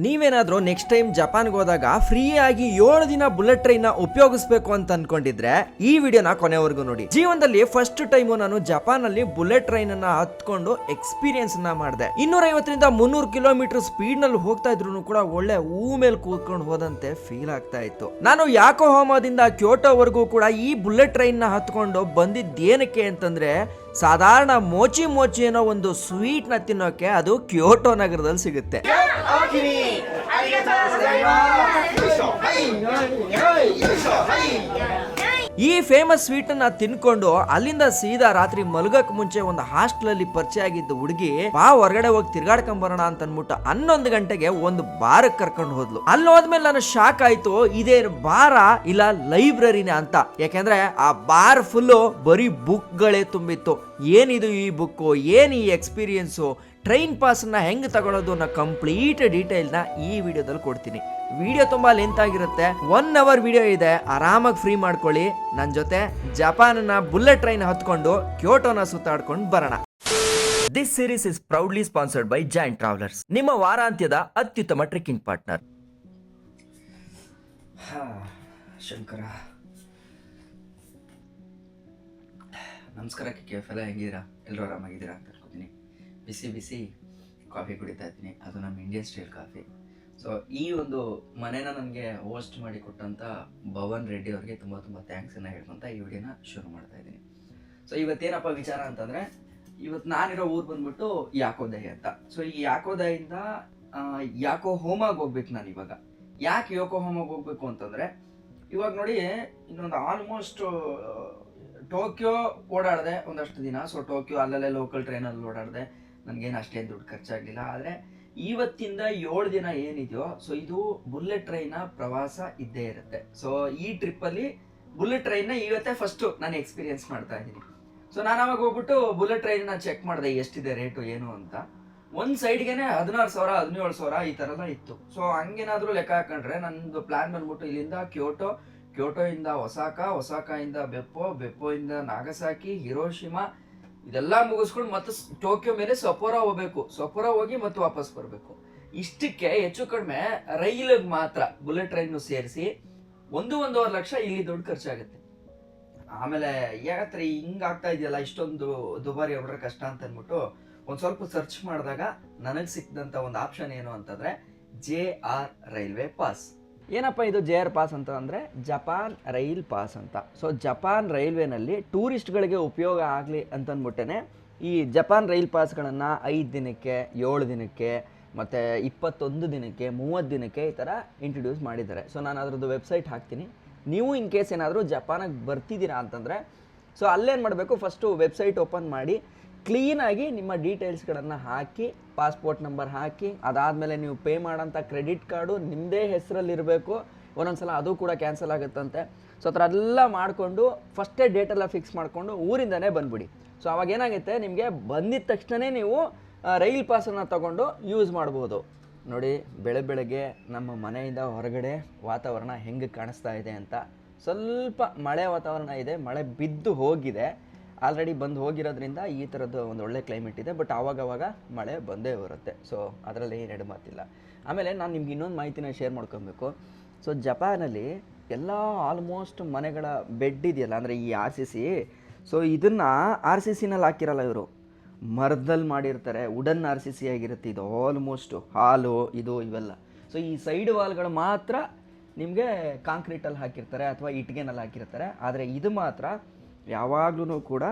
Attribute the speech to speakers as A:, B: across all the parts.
A: ನೀವೇನಾದ್ರೂ next time ಜಪಾನ್ಗೆ ಹೋದಾಗ free ಆಗಿ 7 ದಿನ ಬುಲೆಟ್ ಟ್ರೈನ್ ಉಪಯೋಗಿಸಬೇಕು ಅಂತ ಅನ್ಕೊಂಡಿದ್ರೆ ಈ ವಿಡಿಯೋನ ಕೊನೆವರೆಗೂ ನೋಡಿ. ಜೀವನದಲ್ಲಿ ಫಸ್ಟ್ ಟೈಮ್ ನಾನು ಜಪಾನ್ ಅಲ್ಲಿ ಬುಲೆಟ್ ಟ್ರೈನ್ ಅನ್ನ ಹತ್ಕೊಂಡು ಎಕ್ಸ್ಪೀರಿಯನ್ಸ್ ನ ಮಾಡಿದೆ. 250ರಿಂದ 300 ಕಿಲೋಮೀಟರ್ ಸ್ಪೀಡ್ ನಲ್ಲಿ ಹೋಗ್ತಾ ಇದ್ರು ಕೂಡ ಒಳ್ಳೆ ಮೇಲೆ ಕೂತ್ಕೊಂಡು ಹೋದಂತೆ ಫೀಲ್ ಆಗ್ತಾ ಇತ್ತು. ನಾನು ಯಾಕೋಹಾಮಾದಿಂದ ಕ್ಯೋಟೋವರೆಗೂ ಕೂಡ ಈ ಬುಲೆಟ್ ಟ್ರೈನ್ ನ ಹತ್ಕೊಂಡು ಬಂದಿದ್ದೇನಕ್ಕೆ ಅಂತಂದ್ರೆ ಸಾಧಾರಣ ಮೋಚಿ ಅನ್ನೋ ಒಂದು ಸ್ವೀಟ್ ನ ತಿನ್ನೋಕೆ. ಅದು ಕ್ಯೋಟೋ ನಗರದಲ್ಲಿ ಸಿಗುತ್ತೆ. ಈ ಫೇಮಸ್ ಸ್ವೀಟ್ ಅನ್ನ ತಿನ್ಕೊಂಡು ಅಲ್ಲಿಂದ ಸೀದಾ ರಾತ್ರಿ ಮಲಗಕ್ ಮುಂಚೆ ಒಂದು ಹಾಸ್ಟೆಲ್ ಅಲ್ಲಿ ಪರಿಚಯ ಆಗಿದ್ದ ಹುಡುಗಿ ಹೊರಗಡೆ ಹೋಗಿ ತಿರ್ಗಾಡ್ಕೊಂಡ್ ಬರೋಣ ಅಂತ ಅನ್ಬಿಟ್ಟು 11 ಗಂಟೆಗೆ ಒಂದು ಬಾರ್ ಕರ್ಕೊಂಡು ಹೋದ್ಲು. ಅಲ್ಲಿ ಹೋದ್ಮೇಲೆ ನಾನು ಶಾಕ್ ಆಯ್ತು, ಇದೇನು ಬಾರ ಇಲ್ಲ ಲೈಬ್ರರಿನೇ ಅಂತ. ಯಾಕೆಂದ್ರೆ ಆ ಬಾರ್ ಫುಲ್ಲು ಬರೀ ಬುಕ್ ಗಳೇ ತುಂಬಿತ್ತು. ಏನಿದು ಈ ಬುಕ್, ಏನ್ ಈ ಎಕ್ಸ್ಪೀರಿಯನ್ಸು, ಟ್ರೈನ್ ಪಾಸ್ ನ ಹೆಂಗ್ ತಗೊಳ್ಳೋದು ಅನ್ನೋ ಕಂಪ್ಲೀಟ್ ಡೀಟೇಲ್ ನ ಈ ವಿಡಿಯೋದಲ್ಲಿ ಕೊಡ್ತೀನಿ. ವಿಡಿಯೋ ತುಂಬಾ ಲೆಂತ್ ಆಗಿರುತ್ತೆ, 1 ಅವರ್ ವಿಡಿಯೋ ಇದೆ, ಆರಾಮಾಗಿ ಫ್ರೀ ಮಾಡ್ಕೊಳ್ಳಿ. ನನ್ನ ಜೊತೆ ಜಪಾನ್ ನ ಬುಲೆಟ್ ಟ್ರೈನ್ ಹತ್ಕೊಂಡು ಕ್ಯೋಟೋನ ಸುತ್ತಾಡ್ಕೊಂಡು ಬರೋಣ. This series is proudly sponsored by giant travellers, ನಿಮ್ಮ ವಾರಾಂತ್ಯದ ಅತ್ಯುತ್ತಮ ಟ್ರೆಕ್ಕಿಂಗ್ ಪಾರ್ಟ್ನರ್. ಶಂಕರ, ನಮಸ್ಕಾರ KF ಎಲ್ಲ ಹೆಂಗಿದ್ದೀರಾ? ಎಲ್ಲರೂ ಆರಾಮಾಗಿದ್ದೀರಾ ಅಂತ ಅನ್ಕೋತೀನಿ. ಬಿಸಿ ಬಿಸಿ ಕಾಫಿ ಕುಡಿತಾ ಇದ್ದೀನಿ, ಅದು ನಮ್ಮ ಇಂಡಿಯನ್ ಸ್ಟೈಲ್ ಕಾಫಿ. ಸೊ ಈ ಒಂದು ಮನೇನ ನನಗೆ ಹೋಸ್ಟ್ ಮಾಡಿ ಕೊಟ್ಟಂಥ ಭವನ್ ರೆಡ್ಡಿ ಅವ್ರಿಗೆ ತುಂಬ ತುಂಬ ಥ್ಯಾಂಕ್ಸನ್ನು ಹೇಳ್ಕೊಂತ ಈ ವಿಡಿಯೋನ ಶುರು ಮಾಡ್ತಾ ಇದ್ದೀನಿ. ಸೊ ಇವತ್ತೇನಪ್ಪ ವಿಚಾರ ಅಂತಂದರೆ, ಇವತ್ತು ನಾನಿರೋ ಊರು ಬಂದ್ಬಿಟ್ಟು ಯಾಕೋದಯ ಅಂತ. ಸೊ ಈ ಯಾಕೋದಯಿಂದ ಯಾಕೋಹಾಮಾಗೆ ಹೋಗ್ಬೇಕು ನಾನು ಇವಾಗ. ಯಾಕೆ ಯೋಕೋಹಾಮಾಗೆ ಹೋಗ್ಬೇಕು ಅಂತಂದರೆ, ಇವಾಗ ನೋಡಿ ಇನ್ನೊಂದು ಆಲ್ಮೋಸ್ಟ್ ಟೋಕ್ಯೋ ಓಡಾಡಿದೆ ಒಂದಷ್ಟು ದಿನ. ಸೊ ಟೋಕ್ಯೋ ಅಲ್ಲಲ್ಲೇ ಲೋಕಲ್ ಟ್ರೈನಲ್ಲಿ ಓಡಾಡಿದೆ, ನನಗೇನು ಅಷ್ಟೇನು ದುಡ್ಡು ಖರ್ಚಾಗಲಿಲ್ಲ. ಆದರೆ ಇವತ್ತಿಂದ 7 ದಿನ ಏನಿದೆಯೋ, ಸೊ ಇದು ಬುಲೆಟ್ ಟ್ರೈನ್ನ ಪ್ರವಾಸ ಇದ್ದೇ ಇರುತ್ತೆ. ಸೊ ಈ ಟ್ರಿಪ್ಪಲ್ಲಿ ಬುಲೆಟ್ ಟ್ರೈನ್ನ ಇವತ್ತೇ ಫಸ್ಟು ನಾನು ಎಕ್ಸ್ಪೀರಿಯನ್ಸ್ ಮಾಡ್ತಾ ಇದ್ದೀನಿ. ಸೊ ನಾನು ಅವಾಗ ಹೋಗ್ಬಿಟ್ಟು ಬುಲೆಟ್ ಟ್ರೈನ್ನ ಚೆಕ್ ಮಾಡಿದೆ ಎಷ್ಟಿದೆ ರೇಟು ಏನು ಅಂತ. ಒಂದು ಸೈಡ್ಗೆನೆ 16,000 17,000 ಈ ಥರ ಎಲ್ಲ ಇತ್ತು. ಸೊ ಹಂಗೇನಾದರೂ ಲೆಕ್ಕ ಹಾಕೊಂಡ್ರೆ ನನ್ನದು ಪ್ಲ್ಯಾನ್ ಬಂದ್ಬಿಟ್ಟು ಇಲ್ಲಿಂದ ಕ್ಯೋಟೋಯಿಂದ ಒಸಾಕಾಯಿಂದ ಬೆಪ್ಪೋಯಿಂದ ನಾಗಸಾಕಿ, ಹಿರೋಶಿಮಾ ಇದೆಲ್ಲ ಮುಗಿಸ್ಕೊಂಡು ಮತ್ತೆ ಟೋಕ್ಯೋ ಮೇಲೆ ಸಪೋರಾ ಹೋಗ್ಬೇಕು. ಸಪೋರಾ ಹೋಗಿ ಮತ್ತೆ ವಾಪಸ್ ಬರಬೇಕು. ಇಷ್ಟಕ್ಕೆ ಹೆಚ್ಚು ಕಡಿಮೆ ರೈಲಿಗೆ ಮಾತ್ರ ಬುಲೆಟ್ ಟ್ರೈನ್ ಸೇರಿಸಿ 1-1.5 ಲಕ್ಷ ಇಲ್ಲಿ ದುಡ್ಡು ಖರ್ಚಾಗುತ್ತೆ. ಆಮೇಲೆ ಯಾಕಂದ್ರೆ ಹಿಂಗಾಗ್ತಾ ಇದೆಯಲ್ಲ, ಇಷ್ಟೊಂದು ದುಬಾರಿ ಹೊಡ್ರೆ ಕಷ್ಟ ಅಂತ ಅಂದ್ಬಿಟ್ಟು ಒಂದು ಸ್ವಲ್ಪ ಸರ್ಚ್ ಮಾಡಿದಾಗ ನನಗೆ ಸಿಕ್ಕಿದಂಥ ಒಂದು ಆಪ್ಷನ್ ಏನು ಅಂತಂದರೆ JR ರೈಲ್ವೆ ಪಾಸ್. ಏನಪ್ಪ ಇದು JR ಪಾಸ್ ಅಂತ ಅಂದರೆ ಜಪಾನ್ ರೈಲ್ ಪಾಸ್ ಅಂತ. ಸೊ ಜಪಾನ್ ರೈಲ್ವೆನಲ್ಲಿ ಟೂರಿಸ್ಟ್ಗಳಿಗೆ ಉಪಯೋಗ ಆಗಲಿ ಅಂತಂದ್ಬಿಟ್ಟೆ ಈ ಜಪಾನ್ ರೈಲ್ ಪಾಸ್ಗಳನ್ನು 5 ದಿನಕ್ಕೆ, 7 ದಿನಕ್ಕೆ, ಮತ್ತು 21 ದಿನಕ್ಕೆ, 30 ದಿನಕ್ಕೆ ಈ ಥರ ಇಂಟ್ರೊಡ್ಯೂಸ್ ಮಾಡಿದ್ದಾರೆ. ಸೊ ನಾನು ಅದರದ್ದು ವೆಬ್ಸೈಟ್ ಹಾಕ್ತೀನಿ. ನೀವು ಇನ್ ಕೇಸ್ ಏನಾದರೂ ಜಪಾನಿಗೆ ಬರ್ತಿದ್ದೀರಾ ಅಂತಂದರೆ, ಸೊ ಅಲ್ಲೇನು ಮಾಡಬೇಕು, ಫಸ್ಟು ವೆಬ್ಸೈಟ್ ಓಪನ್ ಮಾಡಿ ಕ್ಲೀನಾಗಿ ನಿಮ್ಮ ಡೀಟೇಲ್ಸ್ಗಳನ್ನು ಹಾಕಿ, ಪಾಸ್ಪೋರ್ಟ್ ನಂಬರ್ ಹಾಕಿ, ಅದಾದಮೇಲೆ ನೀವು ಪೇ ಮಾಡೋಂಥ ಕ್ರೆಡಿಟ್ ಕಾರ್ಡು ನಿಮ್ಮದೇ ಹೆಸರಲ್ಲಿರಬೇಕು. ಒಂದೊಂದ್ಸಲ ಅದು ಕೂಡ ಕ್ಯಾನ್ಸಲ್ ಆಗುತ್ತಂತೆ. ಸೊ ಆ ಥರ ಎಲ್ಲ ಮಾಡಿಕೊಂಡು ಫಸ್ಟೇ ಡೇಟೆಲ್ಲ ಫಿಕ್ಸ್ ಮಾಡಿಕೊಂಡು ಊರಿಂದನೇ ಬಂದುಬಿಡಿ. ಸೊ ಅವಾಗ ಏನಾಗುತ್ತೆ, ನಿಮಗೆ ಬಂದಿದ್ದ ತಕ್ಷಣ ನೀವು ರೈಲ್ ಪಾಸನ್ನು ತೊಗೊಂಡು ಯೂಸ್ ಮಾಡ್ಬೋದು. ನೋಡಿ ಬೆಳಗ್ಗೆ ನಮ್ಮ ಮನೆಯಿಂದ ಹೊರಗಡೆ ವಾತಾವರಣ ಹೆಂಗೆ ಕಾಣಿಸ್ತಾ ಇದೆ ಅಂತ. ಸ್ವಲ್ಪ ಮಳೆ ವಾತಾವರಣ ಇದೆ, ಮಳೆ ಬಿದ್ದು ಹೋಗಿದೆ, ಆಲ್ರೆಡಿ ಬಂದು ಹೋಗಿರೋದ್ರಿಂದ ಈ ಥರದ್ದು ಒಂದು ಒಳ್ಳೆ ಕ್ಲೈಮೇಟ್ ಇದೆ. ಬಟ್ ಆವಾಗವಾಗ ಮಳೆ ಬಂದೇ ಬರುತ್ತೆ. ಸೊ ಅದರಲ್ಲಿ ಏನು ಮಾತಿಲ್ಲ. ಆಮೇಲೆ ನಾನು ನಿಮ್ಗೆ ಇನ್ನೊಂದು ಮಾಹಿತಿನ ಶೇರ್ ಮಾಡ್ಕೊಬೇಕು. ಸೊ ಜಪಾನಲ್ಲಿ ಎಲ್ಲ ಆಲ್ಮೋಸ್ಟ್ ಮನೆಗಳ ಬೆಡ್ ಇದೆಯಲ್ಲ, ಅಂದರೆ ಈ RCC, ಸೊ ಇದನ್ನು RCCನಲ್ಲಿ ಹಾಕಿರಲ್ಲ ಇವರು, ಮರದಲ್ಲಿ ಮಾಡಿರ್ತಾರೆ. ವುಡನ್ RCC ಆಗಿರುತ್ತೆ ಇದು ಆಲ್ಮೋಸ್ಟು. ಹಾಲು ಇದು ಇವೆಲ್ಲ. ಸೊ ಈ ಸೈಡ್ ವಾಲ್ಗಳು ಮಾತ್ರ ನಿಮಗೆ ಕಾಂಕ್ರೀಟಲ್ಲಿ ಹಾಕಿರ್ತಾರೆ ಅಥವಾ ಇಟ್ಟಿಗೆನಲ್ಲಿ ಹಾಕಿರ್ತಾರೆ. ಆದರೆ ಇದು ಮಾತ್ರ ಯಾವಾಗಲೂ ಕೂಡ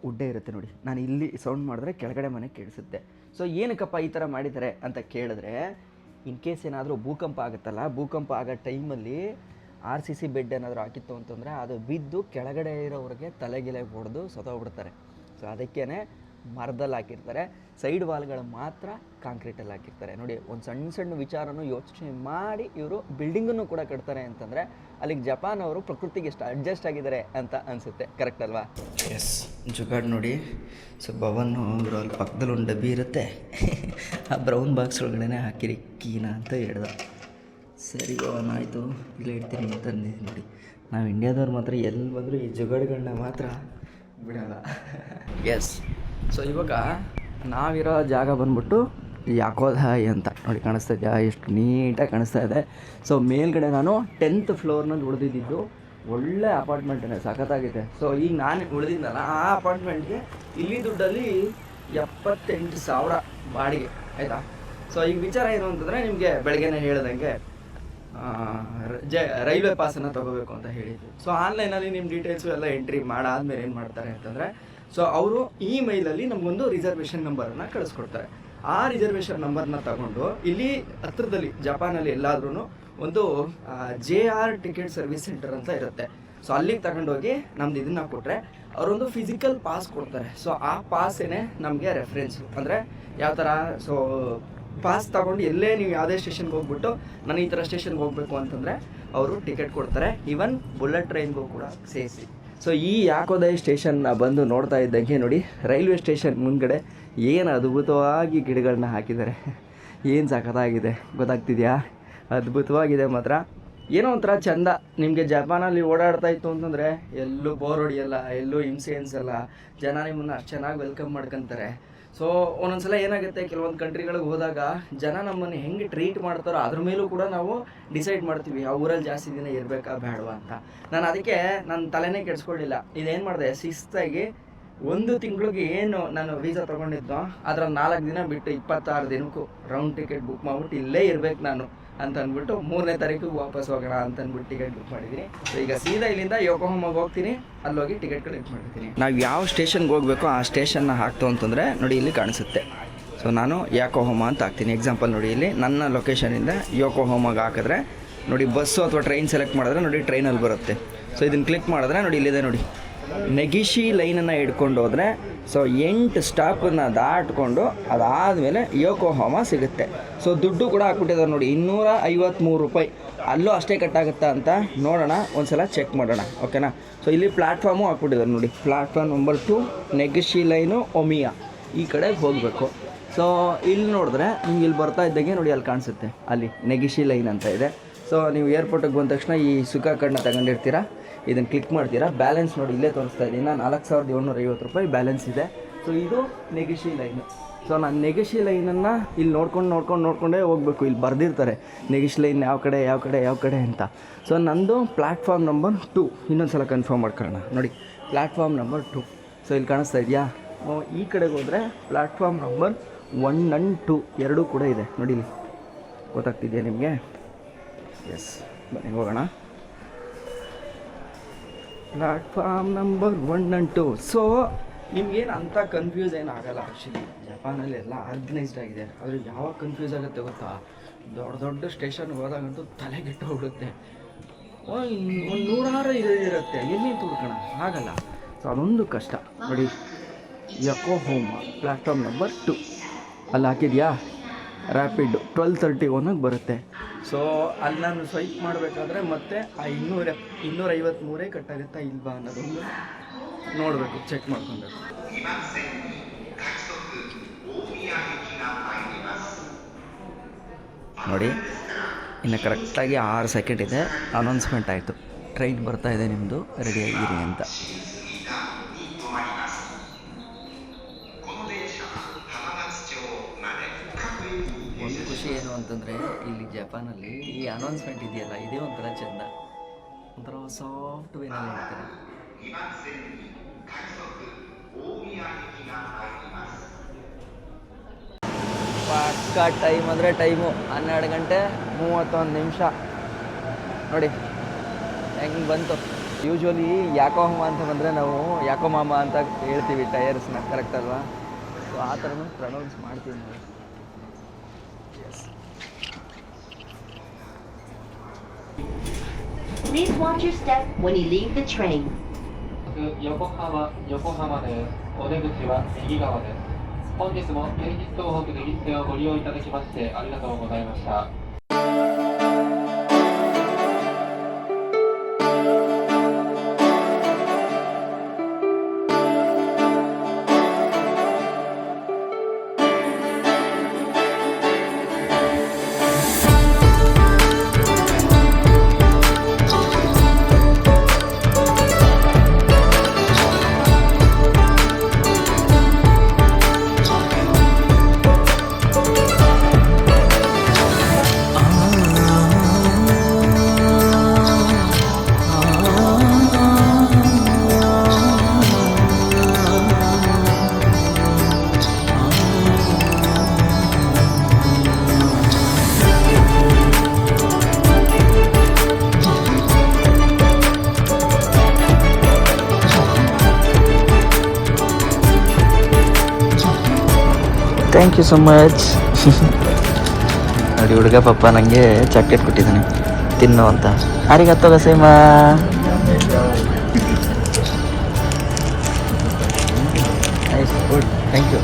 A: ಉಡ್ಡೇ ಇರುತ್ತೆ. ನೋಡಿ ನಾನು ಇಲ್ಲಿ ಸೌಂಡ್ ಮಾಡಿದ್ರೆ ಕೆಳಗಡೆ ಮನೆ ಕೇಳಿಸುತ್ತೆ. ಸೊ ಏನಕ್ಕಪ್ಪ ಈ ಥರ ಮಾಡಿದ್ದಾರೆ ಅಂತ ಕೇಳಿದ್ರೆ, ಇನ್ ಕೇಸ್ ಏನಾದರೂ ಭೂಕಂಪ ಆಗುತ್ತಲ್ಲ, ಭೂಕಂಪ ಆಗೋ ಟೈಮಲ್ಲಿ RCC ಬೆಡ್ ಏನಾದರೂ ಹಾಕಿತ್ತು ಅಂತಂದರೆ ಅದು ಬಿದ್ದು ಕೆಳಗಡೆ ಇರೋವ್ರಿಗೆ ತಲೆಗಿಲೆ ಹೊಡೆದು ಸತ್ತೋಗ್ಬಿಡ್ತಾರೆ. ಸೊ ಅದಕ್ಕೇ ಮರದಲ್ಲಿ ಹಾಕಿರ್ತಾರೆ. ಸೈಡ್ ವಾಲ್ಗಳು ಮಾತ್ರ ಕಾಂಕ್ರೀಟಲ್ಲಿ ಹಾಕಿರ್ತಾರೆ. ನೋಡಿ ಒಂದು ಸಣ್ಣ ವಿಚಾರನೂ ಯೋಚನೆ ಮಾಡಿ ಇವರು ಬಿಲ್ಡಿಂಗನ್ನು ಕೂಡ ಕಟ್ತಾರೆ ಅಂತಂದರೆ ಅಲ್ಲಿಗೆ ಜಪಾನ್ ಅವರು ಪ್ರಕೃತಿಗೆ ಎಷ್ಟು ಅಡ್ಜಸ್ಟ್ ಆಗಿದ್ದಾರೆ ಅಂತ ಅನಿಸುತ್ತೆ. ಕರೆಕ್ಟ್ ಅಲ್ವಾ? ಎಸ್, ಜುಗಾಡ್ ನೋಡಿ. ಸೊ ಭವನ್ನು ಅವರು ಅಲ್ಲಿ ಪಕ್ಕದಲ್ಲಿ ಒಂದು ಡಬ್ಬಿ ಇರುತ್ತೆ, ಆ ಬ್ರೌನ್ ಬಾಕ್ಸ್ ಒಳಗಡೆ ಹಾಕಿರಿ ಕೀನ ಅಂತ ಹೇಳ್ದ. ಸರಿ ಭವನ್ ಆಯಿತು, ಇಲ್ಲೇ ಇಡ್ತೀನಿ ಅಂತ ಅಂದಿದ್ದೀನಿ. ನೋಡಿ ನಾವು ಇಂಡಿಯಾದವ್ರು ಮಾತ್ರ ಎಲ್ಲಿ ಬಂದರೂ ಈ ಜುಗಾಡ್ಗಳನ್ನ ಮಾತ್ರ ಬಿಡೋಲ್ಲ. ಎಸ್, ಸೊ ಇವಾಗ ನಾವಿರೋ ಜಾಗ ಬಂದ್ಬಿಟ್ಟು ಯಾಕೋದಾಯಿ ಅಂತ ನೋಡಿ ಕಾಣಿಸ್ತಾ ಇದೆಯಾ, ಎಷ್ಟು ನೀಟಾಗಿ ಕಾಣಿಸ್ತಾ ಇದೆ. ಸೊ ಮೇಲ್ಗಡೆ ನಾನು 10th ಫ್ಲೋರ್ನಲ್ಲಿ ಉಳಿದಿದ್ದು, ಒಳ್ಳೆ ಅಪಾರ್ಟ್ಮೆಂಟೇ, ಸಖತ್ತಾಗಿದೆ. ಸೊ ಈಗ ನಾನು ಉಳಿದಿದ್ದಲ್ಲ ಆ ಅಪಾರ್ಟ್ಮೆಂಟ್ಗೆ ಇಲ್ಲಿ ದುಡ್ಡಲ್ಲಿ 78,000 ಬಾಡಿಗೆ ಆಯಿತಾ. ಸೊ ಈಗ ವಿಚಾರ ಏನು ಅಂತಂದರೆ, ನಿಮಗೆ ಬೆಳಗ್ಗೆನೇ ಹೇಳ್ದಂಗೆ ರೈಲ್ವೆ ಪಾಸನ್ನು ತೊಗೋಬೇಕು ಅಂತ ಹೇಳಿದ್ವಿ. ಸೊ ಆನ್ಲೈನಲ್ಲಿ ನಿಮ್ಮ ಡೀಟೇಲ್ಸು ಎಲ್ಲ ಎಂಟ್ರಿ ಮಾಡಾದ್ಮೇಲೆ ಏನು ಮಾಡ್ತಾರೆ ಅಂತಂದರೆ, ಸೊ ಅವರು ಇಮೇಲಲ್ಲಿ ನಮಗೊಂದು ರಿಸರ್ವೇಷನ್ ನಂಬರನ್ನು ಕಳಿಸ್ಕೊಡ್ತಾರೆ. ಆ ರಿಸರ್ವೇಷನ್ ನಂಬರ್ನ ತಗೊಂಡು ಇಲ್ಲಿ ಹತ್ರದಲ್ಲಿ ಜಪಾನಲ್ಲಿ ಎಲ್ಲಾದ್ರೂ ಒಂದು JR ಟಿಕೆಟ್ ಸರ್ವಿಸ್ ಸೆಂಟರ್ ಅಂತ ಇರುತ್ತೆ. ಸೊ ಅಲ್ಲಿಗೆ ತಗೊಂಡೋಗಿ ನಮ್ದು ಇದನ್ನು ಕೊಟ್ಟರೆ ಅವರೊಂದು ಫಿಸಿಕಲ್ ಪಾಸ್ ಕೊಡ್ತಾರೆ. ಸೊ ಆ ಪಾಸೇನೆ ನಮಗೆ ರೆಫರೆನ್ಸು, ಅಂದರೆ ಯಾವ ಥರ, ಸೊ ಪಾಸ್ ತಗೊಂಡು ಎಲ್ಲೇ ನೀವು ಯಾವುದೇ ಸ್ಟೇಷನ್ಗೆ ಹೋಗ್ಬಿಟ್ಟು ನಾನು ಈ ಥರ ಸ್ಟೇಷನ್ಗೆ ಹೋಗಬೇಕು ಅಂತಂದರೆ ಅವರು ಟಿಕೆಟ್ ಕೊಡ್ತಾರೆ. ಈವನ್ ಬುಲೆಟ್ ಟ್ರೈನ್ಗೂ ಕೂಡ ಸೇರಿಸಿ. ಸೊ ಈ ಯಾಕೋದೈ ಸ್ಟೇಷನ್ನ ಬಂದು ನೋಡ್ತಾ ಇದ್ದಂಗೆ ನೋಡಿ, ರೈಲ್ವೆ ಸ್ಟೇಷನ್ ಮುಂದ್ಗಡೆ ಏನು ಅದ್ಭುತವಾಗಿ ಗಿಡಗಳನ್ನ ಹಾಕಿದ್ದಾರೆ, ಏನು ಸಖತ್ತಾಗಿದೆ ಗೊತ್ತಾಗ್ತಿದೆಯಾ, ಅದ್ಭುತವಾಗಿದೆ ಮಾತ್ರ. ಏನೋ ಒಂಥರ ಚೆಂದ. ನಿಮಗೆ ಜಪಾನಲ್ಲಿ ಓಡಾಡ್ತಾ ಇತ್ತು ಅಂತಂದರೆ ಎಲ್ಲೂ ಬೋರ್ ಹೊಡಿಯಲ್ಲ, ಎಲ್ಲೂ ಹಿಂಸೆ ಅನಿಸಲ್ಲ, ಜನ ನಿಮ್ಮನ್ನು ಅಷ್ಟು ಚೆನ್ನಾಗಿ ವೆಲ್ಕಮ್ ಮಾಡ್ಕೊತಾರೆ. ಸೊ ಒಂದೊಂದ್ಸಲ ಏನಾಗುತ್ತೆ, ಕೆಲವೊಂದು ಕಂಟ್ರಿಗಳಿಗೆ ಹೋದಾಗ ಜನ ನಮ್ಮನ್ನು ಹೆಂಗೆ ಟ್ರೀಟ್ ಮಾಡ್ತಾರೋ ಅದ್ರ ಮೇಲೂ ಕೂಡ ನಾವು ಡಿಸೈಡ್ ಮಾಡ್ತೀವಿ ಆ ಊರಲ್ಲಿ ಜಾಸ್ತಿ ದಿನ ಇರಬೇಕಾ ಬೇಡವಾ ಅಂತ. ನಾನು ಅದಕ್ಕೆ ನನ್ನ ತಲೆನೇ ಕೆಡಿಸ್ಕೊಳ್ಳಿಲ್ಲ. ಇದೇನು ಮಾಡಿದೆ, ಶಿಸ್ತಾಗಿ 1 ತಿಂಗಳಿಗೆ ಏನು ನಾನು ವೀಸಾ ತೊಗೊಂಡಿದ್ದೋ ಅದರ 4 ದಿನ ಬಿಟ್ಟು 26 ದಿನಕ್ಕೂ ರೌಂಡ್ ಟಿಕೆಟ್ ಬುಕ್ ಮಾಡ್ಬಿಟ್ಟು ಇಲ್ಲೇ ಇರಬೇಕು ನಾನು ಅಂತ ಅಂದ್ಬಿಟ್ಟು 3ನೇ ತಾರೀಕಿಗೆ ವಾಪಸ್ ಹೋಗೋಣ ಅಂತ ಅಂದ್ಬಿಟ್ಟು ಟಿಕೆಟ್ ಬುಕ್ ಮಾಡಿದ್ದೀನಿ. ಸೊ ಈಗ ಸೀದಾ ಇಲ್ಲಿಂದ ಯೋಕೋಹಾಮಾಗೆ ಹೋಗ್ತೀನಿ, ಅಲ್ಲೋಗಿ ಟಿಕೆಟ್ ಕಲೆಕ್ಟ್ ಮಾಡಿರ್ತೀನಿ. ನಾವು ಯಾವ ಸ್ಟೇಷನ್ಗೆ ಹೋಗಬೇಕು ಆ ಸ್ಟೇಷನ್ನ ಹಾಕ್ತು ಅಂತಂದರೆ ನೋಡಿ ಇಲ್ಲಿ ಕಾಣಿಸುತ್ತೆ. ಸೊ ನಾನು ಯೋಕೋಹಾಮಾ ಅಂತ ಹಾಕ್ತೀನಿ. ಎಕ್ಸಾಂಪಲ್ ನೋಡಿ, ಇಲ್ಲಿ ನನ್ನ ಲೊಕೇಶನಿಂದ ಯೋಕೋಹಾಮಾಗೆ ಹಾಕಿದ್ರೆ ನೋಡಿ ಬಸ್ಸು ಅಥವಾ ಟ್ರೈನ್ ಸೆಲೆಕ್ಟ್ ಮಾಡಿದ್ರೆ ನೋಡಿ ಟ್ರೈನಲ್ಲಿ ಬರುತ್ತೆ. ಸೊ ಇದನ್ನು ಕ್ಲಿಕ್ ಮಾಡಿದ್ರೆ ನೋಡಿ ಇಲ್ಲಿದೆ ನೋಡಿ, ನೆಗಿಶಿ ಲೈನನ್ನು ಹಿಡ್ಕೊಂಡು ಹೋದರೆ ಸೊ 8 ಸ್ಟಾಪನ್ನು ದಾಟ್ಕೊಂಡು ಅದಾದಮೇಲೆ ಯೋಕೋಹಾಮಾ ಸಿಗುತ್ತೆ. ಸೊ ದುಡ್ಡು ಕೂಡ ಹಾಕ್ಬಿಟ್ಟಿದ್ದಾರೆ ನೋಡಿ, 253 ರೂಪಾಯಿ. ಅಲ್ಲೂ ಅಷ್ಟೇ ಕಟ್ಟಾಗುತ್ತಾ ಅಂತ ನೋಡೋಣ, ಒಂದು ಸಲ ಚೆಕ್ ಮಾಡೋಣ, ಓಕೆನಾ. ಸೊ ಇಲ್ಲಿ ಪ್ಲ್ಯಾಟ್ಫಾರ್ಮು ಹಾಕ್ಬಿಟ್ಟಿದ್ದಾರೆ ನೋಡಿ, ಪ್ಲ್ಯಾಟ್ಫಾರ್ಮ್ ನಂಬರ್ 2 ನೆಗಿಶಿ ಲೈನು ಒಮಿಯಾ, ಈ ಕಡೆಗೆ ಹೋಗಬೇಕು. ಸೊ ಇಲ್ಲಿ ನೋಡಿದ್ರೆ ನಿಮ್ಗೆ ಇಲ್ಲಿ ಬರ್ತಾ ಇದ್ದಂಗೆ ನೋಡಿ ಅಲ್ಲಿ ಕಾಣಿಸುತ್ತೆ, ಅಲ್ಲಿ ನೆಗಿಶಿ ಲೈನ್ ಅಂತ ಇದೆ. ಸೊ ನೀವು ಏರ್ಪೋರ್ಟಿಗೆ ಬಂದ ತಕ್ಷಣ ಈ ಸುಖ ಕಾರ್ಡ್ನ ತಗೊಂಡಿರ್ತೀರಾ, ಇದನ್ನು ಕ್ಲಿಕ್ ಮಾಡ್ತೀರಾ, ಬ್ಯಾಲೆನ್ಸ್ ನೋಡಿ ಇಲ್ಲೇ ತೋರಿಸ್ತಾ ಇದ್ದೀನಿ, 4750 ರೂಪಾಯಿ ಬ್ಯಾಲೆನ್ಸ್ ಇದೆ. ಸೊ ಇದು ನೆಗಿಶಿ ಲೈನು. ಸೊ ನಾನು ನೆಗಿಶಿ ಲೈನನ್ನು ಇಲ್ಲಿ ನೋಡ್ಕೊಂಡೇ ಹೋಗಬೇಕು. ಇಲ್ಲಿ ಬರೆದಿರ್ತಾರೆ ನೆಗಿಶಿ ಲೈನ್ ಯಾವ ಕಡೆ ಅಂತ. ಸೊ ನಂದು ಪ್ಲ್ಯಾಟ್ಫಾರ್ಮ್ ನಂಬರ್ 2, ಇನ್ನೊಂದು ಸಲ ಕನ್ಫರ್ಮ್ ಮಾಡ್ಕೊಳ್ಳೋಣ ನೋಡಿ, ಪ್ಲ್ಯಾಟ್ಫಾರ್ಮ್ ನಂಬರ್ 2. ಸೊ ಇಲ್ಲಿ ಕಾಣಿಸ್ತಾ ಇದೆಯಾ, ಈ ಕಡೆಗೆ ಹೋದರೆ ಪ್ಲ್ಯಾಟ್ಫಾರ್ಮ್ ನಂಬರ್ 1 and 2 ಎರಡೂ ಕೂಡ ಇದೆ ನೋಡಿ, ಇಲ್ಲಿ ಗೊತ್ತಾಗ್ತಿದೆಯಾ ನಿಮಗೆ? ಎಸ್, ಬನ್ನಿ ಹೋಗೋಣ. Platform number 1 and 2. ಸೊ ನಿಮ್ಗೇನು ಅಂಥ ಕನ್ಫ್ಯೂಸ್ ಏನು ಆಗಲ್ಲ. ಆ್ಯಕ್ಚುಲಿ ಜಪಾನಲ್ಲಿ ಎಲ್ಲ ಆರ್ಗನೈಸ್ಡ್ ಆಗಿದೆ. ಆದರೆ ಯಾವಾಗ ಕನ್ಫ್ಯೂಸ್ ಆಗುತ್ತೆ ಗೊತ್ತಾ, ದೊಡ್ಡ ಸ್ಟೇಷನ್ಗೆ ಹೋದಾಗಂತೂ ತಲೆಗೆಟ್ಟು ಹೋಗುತ್ತೆ. ಒಂದು 100 ಇರುತ್ತೆ, ಎಲ್ಲಿ ತುಳ್ಕೋಣ ಆಗಲ್ಲ. ಸೊ ಅದೊಂದು ಕಷ್ಟ ನೋಡಿ. ಯೋಕೋಹಾಮಾ ಪ್ಲ್ಯಾಟ್ಫಾರ್ಮ್ ನಂಬರ್ 2 ಅಲ್ಲಿ ಹಾಕಿದ್ಯಾ, ರ್ಯಾಪಿಡ್ 12:31 ಬರುತ್ತೆ. ಸೊ ಅಲ್ಲಿ ನಾನು ಸ್ವೈಪ್ ಮಾಡಬೇಕಾದ್ರೆ ಮತ್ತೆ ಆ 253 ಕಟ್ಟಾಗುತ್ತಾ ಇಲ್ವಾ ಅನ್ನೋದೊಂದು ನೋಡಬೇಕು, ಚೆಕ್ ಮಾಡ್ಕೊಬೇಕು. ನೋಡಿ ಇನ್ನು ಕರೆಕ್ಟಾಗಿ 6 ಸೆಕೆಂಡ್ ಇದೆ, ಅನೌನ್ಸ್ಮೆಂಟ್ ಆಯಿತು, ಟ್ರೈನ್ ಬರ್ತಾ ಇದೆ ನಿಮ್ಮದು, ರೆಡಿಯಾಗಿರಿ ಅಂತ. ಒಂದು ಖುಷಿ ಏನು ಅಂತಂದರೆ, ಇಲ್ಲಿ ಜಪಾನಲ್ಲಿ ಈ ಅನೌನ್ಸ್ಮೆಂಟ್ ಇದೆಯಲ್ಲ, ಇದೇ ಒಂಥರ ಚೆಂದ, ಒಂಥರ ಸಾಫ್ಟ್ ವೇನಲ್ಲಿ ಹೇಳ್ತಾರೆ. ಪಕ್ಕ ಟೈಮ್ ಅಂದರೆ ಟೈಮು 12:31 ನೋಡಿ ಹೆಂಗೆ ಬಂತು. ಯೂಶ್ವಲಿ ಯಾಕೋಹಾಮಾ ಅಂತ ಬಂದರೆ ನಾವು ಯಾಕೋಮಾಮಾ ಅಂತ ಹೇಳ್ತೀವಿ ಟೈರ್ಸ್ನ, ಕರೆಕ್ಟ್ ಅಲ್ವಾ? ಸೊ ಆ ಥರನೂ ಪ್ರೊನೌನ್ಸ್ ಮಾಡ್ತೀವಿ ನಾವು.
B: Please watch your step when you leave the train.
C: 横浜です。お出口は右側です。本日も京浜東北根岸線をご利用いただきましてありがとうございました。
A: ಥ್ಯಾಂಕ್ you so much. ನೋಡಿ ಹುಡುಗ ಪಪ್ಪ ನನಗೆ ಚಾಕ್ಲೇಟ್ ಕೊಟ್ಟಿದ್ದಾನೆ ತಿನ್ನು ಅಂತ. ಅರಿಗತ್ತೋ ಗಸೈಮ. Nice good thank you.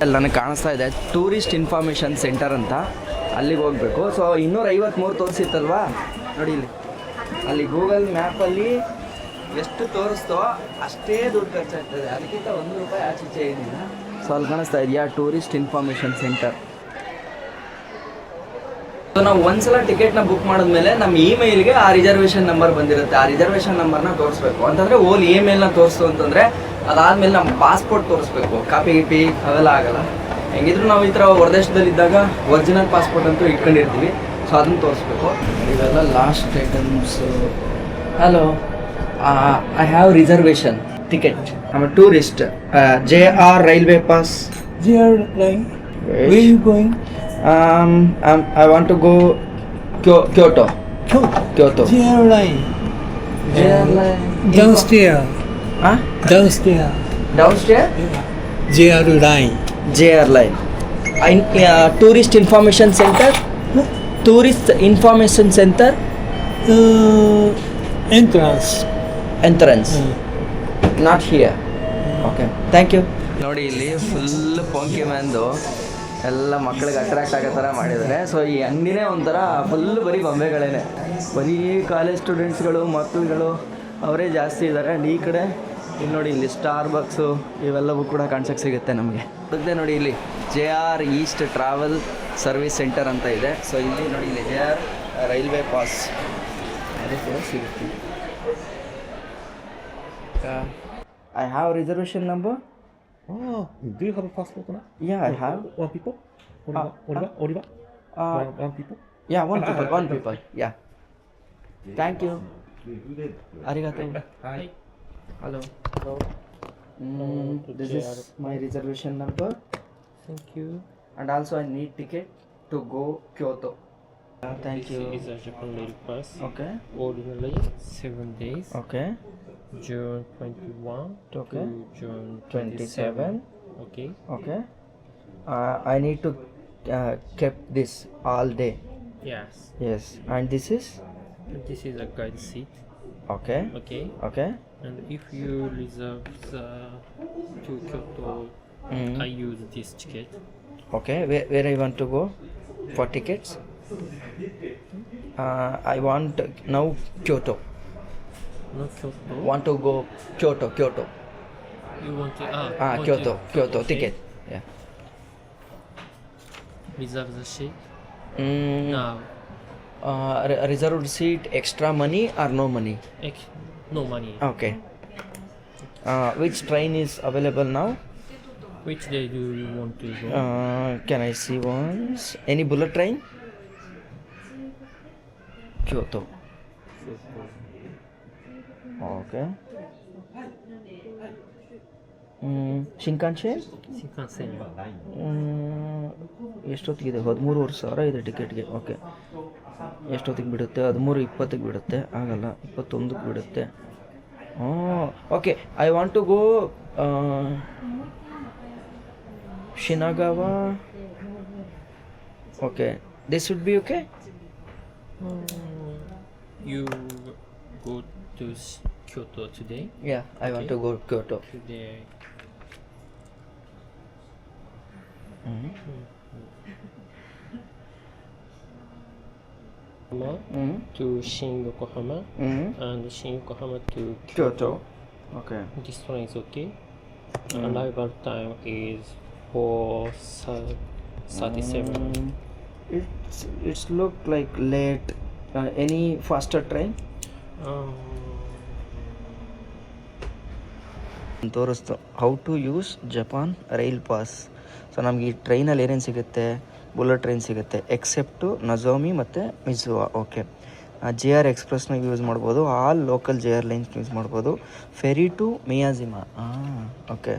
A: ಅಲ್ಲಿ ನನಗೆ ಕಾಣಿಸ್ತಾ ಇದೆ ಟೂರಿಸ್ಟ್ ಇನ್ಫಾರ್ಮೇಷನ್ ಸೆಂಟರ್ ಅಂತ, ಅಲ್ಲಿಗೆ ಹೋಗಬೇಕು. ಸೊ 253 ತೋರಿಸಿತ್ತಲ್ವಾ ನೋಡಿ ಇಲ್ಲಿ, ಅಲ್ಲಿ ಗೂಗಲ್ ಮ್ಯಾಪಲ್ಲಿ ಎಷ್ಟು ತೋರಿಸ್ತೋ ಅಷ್ಟೇ ದುಡ್ಡು ಖರ್ಚಾಗ್ತದೆ, ಅದಕ್ಕಿಂತ ₹1 ಆಚೆ ಏನಿಲ್ಲ. ಸೊ ಅಲ್ಲಿ ಕಾಣಿಸ್ತಾ ಇದೆಯಾ ಟೂರಿಸ್ಟ್ ಇನ್ಫಾರ್ಮೇಷನ್ ಸೆಂಟರ್. ಸೊ ನಾವು ಒಂದ್ಸಲ ಟಿಕೆಟ್ನ ಬುಕ್ ಮಾಡಿದ್ಮೇಲೆ ನಮ್ಮ ಇಮೇಲ್ಗೆ ಆ ರಿಸರ್ವೇಷನ್ ನಂಬರ್ ಬಂದಿರುತ್ತೆ. ಆ ರಿಸರ್ವೇಷನ್ ನಂಬರ್ನ ತೋರಿಸ್ಬೇಕು ಅಂತಂದರೆ ಓಲ್ ಇಮೇಲ್ನ ತೋರಿಸ್ತು ಅಂತಂದರೆ ಅದಾದಮೇಲೆ ನಮ್ಮ ಪಾಸ್ಪೋರ್ಟ್ ತೋರಿಸ್ಬೇಕು. ಕಾಪಿ ಗಿಪಿ ಅವೆಲ್ಲ ಆಗಲ್ಲ. ಹೆಂಗಿದ್ರು ನಾವು ಈ ಥರ ಹೊರದೇಶದಲ್ಲಿದ್ದಾಗ ಒರಿಜಿನಲ್ ಪಾಸ್ಪೋರ್ಟ್ ಅಂತೂ ಇಟ್ಕೊಂಡಿರ್ತೀವಿ, ಸೊ ಅದನ್ನು ತೋರಿಸ್ಬೇಕು. ಇವೆಲ್ಲ last items. Hello, I have reservation ticket. I am a tourist. JR railway pass.
D: JR line. Where are you going?
A: I want to go Kyoto. Kyoto.
D: JR line.
A: JR line.
D: Downstairs.
A: Huh?
D: Downstairs.
A: Downstairs?
D: JR line.
A: JR line. Tourist information center. Tourist information center.
D: Entrance.
A: Entrance. Not here. Okay. Thank you. ನೋಡಿ ಇಲ್ಲಿ full ಪೊಂಕಿ ಮ್ಯಾನ್ದು ಎಲ್ಲ ಮಕ್ಕಳಿಗೆ attract ಆಗೋ ಥರ ಮಾಡಿದ್ದಾರೆ. So ಈ ಅಂಗಡಿನೇ ಒಂಥರ full ಬರೀ ಗೊಂಬೆಗಳೇನೆ, ಬರೀ ಕಾಲೇಜ್ ಸ್ಟೂಡೆಂಟ್ಸ್ಗಳು ಮಕ್ಕಳುಗಳು ಅವರೇ ಜಾಸ್ತಿ ಇದ್ದಾರೆ. ಆ್ಯಂಡ್ ಈ ಕಡೆ ಇಲ್ಲಿ ನೋಡಿ, ಇಲ್ಲಿ ಸ್ಟಾರ್ ಬಕ್ಸು ಇವೆಲ್ಲವೂ ಕೂಡ ಕಾಣ್ಸೋಕ್ಕೆ ಸಿಗುತ್ತೆ ನಮಗೆ. ಅದಕ್ಕೆ ನೋಡಿ ಇಲ್ಲಿ JR East travel service centre ಅಂತ ಇದೆ. ಸೊ ಇಲ್ಲಿ ನೋಡಿ, ಇಲ್ಲಿ JR ರೈಲ್ವೆ ಪಾಸ್ ಅದು ಕೂಡ ಸಿಗುತ್ತೆ. I have reservation number.
E: Oh, do you have a passport now?
A: Yeah, I have.
E: One people? Oliver? One people?
A: Yeah, one people. Yeah. Thank you. Arigato.
E: Hi.
A: Hello. This is my reservation number.
E: Thank you.
A: And also I need ticket to go Kyoto. Thank you.
E: This is a Japan Rail Pass.
A: Okay.
E: Ordinary 7 days.
A: Okay.
E: June 21
A: Okay.
E: to June
A: 27.
E: Okay.
A: Okay. I need to keep this all day.
E: Yes.
A: Yes. And this is
E: This is a guide seat.
A: okay.
E: Okay.
A: Okay.
E: And if you reserve the to Kyoto, I use this ticket.
A: Okay. Where I want to go for tickets? I want now Kyoto.
E: No Kyoto.
A: Want to go Kyoto.
E: You want to
A: Kyoto
E: okay.
A: ticket. Yeah.
E: Reserve the seat now.
A: Reserved seat, extra money or no money?
E: No money.
A: Okay. Which train is available now?
E: Which day do you want to go?
A: Can I see once? Any bullet train? Kyoto. Okay. Shinkansen?
E: Shinkansen.
A: ಎಷ್ಟೊತ್ತಿಗಿದೆ? 13,000 ಇದೆ ಟಿಕೆಟ್ಗೆ. Okay. ಎಷ್ಟೊತ್ತಿಗೆ ಬಿಡುತ್ತೆ? 13:20ಗೆ ಬಿಡುತ್ತೆ. ಆಗಲ್ಲ, 21ಕ್ಕೆ ಬಿಡುತ್ತೆ. Okay. I want to go Shinagawa. Okay. This should be okay?
E: You go to Kyoto today?
A: Yeah, I want to go Kyoto.
E: Today. To Shin Yokohama and Shin Yokohama to
A: Kyoto. Okay.
E: This one is okay. Arrival time is 4:37.
A: It's look like late. Any faster train? ತೋರಿಸ್ತು how to use Japan rail pass. So ನಮಗೆ ಈ ಟ್ರೈನಲ್ಲಿ ಏನೇನು ಸಿಗುತ್ತೆ? Bullet train ಸಿಗುತ್ತೆ except ನಜೋಮಿ ಮತ್ತು ಮಿಜುವಾ. ಓಕೆ. JR ಎಕ್ಸ್ಪ್ರೆಸ್ನ ಯೂಸ್ ಮಾಡ್ಬೋದು, all local JR lines use ಮಾಡ್ಬೋದು. ಫೆರಿ ಟು ಮಿಯಾಜಿಮಾ. Okay.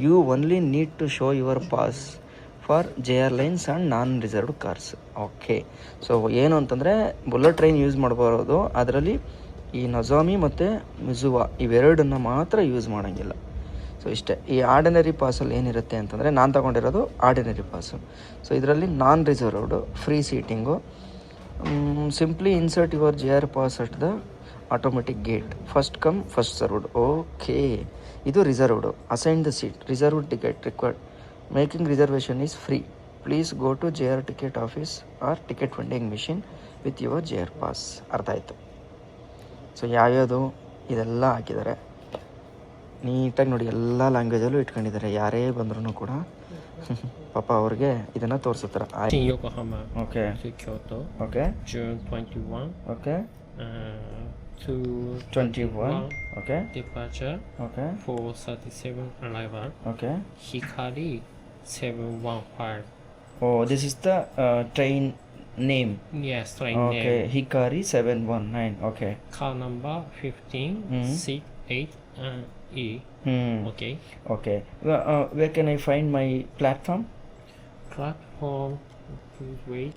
A: You only need to show your pass for JR lines and non reserved cars. Okay, so ಏನು ಅಂತಂದರೆ ಬುಲೆಟ್ ಟ್ರೈನ್ ಯೂಸ್ ಮಾಡ್ಬರೋದು, ಅದರಲ್ಲಿ ಈ ನೊಜಾಮಿ ಮತ್ತು ಮಿಜುವಾ ಇವೆರಡನ್ನು ಮಾತ್ರ ಯೂಸ್ ಮಾಡೋಂಗಿಲ್ಲ. ಸೊ ಇಷ್ಟೇ. ಈ ಆರ್ಡಿನರಿ ಪಾಸಲ್ಲಿ ಏನಿರುತ್ತೆ ಅಂತಂದರೆ, ನಾನು ತೊಗೊಂಡಿರೋದು ಆರ್ಡಿನರಿ ಪಾಸು. ಸೊ ಇದರಲ್ಲಿ non reserved, free seating. Simply insert your JR pass at the automatic gate, first come first served. Okay, ಇದು reserved. Assign the seat, reserved ticket required, making reservation is free, please go to JR ticket office or ticket vending machine with your JR pass. ಅರ್ಥ ಆಯಿತು. So ಯಾವ್ಯಾವುದು ಇದೆಲ್ಲ ಹಾಕಿದ್ದಾರೆ ನೀಟಾಗಿ ನೋಡಿ, ಎಲ್ಲ ಲ್ಯಾಂಗ್ವೇಜಲ್ಲೂ ಇಟ್ಕೊಂಡಿದ್ದಾರೆ. ಯಾರೇ ಬಂದ್ರೂ ಕೂಡ ಪಾಪ ಅವ್ರಿಗೆ ಇದನ್ನು ತೋರಿಸುತ್ತಾರೆ.
E: Shin Yokohama
A: okay
E: to Kyoto,
A: okay
E: June 21
A: okay
E: to
A: 21 okay
E: departure,
A: okay
E: 4:37 arrival,
A: okay.
E: Hikari 715.
A: Oh, this is the train name.
E: Yes, train
A: okay,
E: name.
A: Hikari 719. Okay.
E: Car number 15,
A: Mhm.
E: 68 E. Okay.
A: Okay. Where can I find my platform?
E: Platform. Please wait.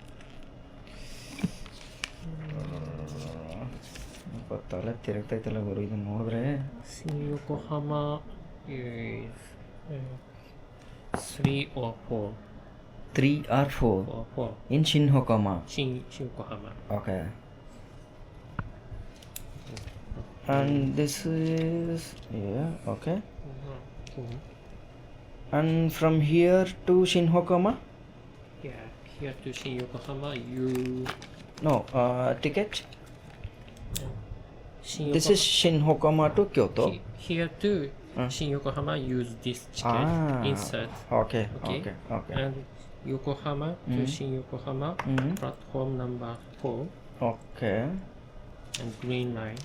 A: ಗೊತ್ತಲ್ಲ, ತಿರುಗ್ತೈತಲ್ಲ ಗುರು ಇದನ್ನು ನೋಡಿದ್ರೆ.
E: Shin Yokohama is 3 or 4.
A: 3 or 4
E: or 4.
A: in Shin-Hokoma.
E: Shin Yokohama.
A: Okay. And this is okay.
E: Mhm.
A: And from here to Shin-Hokoma?
E: Yeah, here to Shin Yokohama, you.
A: No, ticket.
E: Shin
A: This is Shin-Hokoma to Kyoto.
E: Here to Shin Yokohama, use this ticket insert.
A: Okay,
E: Okay.
A: okay, okay.
E: And Yokohama to
A: Mhm.
E: Shin Yokohama,
A: Mhm.
E: platform number 4
A: Okay.
E: and green line.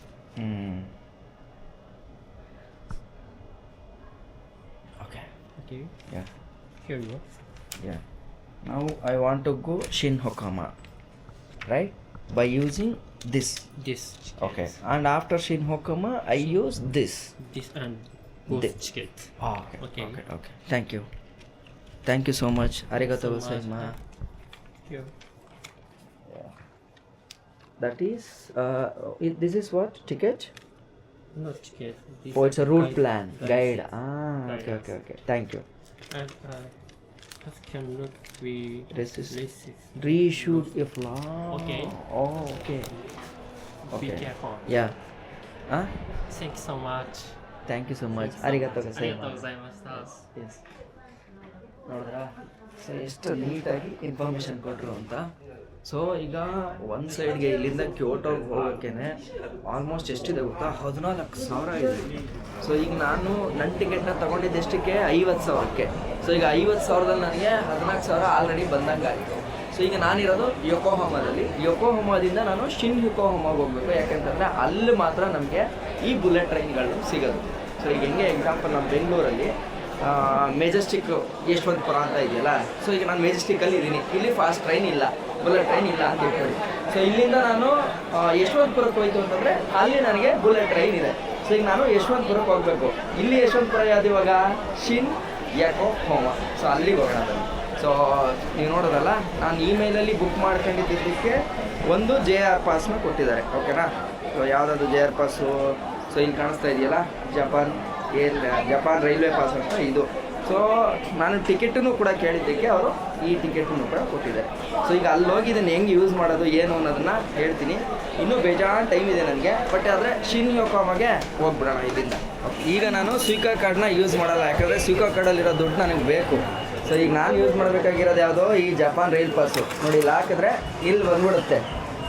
A: Okay.
E: Okay,
A: Yeah.
E: here you go.
A: Yeah. Now I want to go Shin-Hokoma, right? By using this.
E: This.
A: Okay. And after Shin-Hokoma, I use this.
E: This and both
A: This.
E: ticket.
A: Okay.
E: Okay.
A: Okay. Okay. Thank you. Thank you so much. Arigatou
E: So much.
A: gozaimasu.
E: Here.
A: That is, this is what? Ticket?
E: Not ticket. This
A: Oh, it's a route
E: guide-
A: plan. Guide. Ah,
E: Guide.
A: okay, okay, okay. Thank you.
E: And as can look, we
A: Resist.
E: resist.
A: Reshoot if long.
E: Okay.
A: Oh, okay.
E: Be
A: Okay.
E: careful.
A: Yeah. Huh?
E: Thank you so much.
A: Thank you so much.
E: Thank you so
A: Arigatou
E: much. arigatou
A: gozaimasu.
E: gozaimashita.
A: Yes, ನೋಡಿದ್ರಾ? So ಎಷ್ಟು ನೀಟಾಗಿ information ಕೊಟ್ಟರು ಅಂತ. So ಈಗ ಒಂದು ಸೈಡ್ಗೆ ಇಲ್ಲಿಂದ ಕ್ಯೋಟೋಗೆ ಹೋಗೋಕ್ಕೇ almost ಎಷ್ಟಿದೆ ಗೊತ್ತಾ? 14,000 ಇದೆ. ಸೊ ಈಗ ನಾನು ನನ್ನ ಟಿಕೆಟ್ನ ತೊಗೊಂಡಿದ್ದು ಎಷ್ಟಕ್ಕೆ? 50,000ಕ್ಕೆ. ಸೊ ಈಗ 50,000ದಲ್ಲಿ ನನಗೆ 14,000 ಆಲ್ರೆಡಿ ಬಂದಂಗೆ ಆಯಿತು. ಸೊ ಈಗ ನಾನಿರೋದು ಯೋಕೋಹಾಮಾದಲ್ಲಿ. ಯೋಕೋಹಾಮಾದಿಂದ ನಾನು ಶಿನ್ ಯೋಕೋಹಾಮಾಗೆ ಹೋಗಬೇಕು. ಯಾಕೆಂತಂದರೆ ಅಲ್ಲಿ ಮಾತ್ರ ನಮಗೆ ಈ ಬುಲೆಟ್ ಟ್ರೈನ್ಗಳು ಸಿಗೋದು. ಸೊ ಈಗ ಹೆಂಗೆ ಎಕ್ಸಾಂಪಲ್ ನಮ್ಮ ಬೆಂಗಳೂರಲ್ಲಿ ಮೆಜೆಸ್ಟಿಕ್ ಯಶವಂತಪುರ ಅಂತ ಇದೆಯಲ್ಲ. ಸೊ ಈಗ ನಾನು ಮೆಜೆಸ್ಟಿಕ್ಕಲ್ಲಿ ಇದ್ದೀನಿ, ಇಲ್ಲಿ ಫಾಸ್ಟ್ ಟ್ರೈನ್ ಇಲ್ಲ, ಬುಲೆಟ್ ಟ್ರೈನ್ ಇಲ್ಲ ಅಂತ ಹೇಳ್ತಾರೆ. ಸೊ ಇಲ್ಲಿಂದ ನಾನು ಯಶವಂತಪುರಕ್ಕೆ ಹೋಯ್ತು ಅಂತಂದರೆ ಅಲ್ಲಿ ನನಗೆ ಬುಲೆಟ್ ಟ್ರೈನ್ ಇದೆ. ಸೊ ಈಗ ನಾನು ಯಶವಂತಪುರಕ್ಕೆ ಹೋಗಬೇಕು. ಇಲ್ಲಿ ಯಶವಂತಪುರ ಯಾವ್ದು ಇವಾಗ? ಶಿನ್ ಯೋಕೋಹಾಮಾ. ಸೊ ಅಲ್ಲಿಗೆ ಹೋಗೋಣ ಬನ್ನಿ. ಸೊ ನೀವು ನೋಡೋದಲ್ಲ, ನಾನು ಇಮೇಲಲ್ಲಿ ಬುಕ್ ಮಾಡ್ಕೊಂಡಿದ್ದಕ್ಕೆ ಒಂದು JR ಪಾಸ್ನ ಕೊಟ್ಟಿದ್ದಾರೆ. ಓಕೆನಾ? ಸೊ ಯಾವುದಾದ್ರು JR ಪಾಸು? ಸೊ ಇಲ್ಲಿ ಕಾಣಿಸ್ತಾ ಇದೆಯಲ್ಲ, ಜಪಾನ್ ರೈಲ್ವೆ ಪಾಸ್ ಅಂತ ಇದು. ಸೊ ನಾನು ಟಿಕೆಟನ್ನು ಕೂಡ ಕೇಳಿದ್ದಕ್ಕೆ ಅವರು ಈ ಟಿಕೆಟನ್ನು ಕೂಡ ಕೊಟ್ಟಿದ್ದಾರೆ. ಸೊ ಈಗ ಅಲ್ಲಿ ಹೋಗಿ ಇದನ್ನು ಹೆಂಗೆ ಯೂಸ್ ಮಾಡೋದು ಏನು ಅನ್ನೋದನ್ನು ಹೇಳ್ತೀನಿ. ಇನ್ನೂ ಬೇಜಾನ್ ಟೈಮ್ ಇದೆ ನನಗೆ. ಬಟ್ ಆದರೆ ಶಿನ್ ಯೋಕೋಹಾಮಾಗೆ ಹೋಗ್ಬಿಡೋಣ ಇಲ್ಲಿಂದ. ಈಗ ನಾನು ಸ್ವಿಕಾ ಕಾರ್ಡ್ನ ಯೂಸ್ ಮಾಡಲ್ಲ, ಯಾಕಂದರೆ ಸ್ವಿಕಾ ಕಾರ್ಡಲ್ಲಿರೋ ದುಡ್ಡು ನನಗೆ ಬೇಕು. ಸೊ ಈಗ ನಾನು ಯೂಸ್ ಮಾಡಬೇಕಾಗಿರೋದು ಯಾವುದೋ ಈ ಜಪಾನ್ ರೈಲ್ ಪಾಸು. ನೋಡಿ, ಇಲ್ಲಿ ಹಾಕಿದ್ರೆ ಇಲ್ಲಿ ಬಂದ್ಬಿಡುತ್ತೆ.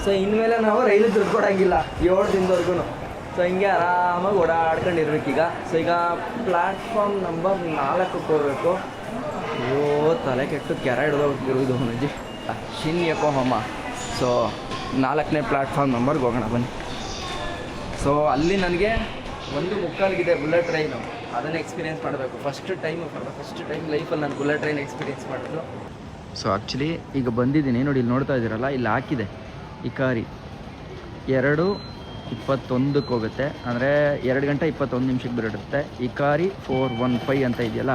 A: ಸೊ ಇನ್ಮೇಲೆ ನಾವು ರೈಲು ದುಡ್ಡು ಕೊಡೋಂಗಿಲ್ಲ 7 ದಿನದವರೆಗೂ. ಸೊ ಹಿಂಗೆ ಆರಾಮಾಗಿ ಓಡಾಡ್ಕೊಂಡಿರ್ಬೇಕೀಗ. ಸೊ ಈಗ ಪ್ಲ್ಯಾಟ್ಫಾರ್ಮ್ ನಂಬರ್ 4ಕ್ಕೆ ಹೋಗಬೇಕು. ಅಯ್ಯೋ, ತಲೆ ಕೆಟ್ಟು ಕೆರೆ ಹಿಡ್ದೋಗಿರೋದು ನನಗೆ. ಶಿನ್ ಯೋಕೋಹಾಮಾ. ಸೊ 4ನೇ ಪ್ಲ್ಯಾಟ್ಫಾರ್ಮ್ ನಂಬರ್ಗೆ ಹೋಗೋಣ ಬನ್ನಿ. ಸೊ ಅಲ್ಲಿ ನನಗೆ 1:45 ಬುಲೆಟ್ ಟ್ರೈನು, ಅದನ್ನು ಎಕ್ಸ್ಪೀರಿಯೆನ್ಸ್ ಮಾಡಬೇಕು. ಫಸ್ಟ್ ಟೈಮ್ ಲೈಫಲ್ಲಿ ನಾನು ಬುಲೆಟ್ ಟ್ರೈನ್ ಎಕ್ಸ್ಪೀರಿಯೆನ್ಸ್ ಮಾಡೋದು. ಸೊ ಆ್ಯಕ್ಚುಲಿ ಈಗ ಬಂದಿದ್ದೀನಿ ನೋಡಿ, ಇಲ್ಲಿ ನೋಡ್ತಾ ಇದ್ದೀರಲ್ಲ, ಇಲ್ಲಿ ಹಾಕಿದೆ ಹಿಕಾರಿ 2 21ಕ್ಕೆ ಹೋಗುತ್ತೆ, ಅಂದರೆ 2 ಗಂಟೆ 21 ನಿಮಿಷಕ್ಕೆ ಬಿಡುತ್ತೆ. ಇಕಾರಿ 415 ಅಂತ ಇದೆಯಲ್ಲ,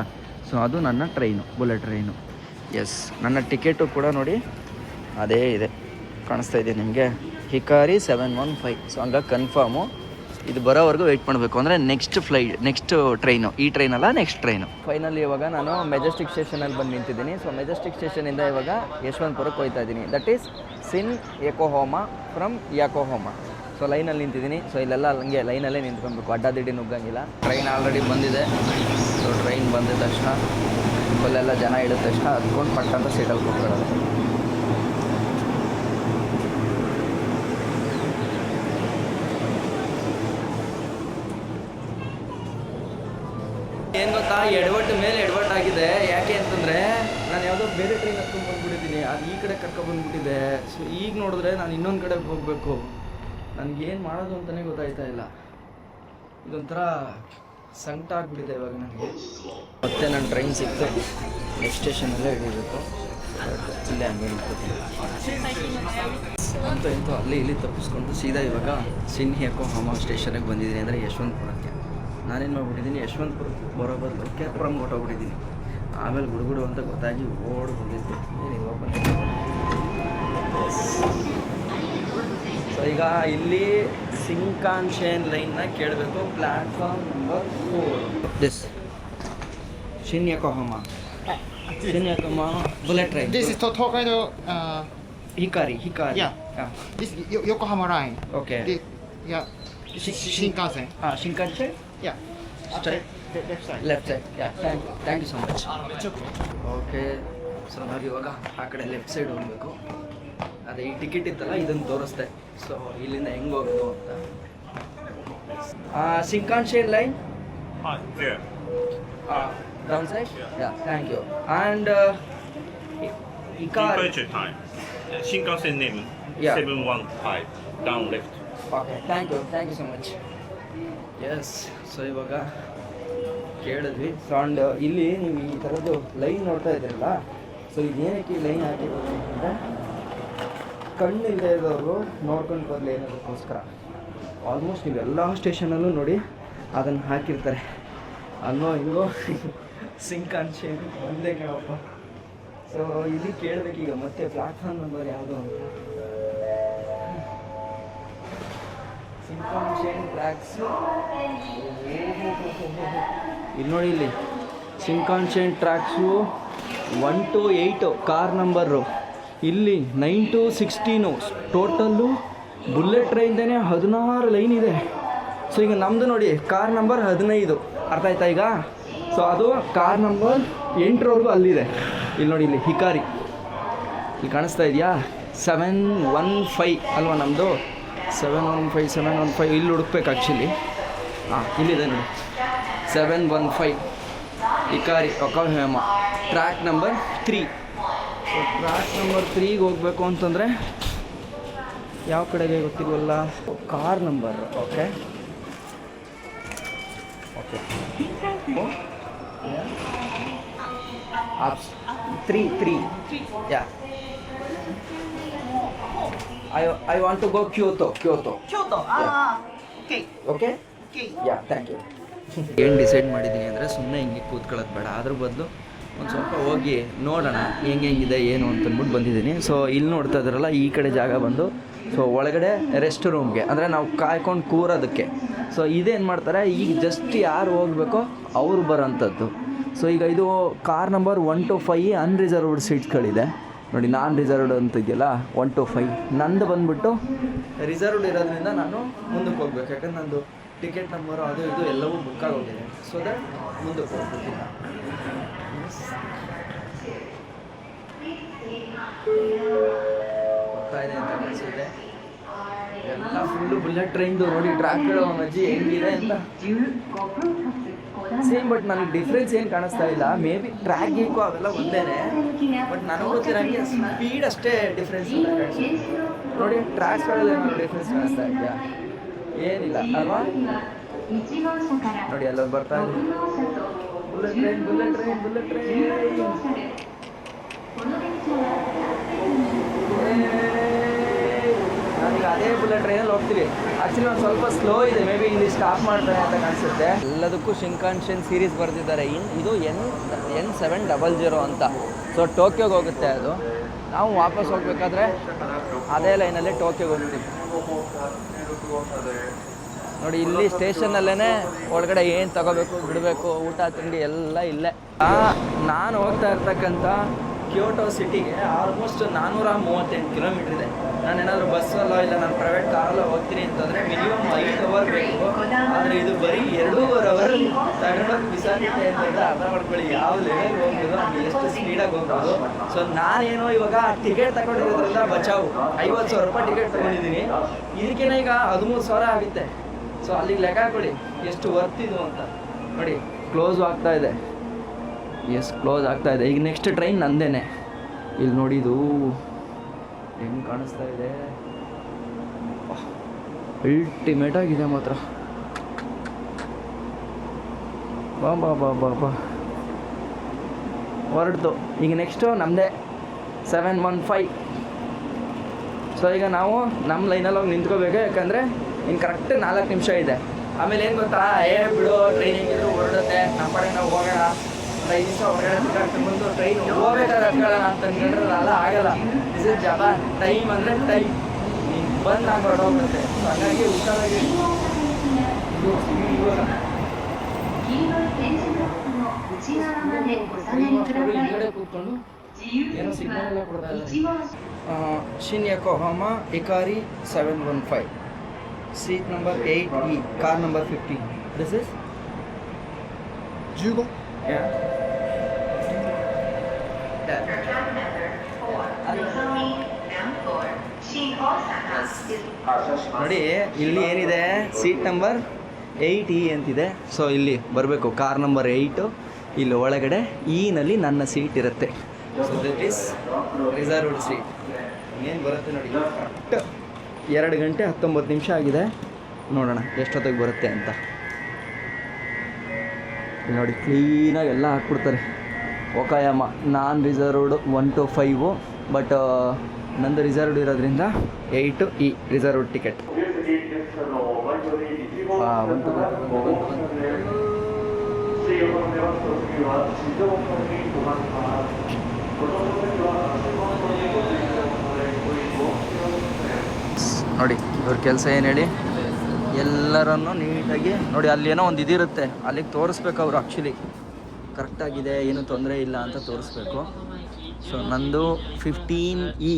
A: ಸೊ ಅದು ನನ್ನ ಟ್ರೈನು, ಬುಲೆಟ್ ಟ್ರೈನು. ಎಸ್, ನನ್ನ ಟಿಕೆಟು ಕೂಡ ನೋಡಿ ಅದೇ ಇದೆ, ಕಾಣಿಸ್ತಾ ಇದೆ ನಿಮಗೆ, ಹಿಕಾರಿ 715. ಸೊ ಹಂಗಾಗಿ ಕನ್ಫರ್ಮು ಇದು ಬರೋವರೆಗೂ ವೆಯ್ಟ್ ಮಾಡಬೇಕು. ಅಂದರೆ ನೆಕ್ಸ್ಟ್ ಟ್ರೈನು, ಈ ಟ್ರೈನಲ್ಲ, ನೆಕ್ಸ್ಟ್ ಟ್ರೈನು. ಫೈನಲಿ ಇವಾಗ ನಾನು ಮೆಜೆಸ್ಟಿಕ್ ಸ್ಟೇಷನಲ್ಲಿ ಬಂದು ನಿಂತಿದ್ದೀನಿ. ಸೊ ಮೆಜೆಸ್ಟಿಕ್ ಸ್ಟೇಷನಿಂದ ಇವಾಗ ಯಶವಂತಪುರಕ್ಕೆ ಹೋಗ್ತಾ ಇದ್ದೀನಿ. ದಟ್ ಈಸ್ ಸಿನ್ ಯೋಕೋಹಾಮಾ ಫ್ರಮ್ ಯೋಕೋಹಾಮಾ. ಸೊ ಲೈನಲ್ಲಿ ನಿಂತಿದ್ದೀನಿ. ಸೊ ಇಲ್ಲೆಲ್ಲ ಹಂಗೆ ಲೈನಲ್ಲೇ ನಿಂತ್ಕೊಬೇಕು, ಅಡ್ಡಾದಿಡ್ಡಿ ನುಗ್ಗಂಗಿಲ್ಲ. ಟ್ರೈನ್ ಆಲ್ರೆಡಿ ಬಂದಿದೆ. ಸೊ ಟ್ರೈನ್ ಬಂದಿದ ತಕ್ಷಣ ಅಲ್ಲೆಲ್ಲ ಜನ ಇಳಿದ ತಕ್ಷಣ ಹತ್ಕೊಂಡು ಪಟ್ಟಂತ ಸೀಟಲ್ಲಿ ಕೂತ್ಕೊಳ್ಳೋದು. ಏನು ಗೊತ್ತಾ, ಎಡವಟ್ಟು ಮೇಲೆ ಎಡವಟ್ಟು ಆಗಿದೆ. ಯಾಕೆ ಅಂತಂದರೆ ನಾನು ಯಾವುದೋ ಬೇರೆ ಟ್ರೈನ್ ಹತ್ಕೊಂಡು ಬಂದುಬಿಟ್ಟಿದ್ದೀನಿ, ಅದು ಈ ಕಡೆ ಕರ್ಕೊಬಂದ್ಬಿಟ್ಟಿದೆ. ಸೊ ಈಗ ನೋಡಿದ್ರೆ ನಾನು ಇನ್ನೊಂದು ಕಡೆಗೆ ಹೋಗಬೇಕು. ನನಗೇನು ಮಾಡೋದು ಅಂತಲೇ ಗೊತ್ತಾಯ್ತಾ ಇಲ್ಲ. ಇದೊಂಥರ ಸಂಕಟ ಆಗಿಬಿಟ್ಟಿದೆ ಇವಾಗ ನನಗೆ. ಮತ್ತೆ ನನ್ನ ಟ್ರೈನ್ ಸಿಕ್ತು, ನೆಕ್ಸ್ಟ್ ಸ್ಟೇಷನಲ್ಲೇ ಹಿಡಿಬೇಕು. ಇಲ್ಲೇ ಹಂಗೆ ಅಂತೂ ಅಲ್ಲಿ ಇಲ್ಲಿ ತಪ್ಪಿಸ್ಕೊಂಡು ಸೀದಾ ಇವಾಗ ಸಿನ್ ಯೋಕೋಹಾಮಾ ಸ್ಟೇಷನ್ಗೆ ಬಂದಿದ್ದೀನಿ, ಅಂದರೆ ಯಶವಂತಪುರಕ್ಕೆ. ನಾನೇನು ಮಾಡ್ಬಿಟ್ಟಿದ್ದೀನಿ, ಯಶವಂತಪುರಕ್ಕೆ ಬರೋ ಬದಲು ಕೆಪುರಂ ಹೊಟ್ಟೋಗ್ಬಿಟ್ಟಿದ್ದೀನಿ. ಆಮೇಲೆ ಗುಡುಗುಡು ಅಂತ ಗೊತ್ತಾಗಿ ಓಡಿ ಬಂದಿದ್ದು. ಏನಿಲ್ವ ಬಂದಿದ್ದು. ಸೊ ಈಗ ಇಲ್ಲಿ ಶಿಂಕಾನ್ಸೆನ್ ಲೈನ್ನ ಕೇಳಬೇಕು, ಪ್ಲ್ಯಾಟ್ಫಾರ್ಮ್ ನಂಬರ್ 4. ದಿಸ್ ಶಿನ್ ಯೋಕೋಹಾಮಾ bullet train.
F: This is Tokaido.
A: ಹಿಕಾರಿ.
F: Yeah. This is Yokohama line.
A: Okay.
F: Yeah. Shinkansen.
A: ಶಿಂಕಾನ್ಸೆನ್.
F: Yeah.
A: Straight.
F: Left side.
A: Left side. Thank you so much. Okay, so ನಾವು ಇವಾಗ ಆ ಕಡೆ ಲೆಫ್ಟ್ ಸೈಡ್ ಹೋಗಬೇಕು. ಅದೇ ಈ ಟಿಕೆಟ್ ಇತ್ತಲ್ಲ, ಇದನ್ನು ತೋರಿಸ್ದೆ. ಸೊ ಇಲ್ಲಿಂದ ಹೆಂಗೆ ಹೋಗೋದು ಅಂತ. Shinkansen line
G: There.
A: Down side. Yeah, thank you. And
G: Departure time. Shinkansen name
A: Yeah.
G: 715. Down left.
A: Okay, thank you so much. Yes, so ಇವಾಗ ಕೇಳಿದ್ವಿ. ಸೊ ಆ್ಯಂಡ್ ಇಲ್ಲಿ ನೀವು ಈ ಥರದ್ದು ಲೈನ್ ನೋಡ್ತಾ ಇದ್ದೀರಲ್ಲ, ಸೊ ಇದೇನಕ್ಕೆ ಈ ಲೈನ್ ಹಾಕಿರೋದು ಅಂತಂದರೆ ಕಣ್ಣಿಲ್ಲದೆ ಇರೋರು ನೋಡ್ಕೊಂಡು ಬರಲಿ ಅನ್ನೋದಕ್ಕೋಸ್ಕರ. ಆಲ್ಮೋಸ್ಟ್ ನೀವು ಎಲ್ಲ ಸ್ಟೇಷನಲ್ಲೂ ನೋಡಿ ಅದನ್ನು ಹಾಕಿರ್ತಾರೆ. ಅಲ್ಲೋ ಹಿಂಗೋ ಶಿಂಕಾನ್ಸೆನ್ ಒಂದೇ ಕಣಪ್ಪ. ಸೊ ಇಲ್ಲಿ ಕೇಳಬೇಕೀಗ ಮತ್ತೆ ಪ್ಲಾಟ್ಫಾರ್ಮ್ ನಂಬರ್ ಯಾವುದು ಅಂತ. ಶಿಂಕಾನ್ಸೆನ್ ಟ್ರ್ಯಾಕ್ಸು ಇಲ್ಲಿ ನೋಡಿ, ಇಲ್ಲಿ Shinkansen tracks 1 to 8 car number, ಇಲ್ಲಿ 9 to 16. ಟೋಟಲ್ಲು ಬುಲೆಟ್ ಟ್ರೈನ್ದೇ 16 ಲೈನ್ ಇದೆ. ಸೊ ಈಗ ನಮ್ಮದು ನೋಡಿ ಕಾರ್ ನಂಬರ್ 15, ಅರ್ಥ ಆಯ್ತಾ ಈಗ? ಸೊ ಅದು ಕಾರ್ ನಂಬರ್ 8ರವರೆಗೂ ಅಲ್ಲಿದೆ. ಇಲ್ಲಿ ನೋಡಿ, ಇಲ್ಲಿ ಹಿಕಾರಿ ಇಲ್ಲಿ ಕಾಣಿಸ್ತಾ ಇದೆಯಾ, 715 ಅಲ್ವಾ ನಮ್ಮದು? 715 ಇಲ್ಲಿ ಹುಡುಕ್ಬೇಕು ಆ್ಯಕ್ಚುಲಿ. ಇಲ್ಲಿದೆ ನೋಡಿ, 715 ಹಿಕಾರಿ ಯೋಕೋಹಾಮಾ track number 3. So track number 3ಗೆ ಹೋಗಬೇಕು ಅಂತಂದರೆ ಯಾವ ಕಡೆಗೆ ಗೊತ್ತಿಲ್ವಲ್ಲ. Car number okay 3. Yeah. I want to go Kyoto.
F: Okay.
A: Okay? Yeah, thank you. ಏನು ಡಿಸೈಡ್ ಮಾಡಿದ್ದೀನಿ ಅಂದರೆ ಸುಮ್ಮನೆ ಹಿಂಗೆ ಕೂತ್ಕೊಳ್ಳೋದು ಬೇಡ, ಅದ್ರ ಬದಲು ಒಂದು ಸ್ವಲ್ಪ ಹೋಗಿ ನೋಡೋಣ ಹೆಂಗಿದೆ ಏನು ಅಂತಂದ್ಬಿಟ್ಟು ಬಂದಿದ್ದೀನಿ. ಸೊ ಇಲ್ಲಿ ನೋಡ್ತಾ ಇದ್ದಾರಲ್ಲ, ಈ ಕಡೆ ಜಾಗ ಬಂದು ಸೊ ಒಳಗಡೆ ರೆಸ್ಟ್ ರೂಮ್ಗೆ, ಅಂದರೆ ನಾವು ಕಾಯ್ಕೊಂಡು ಕೂರೋದಕ್ಕೆ. ಸೊ ಇದೇನು ಮಾಡ್ತಾರೆ, ಈಗ ಜಸ್ಟ್ ಯಾರು ಹೋಗಬೇಕೋ ಅವರು ಬರೋಂಥದ್ದು. ಸೊ ಈಗ ಇದು ಕಾರ್ ನಂಬರ್ 1 to 5 ಅನ್ರಿಸರ್ವ್ಡ್ ಸೀಟ್ಸ್ಗಳಿದೆ ನೋಡಿ. ನಾನ್ ರಿಸರ್ವ್ಡ್ ಅಂತ ಇದೆಯಲ್ಲ 1 to 5, ನಂದು ಬಂದುಬಿಟ್ಟು ರಿಸರ್ವ್ಡ್ ಇರೋದ್ರಿಂದ ನಾನು ಮುಂದಕ್ಕೆ ಹೋಗ್ಬೇಕು. ಯಾಕಂದ್ರೆ ನಂದು ಟಿಕೆಟ್ ನಂಬರು ಅದು ಇದು ಎಲ್ಲವೂ ಬುಕ್ ಆಗೋಗಿದೆ. ಸೊ ದಟ್ ಮುಂದಕ್ಕೆ ಹೋಗ್ಬೇಕು. ಗೊತ್ತಾಯಿದೆ ಅಂತ ಅನಿಸಿದೆ. ಎಲ್ಲ ಫುಲ್ಲು ಬುಲೆಟ್ ಟ್ರೈನ್ದು ನೋಡಿ ಟ್ರ್ಯಾಕ್ಗಳು ಅಜ್ಜಿ ಹೆಂಗಿದೆ ಅಂತ ಸೇಮ್. ಬಟ್ ನನಗೆ ಡಿಫ್ರೆನ್ಸ್ ಏನು ಕಾಣಿಸ್ತಾ ಇಲ್ಲ. ಮೇ ಬಿ ಟ್ರ್ಯಾಕ್ ಗೀಕು ಅವೆಲ್ಲ ಒಂದೇನೆ, ಬಟ್ ನನಗೆ ಗೊತ್ತಿರೋಂಗೆ ಸ್ಪೀಡ್ ಅಷ್ಟೇ ಡಿಫ್ರೆನ್ಸ್ ನೋಡಿ. ಟ್ರ್ಯಾಕ್ಸ್ಗಳಲ್ಲಿ ಏನೋ ಡಿಫ್ರೆನ್ಸ್ ಕಾಣಿಸ್ತಾ ಇದೆಯಾ? ಏನಿಲ್ಲ ಅಲ್ವಾ? ನೋಡಿ ಅಲ್ಲೊಂದು ಬರ್ತಾ ಇದೆ ಬುಲೆಟ್ ಟ್ರೈನ್. ನಾನೀಗ ಅದೇ ಬುಲೆಟ್ ಟ್ರೈನಲ್ಲಿ ಹೋಗ್ತೀವಿ. ಆ್ಯಕ್ಚುಲಿ ಒಂದು ಸ್ವಲ್ಪ ಸ್ಲೋ ಇದೆ, ಮೇ ಬಿ ಇಲ್ಲಿ ಸ್ಟಾಪ್ ಮಾಡ್ತಾರೆ ಅಂತ ಕಾಣಿಸುತ್ತೆ. ಎಲ್ಲದಕ್ಕೂ ಶಿಂಕಾನ್ಶನ್ ಸೀರೀಸ್ ಬರೆದಿದ್ದಾರೆ. ಇದು N700 ಅಂತ. ಸೊ ಟೋಕ್ಯೋಗೆ ಹೋಗುತ್ತೆ ಅದು. ನಾವು ವಾಪಸ್ ಹೋಗ್ಬೇಕಾದ್ರೆ ಅದೇ ಲೈನಲ್ಲಿ ಟೋಕ್ಯೋಗೆ ಹೋಗ್ತೀವಿ. ನೋಡಿ ಇಲ್ಲಿ ಸ್ಟೇಷನಲ್ಲೇ ಒಳಗಡೆ ಏನು ತಗೋಬೇಕು ಬಿಡಬೇಕು ಊಟ ತಿಂಡಿ ಎಲ್ಲ ಇಲ್ಲೇ. ನಾನು ಹೋಗ್ತಾ ಇರ್ತಕ್ಕಂಥ ಕ್ಯೋಟೋ ಸಿಟಿಗೆ ಆಲ್ಮೋಸ್ಟ್ 438 ಕಿಲೋಮೀಟ್ರ್ ಇದೆ. ನಾನೇನಾದರೂ ಬಸ್ಸಲ್ಲೋ ಇಲ್ಲ ನಾನು ಪ್ರೈವೇಟ್ ಕಾರಲ್ಲೋ ಹೋಗ್ತೀನಿ ಅಂತಂದರೆ ಮಿನಿಮಮ್ 5 ಅವರ್ ಬೇಕು. ಆದರೆ ಇದು ಬರೀ 2.5 ಅವರ್ ತಗೊಂಡೋಗಿ ಬಿಸಾಕಿದೆ ಅಂತಂದರೆ ಅರ್ಥ ಮಾಡ್ಕೊಳ್ಳಿ ಯಾವ ಲೆವೆಲ್ಗೆ ಹೋಗ್ಬೋದು, ನಮ್ಗೆ ಎಷ್ಟು ಸ್ಪೀಡಾಗಿ ಹೋಗ್ಬೋದು. ಸೊ ನಾನೇನೋ ಇವಾಗ ಟಿಕೆಟ್ ತಗೊಂಡಿರೋದ್ರಿಂದ ಬಚಾವು 50,000 ರೂಪಾಯಿ ಟಿಕೆಟ್ ತೊಗೊಂಡಿದ್ದೀನಿ. ಇದಕ್ಕೇನೆ ಈಗ 13,000 ಆಗುತ್ತೆ. ಸೊ ಅಲ್ಲಿಗೆ ಲೆಕ್ಕ ಹಾಕೊಳ್ಳಿ ಎಷ್ಟು ವರ್ತಿದ್ದು ಅಂತ. ನೋಡಿ ಕ್ಲೋಸು ಆಗ್ತಾ ಇದೆ. ಕ್ಲೋಸ್ ಆಗ್ತಾ ಇದೆ. ಈಗ ನೆಕ್ಸ್ಟ್ ಟ್ರೈನ್ ನಂದೇನೆ. ಇಲ್ಲಿ ನೋಡಿ ಇದು ಹೆಂಗೆ ಕಾಣಿಸ್ತಾ ಇದೆ, ಅಲ್ಟಿಮೇಟ್ ಆಗಿದೆ ಮಾತ್ರ. ಬಾ ಬಾ ಬಾ ಬಾ ಬಾ ಹೊರಡ್ತು. ಈಗ ನೆಕ್ಸ್ಟು ನಮ್ಮದೇ 715. ಸೊ ಈಗ ನಾವು ನಮ್ಮ ಲೈನಲ್ಲಿ ಹೋಗಿ ನಿಂತ್ಕೋಬೇಕು, ಯಾಕಂದರೆ ಇನ್ನು ಕರೆಕ್ಟ್ 4 ನಿಮಿಷ ಇದೆ. ಆಮೇಲೆ ಏನು ಗೊತ್ತಾ, ಬಿಡು ಟ್ರೈನಿಂಗ್ ಇದ್ರು ಹೊರಡುತ್ತೆ, ನಮ್ಮ ಕಡೆ ನಾವು ಹೋಗೋಣ 5 ನಿಮಿಷ ಹೊರಗಡೆ ಬಂದು ಟ್ರೈನ್ ಹೋಗ್ಬೇಕಾದ್ರೆ ಹತ್ಕೊಳ್ಳೋಣ ಅಂತ ಅಂದ್ಕೊಂಡ್ರೆ ಅಲ್ಲ, ಆಗಲ್ಲ. This is Japan. ಟೈಮ್ ಅಂದರೆ ಟೈಮ್, ನೀನು ಬಂದು ನಾನು ಹೊರಡೋಗುತ್ತೆ. ಹಾಗಾಗಿ ಹುಷಾರಾಗಿ ಹಿಂದ್ಗಡೆ ಕೂತ್ಕೊಂಡು ಏನೋ ಸಿಗ್ನಲ್ ಎಲ್ಲ ಕೊಡ್ತಾ ಇದ್ದಾರೆ. ಶಿನ್ ಯೋಕೋಹಾಮಾ ಇಕಾರಿ 715, seat number 8E, car number 15. This is
F: 15?
A: ನೋಡಿ ಇಲ್ಲಿ ಏನಿದೆ, ಸೀಟ್ ನಂಬರ್ 8E ಅಂತಿದೆ. ಸೊ ಇಲ್ಲಿ ಬರಬೇಕು, ಕಾರ್ ನಂಬರ್ 8. ಇಲ್ಲಿ ಒಳಗಡೆ ನಲ್ಲಿ ನನ್ನ ಸೀಟ್ ಇರುತ್ತೆ. So this is reserved seat. ಏನು ಬರುತ್ತೆ ನೋಡಿ, ಕರೆಕ್ಟ್ 2 ಗಂಟೆ 19 ನಿಮಿಷ ಆಗಿದೆ. ನೋಡೋಣ ಎಷ್ಟೊತ್ತಿಗೆ ಬರುತ್ತೆ ಅಂತ. ಇಲ್ಲಿ ನೋಡಿ ಕ್ಲೀನಾಗಿ ಎಲ್ಲ ಹಾಕ್ಬಿಡ್ತಾರೆ. ಒಕಾಯಾಮ ನಾನ್ ರಿಸರ್ವ್ಡ್ 1 to 5, ಬಟ್ ನಂದು ರಿಸರ್ವ್ಡ್ ಇರೋದ್ರಿಂದ 8E ರಿಸರ್ವ್ಡ್ ಟಿಕೆಟ್. ನೋಡಿ ಇವ್ರ ಕೆಲಸ ಏನು ಹೇಳಿ, ಎಲ್ಲರನ್ನು ನೀಟಾಗಿ ನೋಡಿ, ಅಲ್ಲೇನೋ ಒಂದು ಇದಿರುತ್ತೆ, ಅಲ್ಲಿಗೆ ತೋರಿಸ್ಬೇಕು ಅವರು. ಆ್ಯಕ್ಚುಲಿ ಕರೆಕ್ಟಾಗಿದೆ, ಏನೂ ತೊಂದರೆ ಇಲ್ಲ ಅಂತ ತೋರಿಸ್ಬೇಕು. ಸೊ ನಂದು 15E,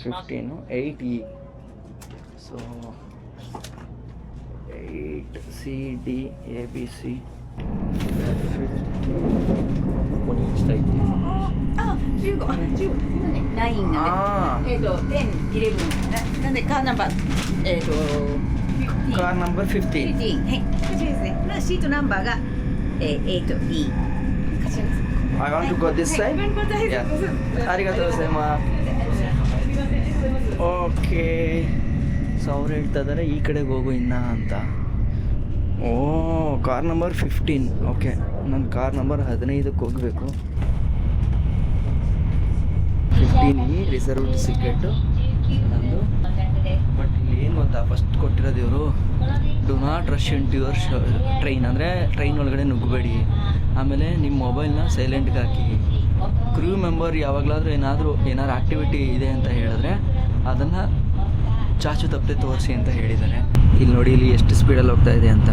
A: 15 8E. So 8CD ABC
H: ラインがね、10、11なんでカーナンバー、
A: ಕಾರ್ number 15.
H: 15、はい、こちらですね。シートナンバーが、8E。こちらです。
A: I want to go this side. Yeah. ありがとうございます。ಓಕೆ. So ಅವ್ರು ಹೇಳ್ತಾ ಇದ್ದಾರೆ ಈ ಕಡೆಗೆ ಹೋಗು ಇನ್ನ ಅಂತ. Car number 15. ಓಕೆ, ನಾನು ಕಾರ್ ನಂಬರ್ 15ಕ್ಕೆ ಹೋಗಬೇಕು. 15E ರಿಸರ್ವ್ಡ್ ಟಿಕೆಟು ನಂದು. ಬಟ್ ಇಲ್ಲಿ ಏನು ಗೊತ್ತಾ, ಫಸ್ಟ್ ಕೊಟ್ಟಿರೋದು ಇವರು, do not rush in to your train. ಅಂದರೆ ಟ್ರೈನ್ ಒಳಗಡೆ ನುಗ್ಗಬೇಡಿ, ಆಮೇಲೆ ನಿಮ್ಮ ಮೊಬೈಲ್ನ ಸೈಲೆಂಟ್ಗೆ ಹಾಕಿ. ಕ್ರೂ ಮೆಂಬರ್ ಯಾವಾಗಲಾದರೂ ಏನಾದರೂ ಆ್ಯಕ್ಟಿವಿಟಿ ಇದೆ ಅಂತ ಹೇಳಿದ್ರೆ ಅದನ್ನು ಚಾಚು ತಪ್ಪದೆ ತೋರಿಸಿ ಅಂತ ಹೇಳಿದ್ದಾರೆ. ಇಲ್ಲಿ ನೋಡಿ, ಇಲ್ಲಿ ಎಷ್ಟು ಸ್ಪೀಡಲ್ಲಿ ಹೋಗ್ತಾ ಇದೆ ಅಂತ.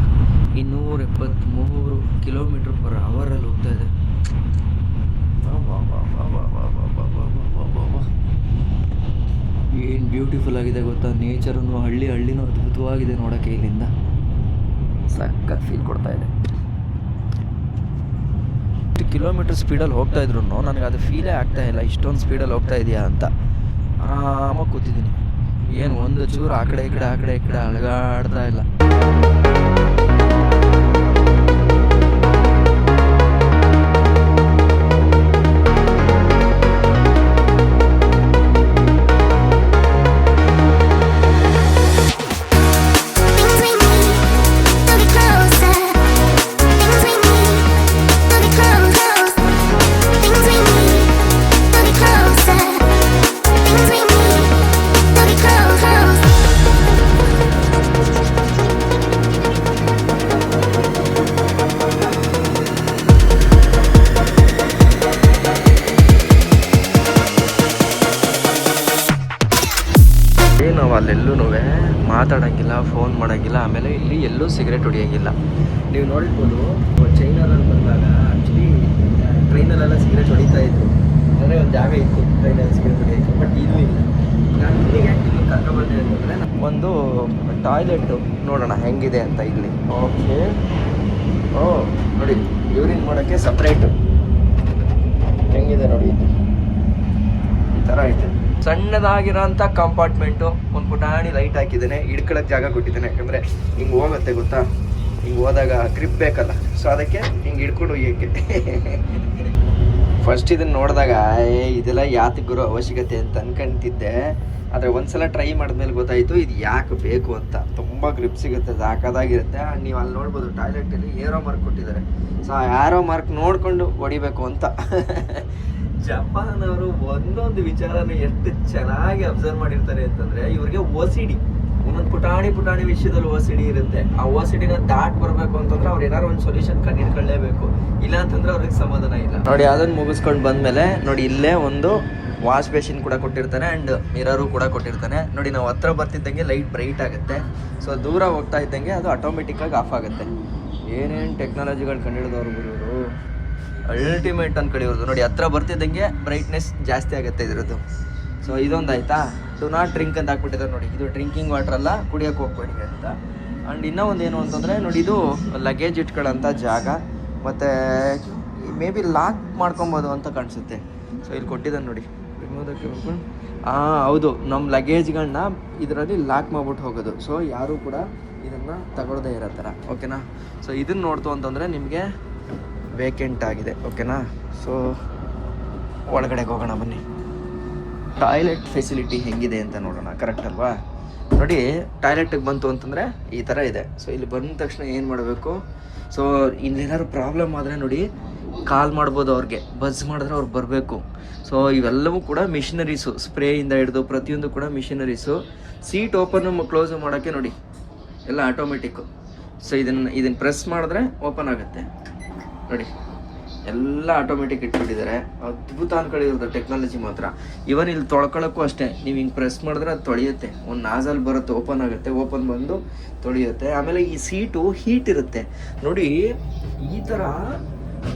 A: 273 km/h ಹೋಗ್ತಾ ಇದೆ. ಏನು ಬ್ಯೂಟಿಫುಲ್ ಆಗಿದೆ ಗೊತ್ತಾ, ನೇಚರನ್ನು ಹಳ್ಳಿನೂ ಅದ್ಭುತವಾಗಿದೆ ನೋಡೋಕ್ಕೆ. ಇಲ್ಲಿಂದ ಸಖತ್ ಫೀಲ್ ಕೊಡ್ತಾ ಇದೆ. ಕಿಲೋಮೀಟರ್ ಸ್ಪೀಡಲ್ಲಿ ಹೋಗ್ತಾ ಇದ್ರು ನನಗೆ ಅದು ಫೀಲೇ ಆಗ್ತಾ ಇಲ್ಲ, ಇಷ್ಟೊಂದು ಸ್ಪೀಡಲ್ಲಿ ಹೋಗ್ತಾ ಇದೆಯಾ ಅಂತ. ಆರಾಮಾಗಿ ಕೂತಿದ್ದೀನಿ, ಏನು ಒಂದು ಚೂರು ಆ ಕಡೆ ಈ ಕಡೆ ಅಲಗಾಡ್ತಾ ಇಲ್ಲ.
I: Things we need,
A: ನಾವು ಅಲ್ಲೆಲ್ಲೂ ಮಾತಾಡೋಂಗಿಲ್ಲ, ಫೋನ್ ಮಾಡೋಂಗಿಲ್ಲ, ಆಮೇಲೆ ಇಲ್ಲಿ ಎಲ್ಲೂ ಸಿಗರೇಟ್ ಹೊಡಿಯೋಂಗಿಲ್ಲ. ನೀವು ನೋಡಿರ್ಬೋದು ಚೈನಾದಲ್ಲಿ ಬಂದಾಗ ಆ್ಯಕ್ಚುಲಿ ಟ್ರೈನಲ್ಲೆಲ್ಲ ಸಿಗರೇಟ್ ಹೊಡಿತಾ ಇದ್ರು, ಅಂದರೆ ಒಂದು ಜಾಗ ಇತ್ತು ಟ್ರೈನಲ್ಲಿ ಸಿಗರೇಟ್ ಹೊಡಿಯೋಕ್ಕೆ. ಬಟ್ ಇಲ್ಲಿ ಇಲ್ಲ. ನಾನು ಇಲ್ಲಿಗೆ ಯಾಕೆ ಇಲ್ಲಿ ಕರ್ಕೊಬಂದೆ ಅಂತಂದರೆ ಒಂದು ಟಾಯ್ಲೆಟು ನೋಡೋಣ ಹೆಂಗಿದೆ ಅಂತ ಇಲ್ಲಿ. ಓಕೆ, ಓ ನೋಡಿ, ಯೂರಿನ್ ಮಾಡೋಕ್ಕೆ ಸಪ್ರೇಟು ಹೆಂಗಿದೆ ನೋಡಿ, ಈ ಥರ ಐತೆ. ಸಣ್ಣದಾಗಿರೋಂಥ ಕಂಪಾರ್ಟ್ಮೆಂಟು, ಒಂದು ಪುಟಾಣಿ ಲೈಟ್ ಹಾಕಿದ್ದೇನೆ, ಹಿಡ್ಕೊಳಕ್ಕೆ ಜಾಗ ಕೊಟ್ಟಿದ್ದೇನೆ. ಯಾಕಂದರೆ ಹಿಂಗೆ ಹೋಗುತ್ತೆ ಗೊತ್ತಾ, ಹಿಂಗೆ ಹೋದಾಗ ಗ್ರಿಪ್ ಬೇಕಲ್ಲ, ಸೊ ಅದಕ್ಕೆ ಹಿಂಗೆ ಹಿಡ್ಕೊಂಡು ಹೋಗ್ಯಕ್ಕೆ. ಫಸ್ಟ್ ಇದನ್ನು ನೋಡಿದಾಗ ಇದೆಲ್ಲ ಯಾತಕ್ಕೆ ಗುರು ಅವಶ್ಯಕತೆ ಅಂತ ಅನ್ಕೊಂತಿದ್ದೆ. ಆದರೆ ಒಂದ್ಸಲ ಟ್ರೈ ಮಾಡಿದ್ಮೇಲೆ ಗೊತ್ತಾಯಿತು ಇದು ಯಾಕೆ ಬೇಕು ಅಂತ. ತುಂಬ ಗ್ರಿಪ್ ಸಿಗುತ್ತೆ, ಸಾಕಾಗಿರುತ್ತೆ. ನೀವು ಅಲ್ಲಿ ನೋಡ್ಬೋದು ಟಾಯ್ಲೆಟಲ್ಲಿ ಏರೋ ಮಾರ್ಕ್ ಕೊಟ್ಟಿದ್ದಾರೆ. ಸೊ ಆ ಏರೋ ಮಾರ್ಕ್ ನೋಡಿಕೊಂಡು ಹೊಡಿಬೇಕು ಅಂತ. ಜಪಾನವರು ಒಂದೊಂದು ವಿಚಾರನ ಎಷ್ಟು ಚೆನ್ನಾಗಿ ಅಬ್ಸರ್ವ್ ಮಾಡಿರ್ತಾರೆ ಅಂತಂದರೆ, ಇವ್ರಿಗೆ OCD, ಒಂದೊಂದು ಪುಟಾಣಿ ವಿಷಯದಲ್ಲಿ OCD ಇರುತ್ತೆ. ಆ OCDನ ದಾಟ್ ಬರಬೇಕು ಅಂತಂದ್ರೆ ಅವ್ರು ಏನಾದ್ರು ಒಂದು ಸೊಲ್ಯೂಷನ್ ಕಂಡಿಡ್ಕೊಳ್ಳೇಬೇಕು, ಇಲ್ಲ ಅಂತಂದ್ರೆ ಅವ್ರಿಗೆ ಸಮಾಧಾನ ಇಲ್ಲ. ನೋಡಿ ಅದನ್ನು ಮುಗಿಸ್ಕೊಂಡು ಬಂದಮೇಲೆ ನೋಡಿ ಇಲ್ಲೇ ಒಂದು ವಾಶ್ ಬೇಸಿನ್ ಕೂಡ ಕೊಟ್ಟಿರ್ತಾನೆ ಆ್ಯಂಡ್ ಮಿರರು ಕೂಡ ಕೊಟ್ಟಿರ್ತಾನೆ. ನೋಡಿ ನಾವು ಹತ್ರ ಬರ್ತಿದ್ದಂಗೆ ಲೈಟ್ ಬ್ರೈಟ್ ಆಗುತ್ತೆ, ಸೊ ದೂರ ಹೋಗ್ತಾ ಇದ್ದಂಗೆ ಅದು ಆಟೋಮೆಟಿಕ್ಕಾಗಿ ಆಫ್ ಆಗುತ್ತೆ. ಏನೇನು ಟೆಕ್ನಾಲಜಿಗಳು ಕಂಡುಹಿಡಿದವ್ರು ಇವರು, ಅಲ್ಟಿಮೇಟ್ ಅನ್ಕಳಿಯೋದು. ನೋಡಿ ಹತ್ರ ಬರ್ತಿದ್ದಂಗೆ ಬ್ರೈಟ್ನೆಸ್ ಜಾಸ್ತಿ ಆಗುತ್ತೆ ಇದ್ರದ್ದು. ಸೊ ಇದೊಂದು ಆಯಿತಾ. ಡು ನಾಟ್ ಡ್ರಿಂಕ್ ಅಂತ ಹಾಕ್ಬಿಟ್ಟಿದ್ದಾರೆ ನೋಡಿ, ಇದು ಡ್ರಿಂಕಿಂಗ್ ವಾಟರ್ ಅಲ್ಲ, ಕುಡಿಯೋಕ್ಕೆ ಹೋಗ್ಬೇಡಿ ಅಂತ. ಆ್ಯಂಡ್ ಇನ್ನೂ ಒಂದು ಏನು ಅಂತಂದರೆ ನೋಡಿ, ಇದು ಲಗೇಜ್ ಇಟ್ಕೊಳ್ಳೋಂಥ ಜಾಗ, ಮತ್ತು ಮೇ ಬಿ ಲಾಕ್ ಮಾಡ್ಕೊಬೋದು ಅಂತ ಕಾಣಿಸುತ್ತೆ. ಸೊ ಇಲ್ಲಿ ಕೊಟ್ಟಿದ್ದಾನೆ ನೋಡಿ, ಹೌದು, ನಮ್ಮ ಲಗೇಜ್ಗಳನ್ನ ಇದರಲ್ಲಿ ಲಾಕ್ ಮಾಡ್ಬಿಟ್ಟು ಹೋಗೋದು. ಸೊ ಯಾರೂ ಕೂಡ ಇದನ್ನು ತಗೊಳ್ಳೋದೇ ಇರೋ ಥರ, ಓಕೆನಾ. ಸೊ ಇದನ್ನು ನೋಡ್ತು ಅಂತಂದರೆ ನಿಮಗೆ ವೇಕೆಂಟ್ ಆಗಿದೆ, ಓಕೆನಾ. ಸೊ ಒಳಗಡೆಗೆ ಹೋಗೋಣ ಬನ್ನಿ. ಟಾಯ್ಲೆಟ್ ಫೆಸಿಲಿಟಿ ಹೆಂಗಿದೆ ಅಂತ ನೋಡೋಣ, ಕರೆಕ್ಟ್ ಅಲ್ವಾ. ನೋಡಿ ಟಾಯ್ಲೆಟಿಗೆ ಬಂತು ಅಂತಂದರೆ ಈ ಥರ ಇದೆ. ಸೊ ಇಲ್ಲಿ ಬಂದ ತಕ್ಷಣ ಏನು ಮಾಡಬೇಕು, ಸೊ ಇನ್ನೇನಾದ್ರು ಪ್ರಾಬ್ಲಮ್ ಆದರೆ ನೋಡಿ ಕಾಲ್ ಮಾಡ್ಬೋದು ಅವ್ರಿಗೆ, ಬಸ್ ಮಾಡಿದ್ರೆ ಅವ್ರು ಬರಬೇಕು. ಸೊ ಇವೆಲ್ಲವೂ ಕೂಡ ಮಿಷಿನರೀಸು, ಸ್ಪ್ರೇಯಿಂದ ಹಿಡಿದು ಪ್ರತಿಯೊಂದು ಕೂಡ ಮಿಷಿನರೀಸು. ಸೀಟ್ ಓಪನ್ ಕ್ಲೋಸು ಮಾಡೋಕ್ಕೆ ನೋಡಿ ಎಲ್ಲ ಆಟೋಮೆಟಿಕ್ಕು. ಸೊ ಇದನ್ನು ಪ್ರೆಸ್ ಮಾಡಿದ್ರೆ ಓಪನ್ ಆಗುತ್ತೆ ನೋಡಿ, ಎಲ್ಲ ಆಟೋಮೆಟಿಕ್ ಇಟ್ಬಿಟ್ಟಿದ್ದಾರೆ. ಅದ್ಭುತ ಅನ್ಕೊಂಡಿರೋದು ಟೆಕ್ನಾಲಜಿ ಮಾತ್ರ. ಇವನ್ ಇಲ್ಲಿ ತೊಳ್ಕೊಳ್ಳೋಕ್ಕೂ ಅಷ್ಟೇ, ನೀವು ಹಿಂಗೆ ಪ್ರೆಸ್ ಮಾಡಿದ್ರೆ ಅದು ತೊಳೆಯುತ್ತೆ, ಒಂದು ನಾಜಲ್ ಬರುತ್ತೆ, ಓಪನ್ ಆಗುತ್ತೆ, ಓಪನ್ ಬಂದು ತೊಳೆಯುತ್ತೆ. ಆಮೇಲೆ ಈ ಸೀಟು ಹೀಟ್ ಇರುತ್ತೆ ನೋಡಿ, ಈ ಥರ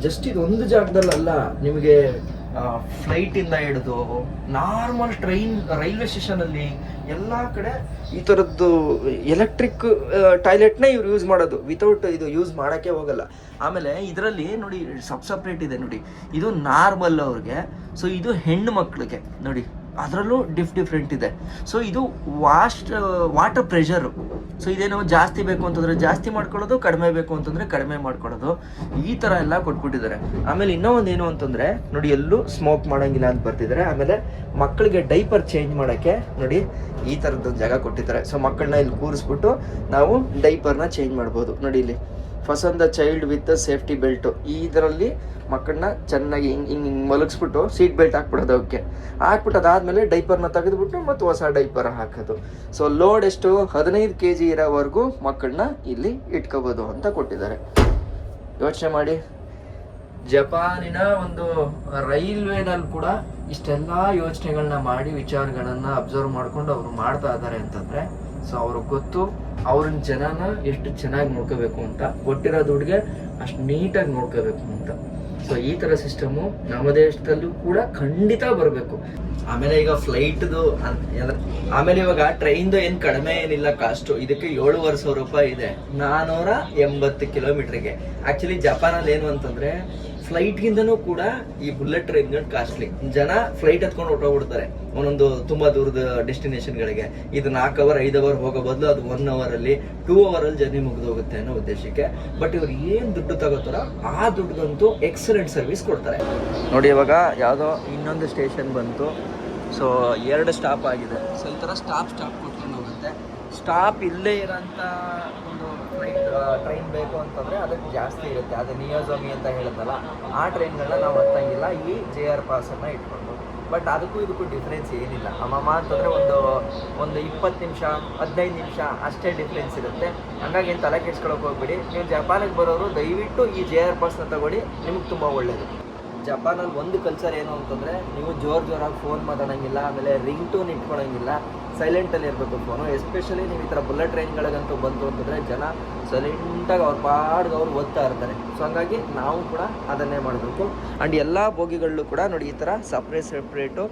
A: ಜಸ್ಟ್ ಇದೊಂದು ಜಾಗದಲ್ಲ, ನಿಮಗೆ ಫ್ಲೈಟಿಂದ ಹಿಡಿದು ನಾರ್ಮಲ್ ರೈಲ್ವೆ ಸ್ಟೇಷನಲ್ಲಿ ಎಲ್ಲ ಕಡೆ ಈ ಥರದ್ದು ಎಲೆಕ್ಟ್ರಿಕ್ ಟಾಯ್ಲೆಟ್ನೇ ಇವ್ರು ಯೂಸ್ ಮಾಡೋದು, ವಿತೌಟ್ ಇದು ಯೂಸ್ ಮಾಡೋಕ್ಕೆ ಹೋಗಲ್ಲ. ಆಮೇಲೆ ಇದರಲ್ಲಿ ನೋಡಿ ಸಪ್ರೇಟ್ ಇದೆ ನೋಡಿ, ಇದು ನಾರ್ಮಲ್ ಅವ್ರಿಗೆ, ಸೊ ಇದು ಹೆಣ್ಣು ಮಕ್ಕಳಿಗೆ ನೋಡಿ, ಅದರಲ್ಲೂ ಡಿಫ್ರೆಂಟ್ ಇದೆ. ಸೊ ಇದು ವಾಟರ್ ಪ್ರೆಷರು. ಸೊ ಇದೇನೋ ಜಾಸ್ತಿ ಬೇಕು ಅಂತಂದರೆ ಜಾಸ್ತಿ ಮಾಡ್ಕೊಳ್ಳೋದು, ಕಡಿಮೆ ಬೇಕು ಅಂತಂದರೆ ಕಡಿಮೆ ಮಾಡ್ಕೊಳ್ಳೋದು, ಈ ಥರ ಎಲ್ಲ ಕೊಟ್ಬಿಟ್ಟಿದ್ದಾರೆ. ಆಮೇಲೆ ಇನ್ನೂ ಒಂದು ಏನು ಅಂತಂದರೆ ನೋಡಿ, ಎಲ್ಲೂ ಸ್ಮೋಕ್ ಮಾಡೋಂಗಿಲ್ಲ ಅಂತ ಬರ್ತಿದ್ದಾರೆ. ಆಮೇಲೆ ಮಕ್ಕಳಿಗೆ ಡೈಪರ್ ಚೇಂಜ್ ಮಾಡೋಕ್ಕೆ ನೋಡಿ ಈ ಥರದ್ದೊಂದು ಜಾಗ ಕೊಟ್ಟಿದ್ದಾರೆ. ಸೊ ಮಕ್ಕಳನ್ನ ಇಲ್ಲಿ ಕೂರಿಸ್ಬಿಟ್ಟು ನಾವು ಡೈಪರ್ನ ಚೇಂಜ್ ಮಾಡ್ಬೋದು. ನೋಡಿ ಇಲ್ಲಿ first the child with safety belt, ಇದರಲ್ಲಿ ಮಕ್ಕಳನ್ನ ಚೆನ್ನಾಗಿ ಹಿಂಗೆ ಮಲಗಿಸ್ಬಿಟ್ಟು ಸೀಟ್ ಬೆಲ್ಟ್ ಹಾಕ್ಬಿಡೋದು, ಅವಕ್ಕೆ ಹಾಕ್ಬಿಟ್ಟು ಅದಾದಮೇಲೆ ಡೈಪರ್ನ ತೆಗೆದುಬಿಟ್ಟು ಮತ್ತು ಹೊಸ ಡೈಪರ್ ಹಾಕೋದು. ಸೊ ಲೋಡ್ ಎಷ್ಟು 15 kg ಇರೋವರೆಗೂ ಮಕ್ಕಳನ್ನ ಇಲ್ಲಿ ಇಟ್ಕೋಬೋದು ಅಂತ ಕೊಟ್ಟಿದ್ದಾರೆ. ಯೋಚನೆ ಮಾಡಿ, ಜಪಾನಿನ ಒಂದು ರೈಲ್ವೇನಲ್ಲಿ ಕೂಡ ಇಷ್ಟೆಲ್ಲ ಯೋಚನೆಗಳನ್ನ ಮಾಡಿ ವಿಚಾರಗಳನ್ನು ಅಬ್ಸರ್ವ್ ಮಾಡ್ಕೊಂಡು ಅವರು ಮಾಡ್ತಾ ಇದ್ದಾರೆ ಅಂತಂದರೆ, ಸೊ ಅವ್ರಿಗೆ ಗೊತ್ತು ಅವ್ರನ್ನ ಜನನ ಎಷ್ಟು ಚೆನ್ನಾಗಿ ನೋಡ್ಕೋಬೇಕು ಅಂತ, ಕೊಟ್ಟಿರೋ ದುಡ್ಡಿಗೆ ಅಷ್ಟು ನೀಟಾಗಿ ನೋಡ್ಕೋಬೇಕು ಅಂತ. ಸೊ ಈ ಥರ ಸಿಸ್ಟಮು ನಮ್ಮ ದೇಶದಲ್ಲೂ ಕೂಡ ಖಂಡಿತ ಬರಬೇಕು. ಆಮೇಲೆ ಈಗ ಫ್ಲೈಟ್ದು ಆಮೇಲೆ ಇವಾಗ ಟ್ರೈನ್ದು ಏನು ಕಡಿಮೆ ಏನಿಲ್ಲ ಕಾಸ್ಟು, ಇದಕ್ಕೆ 7,500 ರೂಪಾಯಿ ಇದೆ 480 ಕಿಲೋಮೀಟ್ರಿಗೆ. ಆ್ಯಕ್ಚುಲಿ ಜಪಾನಲ್ಲಿ ಏನು ಅಂತಂದರೆ ಫ್ಲೈಟ್ಗಿಂತನೂ ಕೂಡ ಈ ಬುಲೆಟ್ ಟ್ರೈನ್ಗಳು ಕಾಸ್ಟ್ಲಿ. ಜನ ಫ್ಲೈಟ್ ಹತ್ಕೊಂಡು ಹೊರಟೋಗ್ಬಿಡ್ತಾರೆ ಒಂದೊಂದು ತುಂಬ ದೂರದ ಡೆಸ್ಟಿನೇಷನ್ಗಳಿಗೆ. ಇದು 4 ಅವರ್ 5 ಅವರ್ ಹೋಗೋ ಬದಲು ಅದು 1 ಅವರಲ್ಲಿ 2 ಅವರಲ್ಲಿ ಜರ್ನಿ ಮುಗಿದೋಗುತ್ತೆ ಅನ್ನೋ ಉದ್ದೇಶಕ್ಕೆ. ಬಟ್ ಇವ್ರು ಏನು ದುಡ್ಡು ತಗೋತಾರೋ ಆ ದುಡ್ಡುಗಂತೂ ಎಕ್ಸಲೆಂಟ್ ಸರ್ವಿಸ್ ಕೊಡ್ತಾರೆ ನೋಡಿ. ಇವಾಗ ಯಾವುದೋ ಇನ್ನೊಂದು ಸ್ಟೇಷನ್ ಬಂತು, ಸೊ 2 ಸ್ಟಾಪ್ ಆಗಿದೆ. ಸೊ ಈ ಥರ ಸ್ಟಾಪ್ ಕೊಟ್ಕೊಂಡು ಹೋಗುತ್ತೆ. ಸ್ಟಾಪ್ ಇಲ್ಲೇ ಇರೋಂಥ ಒಂದು ಟ್ರೈನ್ ಬೇಕು ಅಂತಂದರೆ ಅದಕ್ಕೆ ಜಾಸ್ತಿ ಇರುತ್ತೆ. ಅದು ನಿಯೋಜೋಮಿ ಅಂತ ಹೇಳಿದ್ನಲ್ಲ, ಆ ಟ್ರೈನ್ಗಳನ್ನ ನಾವು ಹತ್ತಂಗಿಲ್ಲ ಈ JR ಪಾಸನ್ನು ಇಟ್ಕೊಂಡು. ಬಟ್ ಅದಕ್ಕೂ ಇದಕ್ಕೂ ಡಿಫ್ರೆನ್ಸ್ ಏನಿಲ್ಲ. ಅಮ್ಮಮ್ಮ ಅಂತಂದರೆ ಒಂದು 20 ನಿಮಿಷ 15 ನಿಮಿಷ ಅಷ್ಟೇ ಡಿಫ್ರೆನ್ಸ್ ಇರುತ್ತೆ. ಹಾಗಾಗಿ ಏನು ತಲೆ ಕೆಡ್ಸ್ಕೊಳಕ್ಕೆ ಹೋಗ್ಬಿಡಿ. ನೀವು ಜಪಾನಿಗೆ ಬರೋರು ದಯವಿಟ್ಟು ಈ JR ಪಾಸ್ನ ತಗೊಳ್ಳಿ, ನಿಮಗೆ ತುಂಬ ಒಳ್ಳೆಯದು. ಜಪಾನಲ್ಲಿ ಒಂದು ಕಲ್ಚರ್ ಏನು ಅಂತಂದರೆ ನೀವು ಜೋರಾಗಿ ಫೋನ್ ಮಾತಾಡೋಂಗಿಲ್ಲ, ಆಮೇಲೆ ರಿಂಗ್ ಟೂನ್ ಇಟ್ಕೊಳಂಗಿಲ್ಲ, ಸೈಲೆಂಟಲ್ಲಿ ಇರಬೇಕು ಫೋನು. ಎಸ್ಪೆಷಲಿ ನೀವು ಈ ಥರ ಬುಲೆಟ್ ಟ್ರೈನ್ಗಳಿಗಂತೂ ಬಂತು ಅಂತಂದರೆ ಜನ ಸೈಲೆಂಟಾಗಿ ಅವ್ರ ಪಾಡ್ಗೆ ಅವ್ರು ಓದ್ತಾ ಇರ್ತಾರೆ. ಸೊ ಹಂಗಾಗಿ ನಾವು ಕೂಡ ಅದನ್ನೇ ಮಾಡಬೇಕು. ಆ್ಯಂಡ್ ಎಲ್ಲ ಬೋಗಿಗಳಲ್ಲೂ ಕೂಡ ನೋಡಿ ಈ ಥರ ಸಪ್ರೇಟು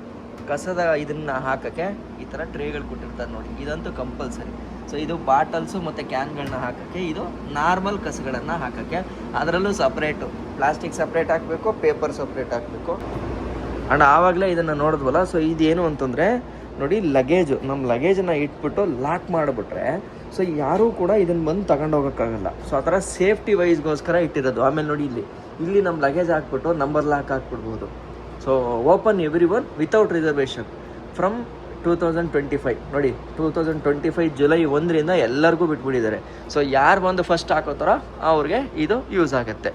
A: ಕಸದ ಇದನ್ನು ಹಾಕೋಕ್ಕೆ ಈ ಥರ ಟ್ರೇಗಳು ಕೊಟ್ಟಿರ್ತಾರೆ ನೋಡಿ, ಇದಂತೂ ಕಂಪಲ್ಸರಿ. ಸೊ ಇದು ಬಾಟಲ್ಸು ಮತ್ತು ಕ್ಯಾನ್ಗಳನ್ನ ಹಾಕೋಕ್ಕೆ, ಇದು ನಾರ್ಮಲ್ ಕಸಗಳನ್ನು ಹಾಕೋಕ್ಕೆ. ಅದರಲ್ಲೂ ಸಪ್ರೇಟು ಪ್ಲಾಸ್ಟಿಕ್ ಸಪ್ರೇಟ್ ಹಾಕಬೇಕು, ಪೇಪರ್ ಸಪ್ರೇಟ್ ಹಾಕಬೇಕು. ಆ್ಯಂಡ್ ಆವಾಗಲೇ ಇದನ್ನು ನೋಡಿದ್ವಲ್ಲ. ಸೊ ಇದೇನು ಅಂತಂದರೆ ನೋಡಿ, ಲಗೇಜು, ನಮ್ಮ ಲಗೇಜನ್ನು ಇಟ್ಬಿಟ್ಟು ಲಾಕ್ ಮಾಡಿಬಿಟ್ರೆ ಸೊ ಯಾರೂ ಕೂಡ ಇದನ್ನು ಬಂದು ತಗೊಂಡು ಹೋಗೋಕ್ಕಾಗಲ್ಲ. ಸೊ ಆ ಥರ ಸೇಫ್ಟಿ ವೈಸ್ಗೋಸ್ಕರ ಇಟ್ಟಿರೋದು. ಆಮೇಲೆ ನೋಡಿ ಇಲ್ಲಿ ನಮ್ಮ ಲಗೇಜ್ ಹಾಕ್ಬಿಟ್ಟು ನಂಬರ್ ಲಾಕ್ ಹಾಕ್ಬಿಡ್ಬೋದು. So open every one without reservation from 2025. ನೋಡಿ 2025 ಜುಲೈ 1ರಿಂದ ಎಲ್ಲರಿಗೂ ಬಿಟ್ಬಿಟ್ಟಿದ್ದಾರೆ. ಸೊ ಯಾರು ಬಂದು ಫಸ್ಟ್ ಹಾಕೋತಾರೋ ಅವ್ರಿಗೆ ಇದು ಯೂಸ್ ಆಗುತ್ತೆ.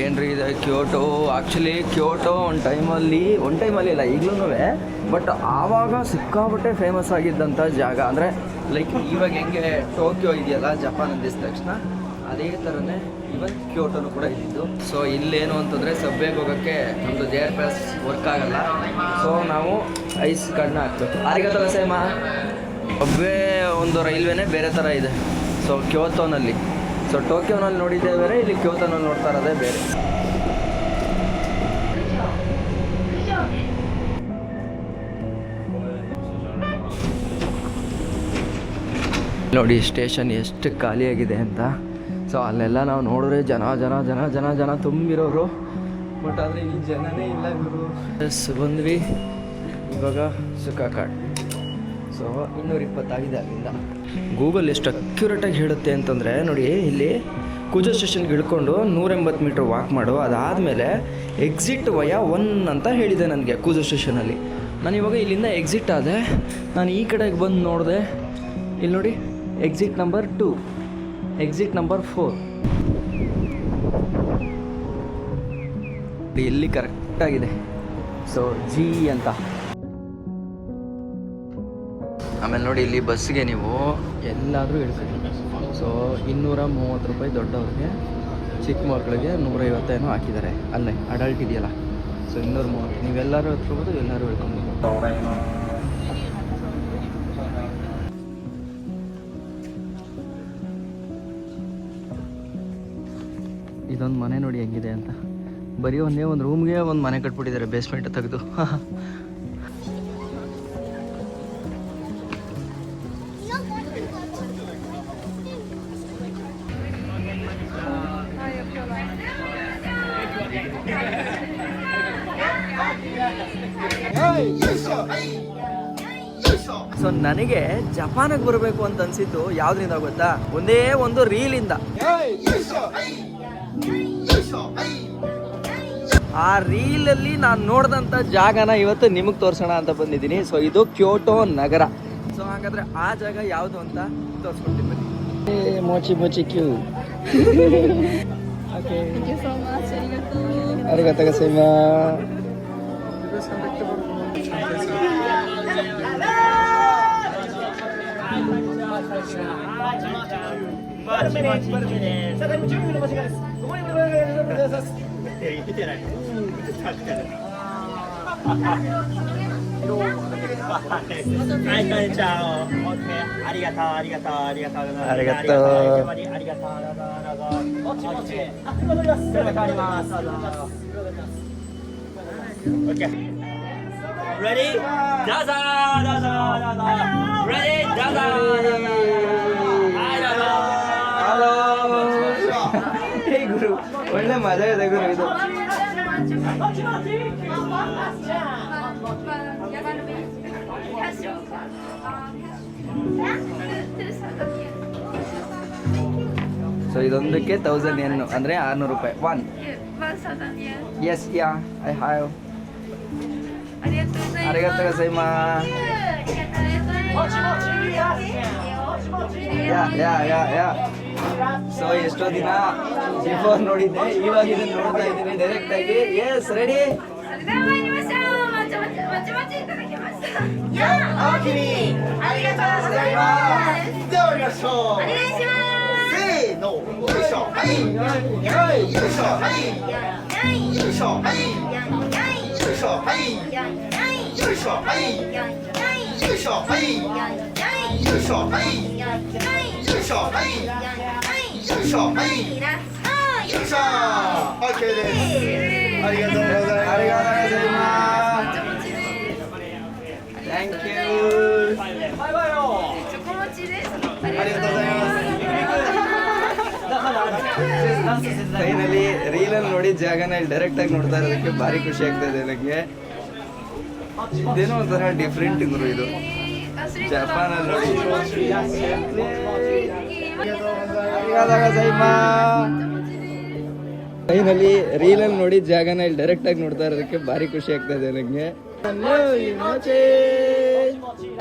A: ಏನ್ರಿ ಇದು ಕ್ಯೋಟೋ. ಆ್ಯಕ್ಚುಲಿ ಕ್ಯೋಟೋ ಒಂದು ಟೈಮಲ್ಲಿ ಇಲ್ಲ ಈಗಲೂ, ಬಟ್ ಆವಾಗ ಸಿಕ್ಕಾಪಟ್ಟೆ ಫೇಮಸ್ ಆಗಿದ್ದಂಥ ಜಾಗ. ಅಂದರೆ ಲೈಕ್ ಇವಾಗ ಹೆಂಗೆ ಟೋಕಿಯೋ ಇದೆಯಲ್ಲ ಜಪಾನ್ ಅಂದಿದ ತಕ್ಷಣ, ಅದೇ ಥರನೇ ಇವನ್ ಕ್ಯೋಟೋನು ಕೂಡ ಇದ್ದಿದ್ದು. ಸೊ ಇಲ್ಲೇನು ಅಂತಂದರೆ ಸಬ್ವೇಗೆ ಹೋಗೋಕ್ಕೆ ನಮ್ಮದು JR ವರ್ಕ್ ಆಗಲ್ಲ. ಸೊ ನಾವು ಐಸ್ ಕಾರ್ಡ್ನ ಹಾಕ್ಬೇಕು. ಆರಿಗತ್ತಲ್ಲ ಸೇಮ ಒಬ್ಬೇ ಒಂದು ರೈಲ್ವೆನೇ ಬೇರೆ ಥರ ಇದೆ. ಸೊ ಕ್ಯೋಟೋನಲ್ಲಿ, ಸೊ ಟೋಕಿಯೋನಲ್ಲಿ ನೋಡಿದ್ದೇ ಬೇರೆ, ಇಲ್ಲಿ ಕ್ಯೋಟೋನಲ್ಲಿ ನೋಡ್ತಾ ಇರೋದೇ ಬೇರೆ. ನೋಡಿ ಸ್ಟೇಷನ್ ಎಷ್ಟು ಖಾಲಿಯಾಗಿದೆ ಅಂತ. ಸೊ ಅಲ್ಲೆಲ್ಲ ನಾವು ನೋಡಿದ್ರೆ ಜನ ತುಂಬಿರೋರು, ಬಟ್ ಆದರೆ ಇಲ್ಲಿ ಜನನೇ ಇಲ್ಲ ಗುರು. ಎಸ್ ಬಂದ್ವಿ ಇವಾಗ ಸುಖಾಕಾಡ್. ಸೊ 220 ಆಗಿದೆ ಅಲ್ಲಿಂದ. ಗೂಗಲ್ ಎಷ್ಟು ಅಕ್ಯುರೇಟಾಗಿ ಹೇಳುತ್ತೆ ಅಂತಂದರೆ ನೋಡಿ, ಇಲ್ಲಿ ಕುಜೋ ಸ್ಟೇಷನ್ಗೆ ಇಳ್ಕೊಂಡು 180 ಮೀಟ್ರ್ ವಾಕ್ ಮಾಡು, ಅದಾದಮೇಲೆ ಎಕ್ಸಿಟ್ ವಯಾ 1 ಅಂತ ಹೇಳಿದೆ ನನಗೆ ಕುಜೋ ಸ್ಟೇಷನಲ್ಲಿ. ನಾನು ಇವಾಗ ಇಲ್ಲಿಂದ ಎಕ್ಸಿಟ್ ಆದೆ. ನಾನು ಈ ಕಡೆಗೆ ಬಂದು ನೋಡಿದೆ, ಇಲ್ಲಿ ನೋಡಿ ಎಕ್ಸಿಟ್ ನಂಬರ್ 2, ಎಕ್ಸಿಟ್ ನಂಬರ್ 4. ಎಲ್ಲಿ ಕರೆಕ್ಟಾಗಿದೆ. ಸೊ G ಅಂತ. ಆಮೇಲೆ ನೋಡಿ ಇಲ್ಲಿ ಬಸ್ಸಿಗೆ ನೀವು ಎಲ್ಲಾದರೂ ಇಳಿಸ್ತೀವಿ. ಸೊ 230 ರೂಪಾಯಿ ದೊಡ್ಡವ್ರಿಗೆ, ಚಿಕ್ಕ ಮಕ್ಕಳಿಗೆ 150 ಏನೋ ಹಾಕಿದ್ದಾರೆ. ಅಲ್ಲೇ ಅಡಲ್ಟ್ ಇದೆಯಲ್ಲ, ಸೊ 230. ನೀವೆಲ್ಲರೂ ಹತ್ಕೋಬೋದು, ಎಲ್ಲರೂ ಇಳ್ಕೊಬೋದು. ಇದೊಂದು ಮನೆ ನೋಡಿ ಹೆಂಗಿದೆ ಅಂತ. ಬರೀ ಒಂದೇ ಒಂದು ರೂಮ್ಗೆ ಒಂದು ಮನೆ ಕಟ್ಬಿಟ್ಟಿದ್ದಾರೆ, ಬೇಸ್ಮೆಂಟ್ ತೆಗೆದು. ಸೊ ನನಗೆ ಜಪಾನಿಗೆ ಬರಬೇಕು ಅಂತ ಅನ್ಸಿದ್ದು ಯಾವ್ದ್ರಿಂದ ಗೊತ್ತಾ? ಒಂದೇ ಒಂದು ರೀಲಿಂದ. ಆ ರೀಲಲ್ಲಿ ನಾನು ನೋಡಿದಂಥ ಜಾಗನ ಇವತ್ತು ನಿಮಗೆ ತೋರಿಸೋಣ ಅಂತ ಬಂದಿದ್ದೀನಿ. ಸೊ ಇದು ಕ್ಯೋಟೋ ನಗರ. ಸೊ ಹಾಗಾದ್ರೆ ಆ ಜಾಗ ಯಾವುದು ಅಂತ ತೋರಿಸ್ಕೊಡ್ತೀನಿ ಬನ್ನಿ. ಮೋಚಿ ಕ್ಯೂ. ಓಕೆ, ಅರಿಗತ ಗಸೈಮ. Ready? Daza, daza, daza. Ready? Daza, daza. Hi, daza. Hello. Hey, ಗುರು. ಒಳ್ಳೆ ಮಜಾ ಇದೆ ಗುರು ಇದು. ಸೊ ಇದೊಂದಕ್ಕೆ 1000 yen ಅಂದರೆ 600 ರೂಪಾಯಿ. 1. Yes, yeah, I have. ありがとうございます。ಸೊ ಎಷ್ಟೋ ದಿನ ಬಿಫೋರ್ ನೋಡಿದ್ದೆ, ಇವಾಗ ಇದನ್ನ ನೋಡ್ತಾ ಇದ್ದೀನಿ ಡೈರೆಕ್ಟ್ ಆಗಿ. Yes, ready? Thank you. Finally ರೀಲಲ್ಲಿ ನೋಡಿದ ಜಾಗನ ಇಲ್ಲಿ ಡೈರೆಕ್ಟ್ ಆಗಿ ನೋಡ್ತಾ ಇರೋದಕ್ಕೆ ಭಾರಿ ಖುಷಿ ಆಗ್ತಾ ಇದೆ ನನಗೆ. ಇದೇನೋ ಒಂಥರ ಡಿಫ್ರೆಂಟ್ ಗುರು ಇದು. ಜಪಾನಲ್ಲಿ ನೋಡಿ ಫೈನಲಿ ರೀಲಲ್ಲಿ ನೋಡಿದ ಜಾಗನ ಇಲ್ಲಿ ಡೈರೆಕ್ಟ್ ಆಗಿ ನೋಡ್ತಾ ಇರೋದಕ್ಕೆ ಭಾರಿ ಖುಷಿ ಆಗ್ತಾ ಇದೆ ನನಗೆ.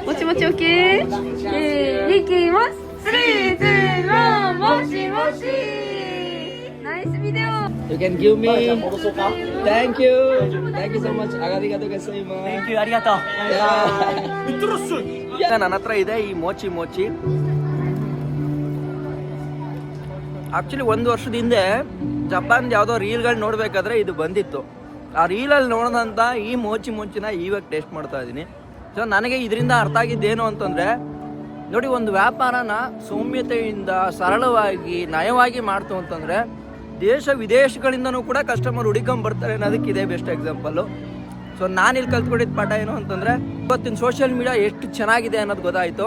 I: もちもち OK いきます。3、2、1、もちもち。ナイスビデオ。
A: You can give me. Thank you. Thank you so much. Arigatou gozaimasu. Thank you. Arigatou. ಈಗ ನನ್ನ ಹತ್ರ ಇದೆ ಈ ಮೋಚಿ ಮೋಚಿ. ಆಕ್ಚುಲಿ 1 ವರ್ಷದ ಹಿಂದೆ ಜಪಾನ್ ಯಾವುದೋ ರೀಲ್ಗಳು ನೋಡಬೇಕಾದ್ರೆ ಇದು ಬಂದಿತ್ತು. ಆ ರೀಲಲ್ಲಿ ನೋಡಿದಂಥ ಈ ಮೋಚಿ ಮೋಚಿನ ಇವಾಗ ಟೇಸ್ಟ್ ಮಾಡ್ತಾ ಇದ್ದೀನಿ. ಸೊ ನನಗೆ ಇದರಿಂದ ಅರ್ಥ ಆಗಿದ್ದೇನು ಅಂತಂದರೆ, ನೋಡಿ, ಒಂದು ವ್ಯಾಪಾರನ ಸೌಮ್ಯತೆಯಿಂದ ಸರಳವಾಗಿ ನಯವಾಗಿ ಮಾಡ್ತು ಅಂತಂದರೆ ದೇಶ ವಿದೇಶಗಳಿಂದನೂ ಕೂಡ ಕಸ್ಟಮರ್ ಹುಡುಕೊಂಬರ್ತಾರೆ ಅನ್ನೋದಕ್ಕೆ ಇದೇ ಬೆಸ್ಟ್ ಎಕ್ಸಾಂಪಲ್ಲು. ಸೊ ನಾನಿಲ್ಲಿ ಕಲ್ತ್ಕೊಂಡಿದ್ದ ಪಾಠ ಏನು ಅಂತಂದರೆ, ಇವತ್ತಿನ ಸೋಷಿಯಲ್ ಮೀಡಿಯಾ ಎಷ್ಟು ಚೆನ್ನಾಗಿದೆ ಅನ್ನೋದು ಗೊತ್ತಾಯಿತು.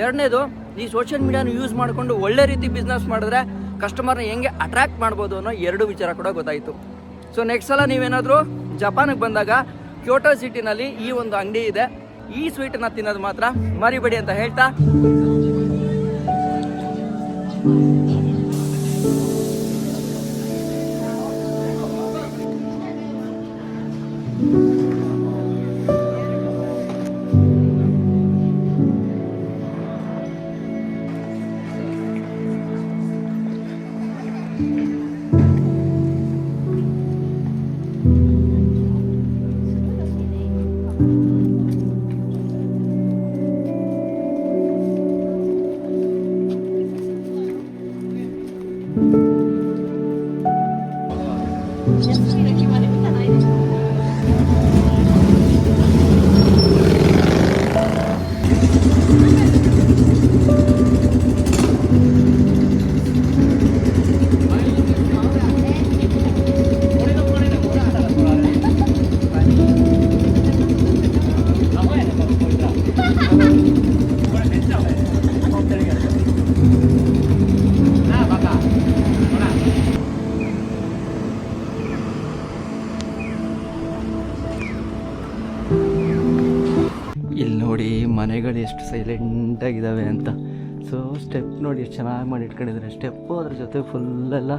A: ಎರಡನೇದು, ಈ ಸೋಷಿಯಲ್ ಮೀಡಿಯಾನ ಯೂಸ್ ಮಾಡಿಕೊಂಡು ಒಳ್ಳೆ ರೀತಿ ಬಿಸ್ನೆಸ್ ಮಾಡಿದ್ರೆ ಕಸ್ಟಮರ್ನ ಹೆಂಗೆ ಅಟ್ರಾಕ್ಟ್ ಮಾಡ್ಬೋದು ಅನ್ನೋ 2 ವಿಚಾರ ಕೂಡ ಗೊತ್ತಾಯಿತು. ಸೊ ನೆಕ್ಸ್ಟ್ ಸಲ ನೀವೇನಾದರೂ ಜಪಾನಿಗೆ ಬಂದಾಗ ಕ್ಯೋಟೋ ಸಿಟಿನಲ್ಲಿ ಈ ಒಂದು ಅಂಗಡಿ ಇದೆ. ಈ ಸ್ವೀಟನ್ನು ತಿನ್ನೋದು ಮಾತ್ರ ಮರಿಬೇಡಿ ಅಂತ ಹೇಳ್ತಾ, ಇಲ್ಲಿ ನೋಡಿ ಮನೆಗಳು ಎಷ್ಟು ಸೈಲೆಂಟಾಗಿದ್ದಾವೆ ಅಂತ. ಸೊ ಸ್ಟೆಪ್ ನೋಡಿ ಎಷ್ಟು ಚೆನ್ನಾಗಿ ಮಾಡಿ ಇಟ್ಕೊಂಡಿದ್ದಾರೆ. ಸ್ಟೆಪ್ಪು ಅದ್ರ ಜೊತೆ ಫುಲ್ಲೆಲ್ಲ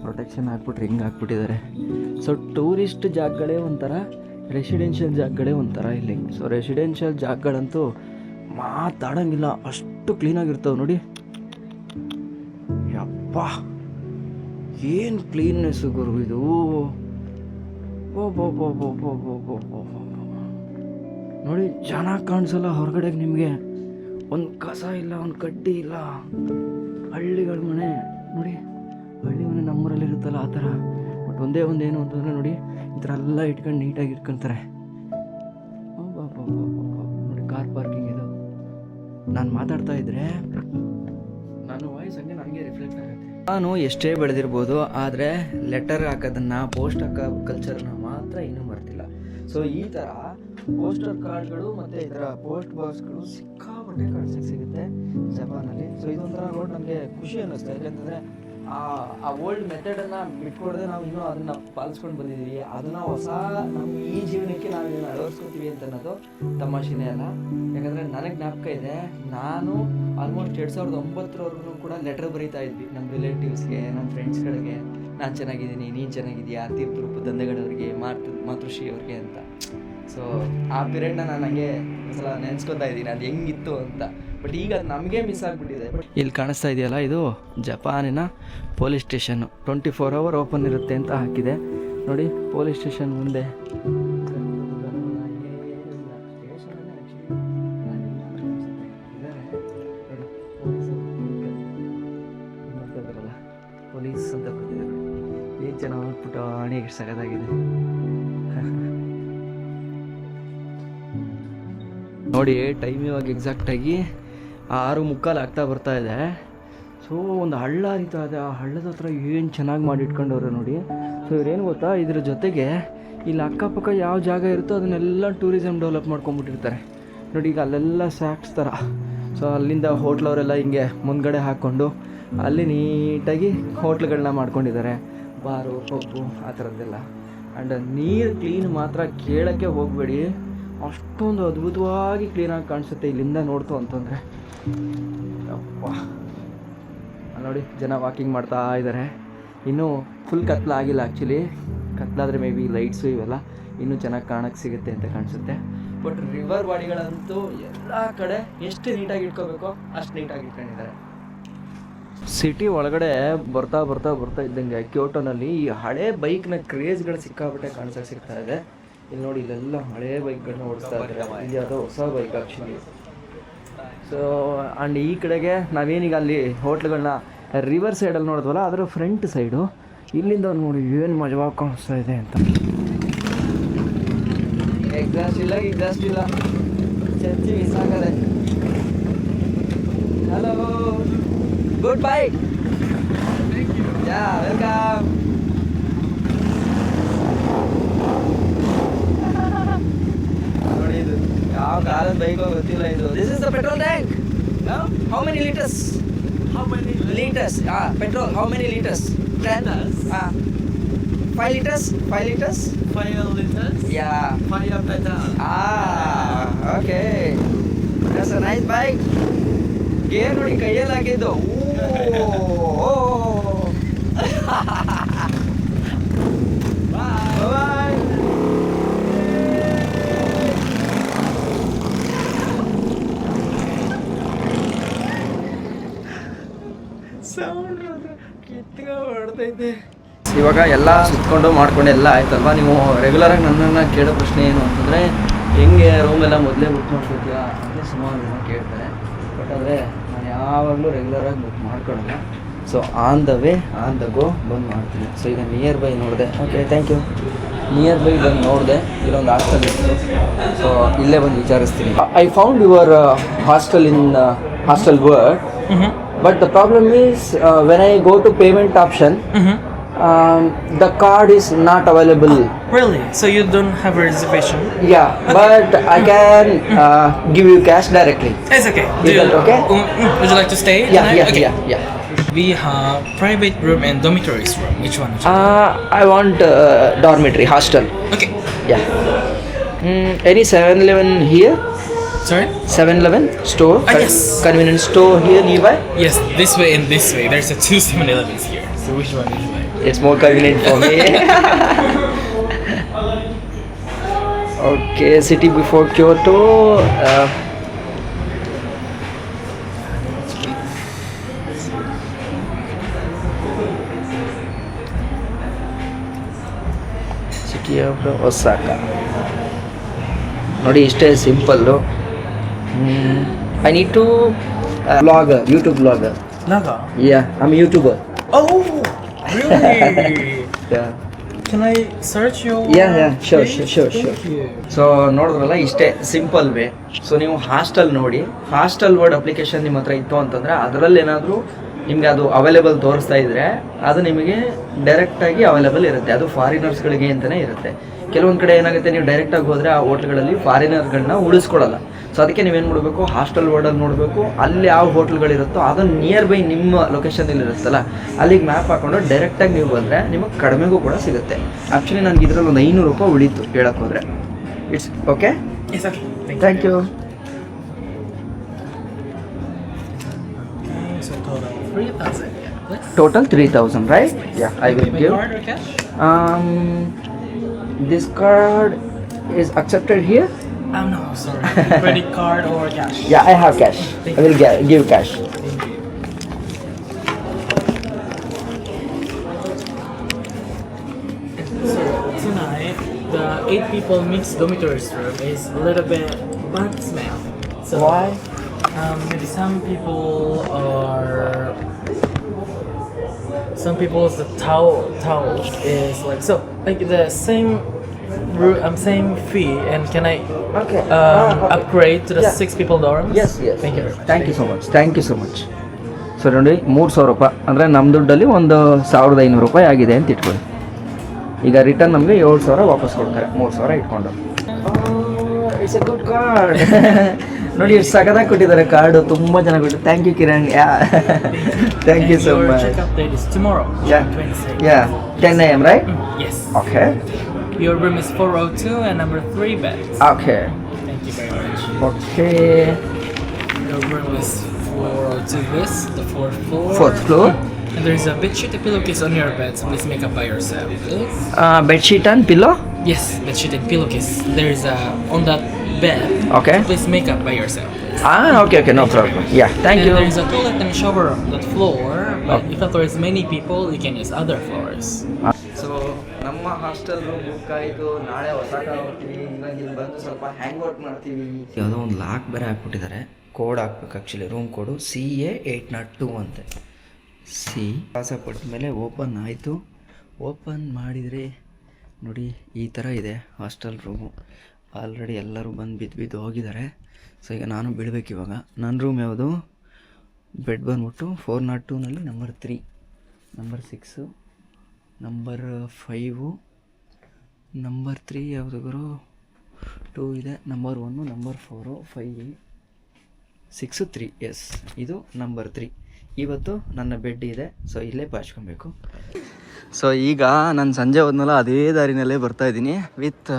A: ಪ್ರೊಟೆಕ್ಷನ್ ಹಾಕ್ಬಿಟ್ಟು ರಿಂಗ್ ಹಾಕ್ಬಿಟ್ಟಿದ್ದಾರೆ. ಸೊ ಟೂರಿಸ್ಟ್ ಜಾಗಗಳೇ ಒಂಥರ, ರೆಸಿಡೆನ್ಷಿಯಲ್ ಜಾಗಗಳೇ ಒಂಥರ ಇಲ್ಲಿ. ಸೊ ರೆಸಿಡೆನ್ಷಿಯಲ್ ಜಾಗಗಳಂತೂ ಮಾತಾಡೋಂಗಿಲ್ಲ, ಅಷ್ಟು ಕ್ಲೀನಾಗಿರ್ತವೆ ನೋಡಿ. ಯಪ್ಪ, ಏನು ಕ್ಲೀನ್ನೆಸ್ಸು ಗುರು ಇದು. ನೋಡಿ, ಚೆನ್ನಾಗಿ ಕಾಣಿಸಲ್ಲ ಹೊರಗಡೆಗೆ ನಿಮಗೆ. ಒಂದು ಕಸ ಇಲ್ಲ, ಒಂದು ಕಡ್ಡಿ ಇಲ್ಲ. ಹಳ್ಳಿಗಳ ಮನೆ ನೋಡಿ, ಹಳ್ಳಿ ಮನೆ ನಮ್ಮೂರಲ್ಲಿ ಇರುತ್ತಲ್ಲ ಆ ಥರ. ಬಟ್ ಒಂದೇ ಒಂದೇನು ಅಂತಂದರೆ ನೋಡಿ, ಈ ಥರ ಎಲ್ಲ ಇಟ್ಕೊಂಡು ನೀಟಾಗಿ ಇಟ್ಕೊತಾರೆ. ನೋಡಿ, ಕಾರ್ ಪಾರ್ಕಿಂಗ್ ಇದು. ನಾನು ಮಾತಾಡ್ತಾ ಇದ್ದರೆ ನಾನು ವಾಯ್ಸ್ ಹಂಗೆ ನನಗೆ ರಿಫ್ಲೆಕ್ಟ್ ಆಗುತ್ತೆ. ನಾನು ಎಷ್ಟೇ ಬೆಳೆದಿರ್ಬೋದು, ಆದರೆ ಲೆಟರ್ ಹಾಕೋದನ್ನು, ಪೋಸ್ಟ್ ಹಾಕೋ ಕಲ್ಚರ್ನ ಮಾತ್ರ ಇನ್ನೂ ಮರ್ತಿಲ್ಲ. ಸೊ ಈ ಥರ ಪೋಸ್ಟರ್ ಕಾರ್ಡ್ಗಳು ಮತ್ತು ಈ ಥರ ಪೋಸ್ಟ್ ಬಾಕ್ಸ್ಗಳು ಸಿಕ್ಕಾಪಟ್ಟೆ ಕಾಣಿಸಕ್ಕೆ ಸಿಗುತ್ತೆ ಜಪಾನಲ್ಲಿ. ಸೊ ಇದೊಂಥರ ನೋಡಿ ನನಗೆ ಖುಷಿ ಅನ್ನಿಸ್ತು, ಯಾಕಂತಂದರೆ ಆ ಓಲ್ಡ್ ಮೆಥಡನ್ನು ಬಿಟ್ಕೊಡದೆ ನಾವು ಇನ್ನೂ ಅದನ್ನು ಪಾಲಿಸ್ಕೊಂಡು ಬಂದಿದ್ದೀವಿ. ಅದನ್ನು ಹೊಸ ನಮ್ಮ ಈ ಜೀವನಕ್ಕೆ ನಾವು ಇದನ್ನು ಅಳವಡಿಸ್ಕೊತೀವಿ ಅಂತ ಅನ್ನೋದು ತಮಾಷೆನೇ ಅಲ್ಲ. ಯಾಕಂದರೆ ನನಗೆ ಜ್ಞಾಪಕ ಇದೆ, ನಾನು ಆಲ್ಮೋಸ್ಟ್ 2009 ಕೂಡ ಲೆಟರ್ ಬರೀತಾ ಇದ್ವಿ ನಮ್ಮ ರಿಲೇಟಿವ್ಸ್ಗೆ, ನಮ್ಮ ಫ್ರೆಂಡ್ಸ್ಗಳಿಗೆ. ನಾನು ಚೆನ್ನಾಗಿದ್ದೀನಿ, ನೀನು ಚೆನ್ನಾಗಿದೆಯಾ, ತೀರ್ಥರೂಪ ತಂದೆಗಳವ್ರಿಗೆ, ಮಾತೃಶ್ರೀ ಅವ್ರಿಗೆ ಅಂತ. ಸೊ ಆ ಪೀರಿಯಡ್ನ ನಾನು ಹಂಗೆ ಒಂದ್ಸಲ ನೆನೆಸ್ಕೊತಾ ಇದ್ದೀನಿ ಅದು ಹೆಂಗಿತ್ತು ಅಂತ. ಬಟ್ ಈಗ ನಮಗೆ ಮಿಸ್ ಆಗಿಬಿಟ್ಟಿದೆ. ಇಲ್ಲಿ ಕಾಣಿಸ್ತಾ ಇದೆಯಲ್ಲ, ಇದು ಜಪಾನಿನ ಪೊಲೀಸ್ ಸ್ಟೇಷನ್ನು. 24 hour ಓಪನ್ ಇರುತ್ತೆ ಅಂತ ಹಾಕಿದೆ ನೋಡಿ. ಪೊಲೀಸ್ ಸ್ಟೇಷನ್ ಮುಂದೆ ಪೊಲೀಸ್ ಅಂತ ಬರ್ತಿದ್ದಾರೆ. ಏನು ಚೆನ್ನಾಗಿ ಪುಟಾಣಿ ಎಷ್ಟು ಸಗದಾಗಿದೆ ನೋಡಿ. ಟೈಮ್ ಇವಾಗ ಎಕ್ಸಾಕ್ಟಾಗಿ 6:45 ಆಗ್ತಾ ಬರ್ತಾ ಇದೆ. ಸೊ ಒಂದು ಹಳ್ಳ ಹರಿತಾ ಇದೆ, ಆ ಹಳ್ಳದ ಹತ್ರ ಏನು ಚೆನ್ನಾಗಿ ಮಾಡಿ ಇಟ್ಕೊಂಡವ್ರೆ ನೋಡಿ. ಸೊ ಇವ್ರೇನು ಗೊತ್ತಾ, ಇದ್ರ ಜೊತೆಗೆ ಇಲ್ಲಿ ಅಕ್ಕಪಕ್ಕ ಯಾವ ಜಾಗ ಇರುತ್ತೋ ಅದನ್ನೆಲ್ಲ ಟೂರಿಸಮ್ ಡೆವಲಪ್ ಮಾಡ್ಕೊಂಬಿಟ್ಟಿರ್ತಾರೆ ನೋಡಿ. ಈಗ ಅಲ್ಲೆಲ್ಲ ಸ್ಯಾಕ್ಸ್ ಥರ. ಸೊ ಅಲ್ಲಿಂದ ಹೋಟ್ಲವರೆಲ್ಲ ಹಿಂಗೆ ಮುಂದ್ಗಡೆ ಹಾಕ್ಕೊಂಡು ಅಲ್ಲಿ ನೀಟಾಗಿ ಹೋಟ್ಲುಗಳನ್ನ ಮಾಡ್ಕೊಂಡಿದ್ದಾರೆ, ಬಾರು ಪಬ್ಬು ಆ ಥರದ್ದೆಲ್ಲ. ಆ್ಯಂಡ್ ನೀರು ಕ್ಲೀನ್ ಮಾತ್ರ ಕೇಳೋಕ್ಕೆ ಹೋಗಬೇಡಿ, ಅಷ್ಟೊಂದು ಅದ್ಭುತವಾಗಿ ಕ್ಲೀನಾಗಿ ಕಾಣಿಸುತ್ತೆ ಇಲ್ಲಿಂದ ನೋಡ್ತು ಅಂತಂದರೆ. ಅಪ್ಪ ನೋಡಿ, ಜನ ವಾಕಿಂಗ್ ಮಾಡ್ತಾ ಇದ್ದಾರೆ. ಇನ್ನೂ ಫುಲ್ ಕತ್ಲಾಗಿಲ್ಲ ಆ್ಯಕ್ಚುಲಿ. ಕತ್ಲಾದರೆ ಮೇ ಬಿ ಲೈಟ್ಸು ಇವೆಲ್ಲ ಇನ್ನೂ ಚೆನ್ನಾಗಿ ಕಾಣಕ್ಕೆ ಸಿಗುತ್ತೆ ಅಂತ ಕಾಣಿಸುತ್ತೆ. ಬಟ್ ರಿವರ್ ಬಾಡಿಗಳಂತೂ ಎಲ್ಲ ಕಡೆ ಎಷ್ಟು ನೀಟಾಗಿ ಇಟ್ಕೋಬೇಕೋ ಅಷ್ಟು ನೀಟಾಗಿ ಇಟ್ಕೊಂಡಿದ್ದಾರೆ. ಸಿಟಿ ಒಳಗಡೆ ಬರ್ತಾ ಬರ್ತಾ ಬರ್ತಾ ಇದ್ದಂಗೆ ಕ್ಯೋಟೋನಲ್ಲಿ ಈ ಹಳೆ ಬೈಕ್ನ ಕ್ರೇಜ್ಗಳು ಸಿಕ್ಕಾಪಟ್ಟೆ ಕಾಣಿಸಕ್ಕೆ ಸಿಗ್ತಾ ಇದೆ. ಇಲ್ಲಿ ನೋಡಿ, ಇಲ್ಲೆಲ್ಲ ಹಳೆ ಬೈಕ್ಗಳನ್ನ ಓಡಿಸ್ತಾ ಇದ್ದಾರೆ. ಇಲ್ಲಿ ಯಾವುದೋ ಹೊಸ ಬೈಕ್ ಆ್ಯಕ್ಚುಲಿ. ಸೊ ಆ್ಯಂಡ್ ಈ ಕಡೆಗೆ ನಾವೇನೀಗ ಅಲ್ಲಿ ಹೋಟ್ಲುಗಳನ್ನ ರಿವರ್ ಸೈಡಲ್ಲಿ ನೋಡಿದ್ವಲ್ಲ, ಅದರ ಫ್ರಂಟ್ ಸೈಡು ಇಲ್ಲಿಂದ ನೋಡಿ ಏನು ಮಜವಾಗಿ ಕಾಣಿಸ್ತಾ ಇದೆ ಅಂತ. ಎಕ್ಸಾಸ್ಟ್ ಇಲ್ಲ ಚರ್ಚಿ ಮಿಸ್ ಆಗದೆ. Hello, good bye. Yeah, welcome. ನೋಡಿ, ಇದು ಯಾವ ಕಾಲದ ಬೈಕೋ ಗೊತ್ತಿಲ್ಲ ಇದು. This is the petrol tank. How many litres? Petrol, how many liters? 10. 5 liters? 5 liters?
E: 5 liters?
A: Yeah.
E: 5 petrol.
A: Okay. That's a nice bike. Gear ನೋಡಿ ಕೈಯಲ್ಲಿ ಹಾಕಿದ್ದು. Bye. ಇವಾಗ ಎಲ್ಲ ಸುತ್ಕೊಂಡು ಮಾಡ್ಕೊಂಡು ಎಲ್ಲ ಆಯ್ತಲ್ವಾ. ನೀವು ರೆಗ್ಯುಲರಾಗಿ ನನ್ನನ್ನು ಕೇಳೋ ಪ್ರಶ್ನೆ ಏನು ಅಂತಂದರೆ, ಹೆಂಗೆ ರೂಮೆಲ್ಲ ಮೊದಲೇ ಬುಕ್ ಮಾಡ್ಕೊತೀಯಾ ಅಂದರೆ ಸುಮಾರು ಜನ ಕೇಳ್ತಾರೆ. ಬಟ್ ಆದರೆ ನಾನು ಯಾವಾಗಲೂ ರೆಗ್ಯುಲರಾಗಿ ಬುಕ್ ಮಾಡ್ಕೊಳ್ಳಲ್ಲ. ಸೊ ಆನ್ ದ ಗೋ ಬಂದು ಮಾಡ್ತೀನಿ. ಸೊ ಈಗ ನಿಯರ್ ಬೈ ನೋಡಿದೆ. Okay, thank you. Nearby ಬಂದು ನೋಡಿದೆ, ಇಲ್ಲೊಂದು ಹಾಸ್ಟೆಲ್ ಇತ್ತು. ಸೊ ಇಲ್ಲೇ ಬಂದು ವಿಚಾರಿಸ್ತೀನಿ. I found your hostel in hostel world. But the problem is when I go to payment option, the card is not available.
E: Really? So you don't have a reservation?
A: Yeah, but I can give you cash directly.
E: It's okay.
A: Is that okay?
E: Would you like to stay?
A: Yeah,
E: tonight?
A: yeah,
E: Okay.
A: yeah.
E: We have private room and dormitories room. Which one?
A: I want dormitory, hostel.
E: Okay.
A: Yeah. Any 7-Eleven here?
E: Sorry?
A: 7-Eleven store?
E: Yes.
A: Convenience store here nearby?
E: Yes, this way and this way. There's a 2 7-Elevens here. So which one is like?
A: It's more convenient for me. Okay, city before Kyoto. City of Osaka. ನೋಡಿ ಇಷ್ಟೇ simple. I need to vlogger, YouTube vlogger.
E: Naga?
A: Yeah, I'm a YouTuber.
E: Oh, really?
A: Yeah.
E: Can I search your
A: Yeah, sure.
E: Thank you.
A: So ನೋಡಿದ್ರಲ್ಲ, ಇಷ್ಟೇ simple way. So ನೀವು hostel ನೋಡಿ, hostel word application ನಿಮ್ಮ ಹತ್ರ ಇತ್ತು ಅಂತಂದರೆ ಅದರಲ್ಲಿ ಏನಾದರೂ ನಿಮಗೆ ಅದು ಅವೈಲೇಬಲ್ ತೋರಿಸ್ತಾ ಇದ್ರೆ ಅದು ನಿಮಗೆ ಡೈರೆಕ್ಟಾಗಿ ಅವೈಲೇಬಲ್ ಇರುತ್ತೆ. ಅದು ಫಾರಿನರ್ಸ್ಗಳಿಗೆ ಅಂತಲೇ ಇರುತ್ತೆ. ಕೆಲವೊಂದು ಕಡೆ ಏನಾಗುತ್ತೆ, ನೀವು ಡೈರೆಕ್ಟಾಗಿ ಹೋದರೆ ಆ ಹೋಟ್ಲ್ಗಳಲ್ಲಿ ಫಾರಿನರ್ಗಳನ್ನ ಉಳಿಸ್ಕೊಳ್ಳಲ್ಲ. ಸೊ ಅದಕ್ಕೆ ನೀವೇನು ಮಾಡಬೇಕು, ಹಾಸ್ಟೆಲ್ ವರ್ಡಲ್ಲಿ ನೋಡಬೇಕು, ಅಲ್ಲಿ ಯಾವ ಹೋಟ್ಲ್ಗಳಿರುತ್ತೋ ಅದು ನಿಯರ್ ಬೈ ನಿಮ್ಮ ಲೊಕೇಶನಲ್ಲಿ ಇರುತ್ತಲ್ಲ ಅಲ್ಲಿಗೆ ಮ್ಯಾಪ್ ಹಾಕೊಂಡು ಡೈರೆಕ್ಟಾಗಿ ನೀವು ಬಂದರೆ ನಿಮಗೆ ಕಡಿಮೆಗೂ ಕೂಡ ಸಿಗುತ್ತೆ. ಆ್ಯಕ್ಚುಲಿ ನನಗೆ ಇದರಲ್ಲಿ ಒಂದು 500 ರೂಪಾಯಿ ಉಳೀತು ಹೇಳಕ್ಕೆ ಹೋದರೆ. It's okay, thank you.
E: So total 3,000.
A: Total 3,000, right? Yeah, I will give.
E: Card or cash?
A: This card is accepted here.
E: No, sorry. Credit card or cash?
A: Yeah, I have cash. I will give cash.
E: So tonight, the 8 people mixed dormitories room is a little bit bad smell. So
A: Why?
E: Maybe some people's the towels is like so like the same same fee, and can I
A: Okay.
E: upgrade to the
A: Yeah.
E: 6 people dorms?
A: Yes.
E: Thank you very much.
A: Thank you so much. Thank you so much. So ನೋಡಿ 3,000 ರೂಪಾಯಿ ಅಂದರೆ ನಮ್ಮ ದುಡ್ಡಲ್ಲಿ ಒಂದು 1,500 ರೂಪಾಯಿ ಆಗಿದೆ ಅಂತ ಇಟ್ಕೊಳ್ಳಿ. ಈಗ ರಿಟರ್ನ್ ನಮಗೆ 7,000 ವಾಪಸ್ ಕೊಡ್ತಾರೆ, 3,000 ಇಟ್ಕೊಂಡು. It's a good card. ನೋಡಿ ಎಷ್ಟು ಸಖತ್ತಾಗಿ ಕೊಟ್ಟಿದ್ದಾರೆ ಕಾರ್ಡು, ತುಂಬ ಚೆನ್ನಾಗಿ ಕೊಟ್ಟು. Thank you Kiran. Thank you so
E: Your
A: much.
E: check-up date is tomorrow.
A: Yeah.
E: 26.
A: Yeah, 10 a.m. right?
E: Yes.
A: Okay.
E: Your room is 402 and number 3 beds.
A: Okay.
E: Thank you very much.
A: Okay.
E: Your room is 402 this, the 4th floor.
A: 4th floor.
E: And there's a bedsheet and pillowcase on your bed, so please make up by yourself, please.
A: Bedsheet and pillow.
E: Yes, bedsheet and pillowcase. There's on that bed.
A: Okay.
E: Please make up by yourself, please.
A: Okay, no problem. Yeah, thank
E: And
A: you.
E: there's a toilet and shower on that floor, but if not there is many people, you can use other floors.
A: So ನಮ್ಮ hostel room book ಆಯಿತು. ನಾಳೆ ಹೊಸಾಟ ಹೋಗ್ತೀವಿ. ಇವಾಗ ಇಲ್ಲಿ ಬಂದು ಸ್ವಲ್ಪ ಹ್ಯಾಂಗ್ out ಮಾಡ್ತೀವಿ. ಯಾವುದೋ ಒಂದು ಲಾಕ್ ಬೇರೆ ಹಾಕ್ಬಿಟ್ಟಿದ್ದಾರೆ. ಕೋಡ್ ಹಾಕ್ಬೇಕು ಆ್ಯಕ್ಚುಲಿ, ರೂಮ್ ಕೋಡು CA802 ಅಂತೆ. ಪಾಸಪಟ್ಟ ಮೇಲೆ ಓಪನ್ ಆಯಿತು. ಓಪನ್ ಮಾಡಿದರೆ ನೋಡಿ ಈ ಥರ ಇದೆ ಹಾಸ್ಟೆಲ್ ರೂಮು. ಆಲ್ರೆಡಿ ಎಲ್ಲರೂ ಬಂದು ಬಿದ್ದು ಹೋಗಿದ್ದಾರೆ. ಸೊ ಈಗ ನಾನು ಬೀಳ್ಬೇಕು ಇವಾಗ. ನನ್ನ ರೂಮ್ ಯಾವುದು, ಬೆಡ್ ಬಂದ್ಬಿಟ್ಟು 402ನಲ್ಲಿ ನಂಬರ್ 3, ನಂಬರ್ 6, ನಂಬರ್ 5, ನಂಬರ್ 3 ಯಾವುದು ಗುರು, 2 ಇದೆ, ನಂಬರ್ 1, ನಂಬರ್ 4, 5, 6, 3. ಎಸ್, ಇದು ನಂಬರ್ 3. ಇವತ್ತು ನನ್ನ ಬೆಡ್ ಇದೆ, ಸೊ ಇಲ್ಲೇ ಬಾಚ್ಕೊಬೇಕು. ಸೊ ಈಗ ನಾನು ಸಂಜೆ ಹೋದ್ನಲ್ಲ ಅದೇ ದಾರಿನಲ್ಲೇ ಬರ್ತಾಯಿದ್ದೀನಿ with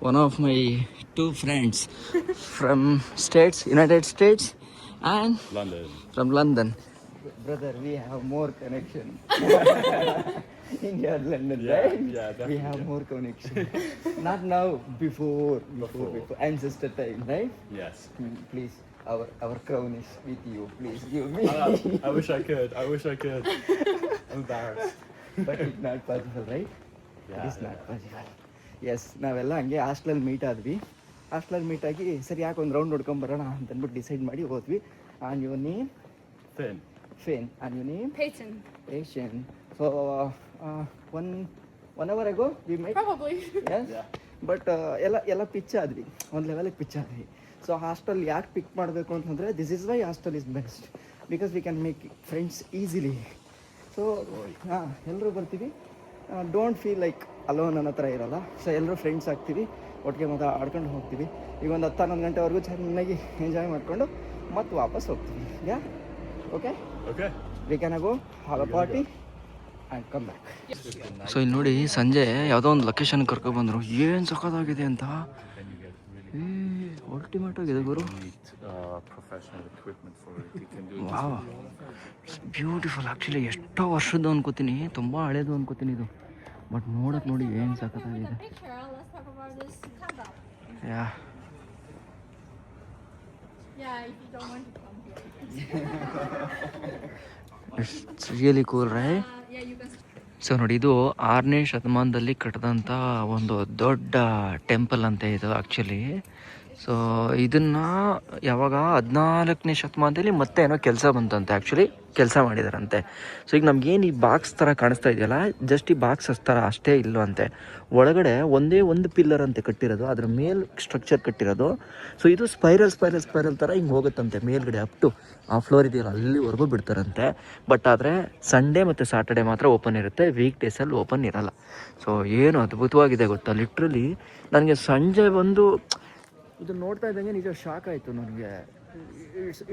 A: one of my 2 friends from United States and from London. Brother, we have more connection. India and London, right? Yeah, we have more connection. Not now, before ancestor time, right?
G: Yes.
A: Please, our crown is with you. Please give me.
G: I wish I could. I'm embarrassed.
A: But it's not possible, right?
G: Yeah,
A: It is not possible. Yes, ನಾವೆಲ್ಲ ಹಂಗೆ ಹಾಸ್ಟೆಲಲ್ಲಿ meet ಆದ್ವಿ. ಹಾಸ್ಟೆಲಲ್ಲಿ meet ಆಗಿ ಸರಿ ಯಾಕೆ ಒಂದು round ಹೊಡ್ಕೊಂಬರೋಣ ಅಂತಂದ್ಬಿಟ್ಟು decide ಮಾಡಿ ಹೋದ್ವಿ. And your name? Finn. And your name? Payton. So, 1 hour ago we met?
I: Probably.
A: Yes? Yeah. But ಎಲ್ಲ ಪಿಚ್ ಆದ್ವಿ, ಒಂದು ಲೆವೆಲಿಗೆ ಪಿಚ್ ಆದ್ವಿ. ಸೊ ಹಾಸ್ಟೆಲ್ ಯಾಕೆ ಪಿಕ್ ಮಾಡಬೇಕು ಅಂತಂದರೆ this is why hostel is best, because we can make friends easily. So ಎಲ್ಲರೂ ಬರ್ತೀವಿ, don't feel like alone ಅನ್ನೋ ಥರ ಇರೋಲ್ಲ. ಸೊ ಎಲ್ಲರೂ ಫ್ರೆಂಡ್ಸ್ ಆಗ್ತೀವಿ, ಒಟ್ಟಿಗೆ ಆಡ್ಕೊಂಡು ಹೋಗ್ತೀವಿ. ಈಗ ಒಂದು 10-11 ಗಂಟೆವರೆಗೂ ಚೆನ್ನಾಗಿ ಎಂಜಾಯ್ ಮಾಡಿಕೊಂಡು ಮತ್ತೆ ವಾಪಸ್ ಹೋಗ್ತೀವಿ. Yeah, okay, we can go have a party and come back. So ಇಲ್ಲಿ ನೋಡಿ ಸಂಜೆ ಯಾವುದೋ ಒಂದು ಲೊಕೇಶನ್ ಕರ್ಕೊಬಂದರು. ಏನು ಸಖತ್ತಾಗಿದೆ ಅಂತ, ಅಲ್ಟಿಮೇಟ್ ಆಗಿದೆ ಗುರು. Wow, beautiful. ಆ್ಯಕ್ಚುಲಿ ಎಷ್ಟೋ ವರ್ಷದ್ದು ಅನ್ಕೋತೀನಿ, ತುಂಬ ಹಳೇದು ಅನ್ಕೋತೀನಿ ಇದು, ಬಟ್ ನೋಡಕ್ಕೆ ನೋಡಿ ಏನು ಸಖತ್ತಾಗಿದೆ. Yeah, it's really cool, right? So ನೋಡಿ, ಇದು 6ನೇ ಶತಮಾನದಲ್ಲಿ ಕಟ್ಟಿದಂಥ ಒಂದು ದೊಡ್ಡ ಟೆಂಪಲ್ ಅಂತ ಇದು ಆ್ಯಕ್ಚುಲಿ. ಸೊ ಇದನ್ನು ಯಾವಾಗ 14ನೇ ಶತಮಾನದಲ್ಲಿ ಮತ್ತೆ ಏನೋ ಕೆಲಸ ಬಂತಂತೆ, ಆ್ಯಕ್ಚುಲಿ ಕೆಲಸ ಮಾಡಿದಾರಂತೆ. ಸೊ ಈಗ ನಮಗೇನು ಈ ಬಾಕ್ಸ್ ಥರ ಕಾಣಿಸ್ತಾ ಇದೆಯಲ್ಲ, ಜಸ್ಟ್ ಈ ಬಾಕ್ಸ್ ಥರ ಅಷ್ಟೇ ಇಲ್ಲವಂತೆ. ಒಳಗಡೆ ಒಂದೇ ಒಂದು ಪಿಲ್ಲರ್ ಅಂತೆ ಕಟ್ಟಿರೋದು, ಅದ್ರ ಮೇಲೆ ಸ್ಟ್ರಕ್ಚರ್ ಕಟ್ಟಿರೋದು. ಸೊ ಇದು ಸ್ಪೈರಲ್ ಥರ ಹಿಂಗೆ ಹೋಗುತ್ತಂತೆ ಮೇಲ್ಗಡೆ ಅಪ್ ಟು ಆ ಫ್ಲೋರ್ ಇದೆಯಲ್ಲ ಅಲ್ಲಿವರೆಗೂ ಬಿಡ್ತಾರಂತೆ. ಬಟ್ ಆದರೆ ಸಂಡೇ ಮತ್ತು ಸಾಟರ್ಡೆ ಮಾತ್ರ ಓಪನ್ ಇರುತ್ತೆ, ವೀಕ್ ಡೇಸಲ್ಲಿ ಓಪನ್ ಇರಲ್ಲ. ಸೊ ಏನು ಅದ್ಭುತವಾಗಿದೆ ಗೊತ್ತಾ, ಲಿಟ್ರಲಿ ನನಗೆ ಸಂಜೆ ಬಂದು ಇದು ನೋಡ್ತಾ ಇದ್ದಂಗೆ ನಿಜ ಶಾಕ್ ಆಯಿತು ನನಗೆ.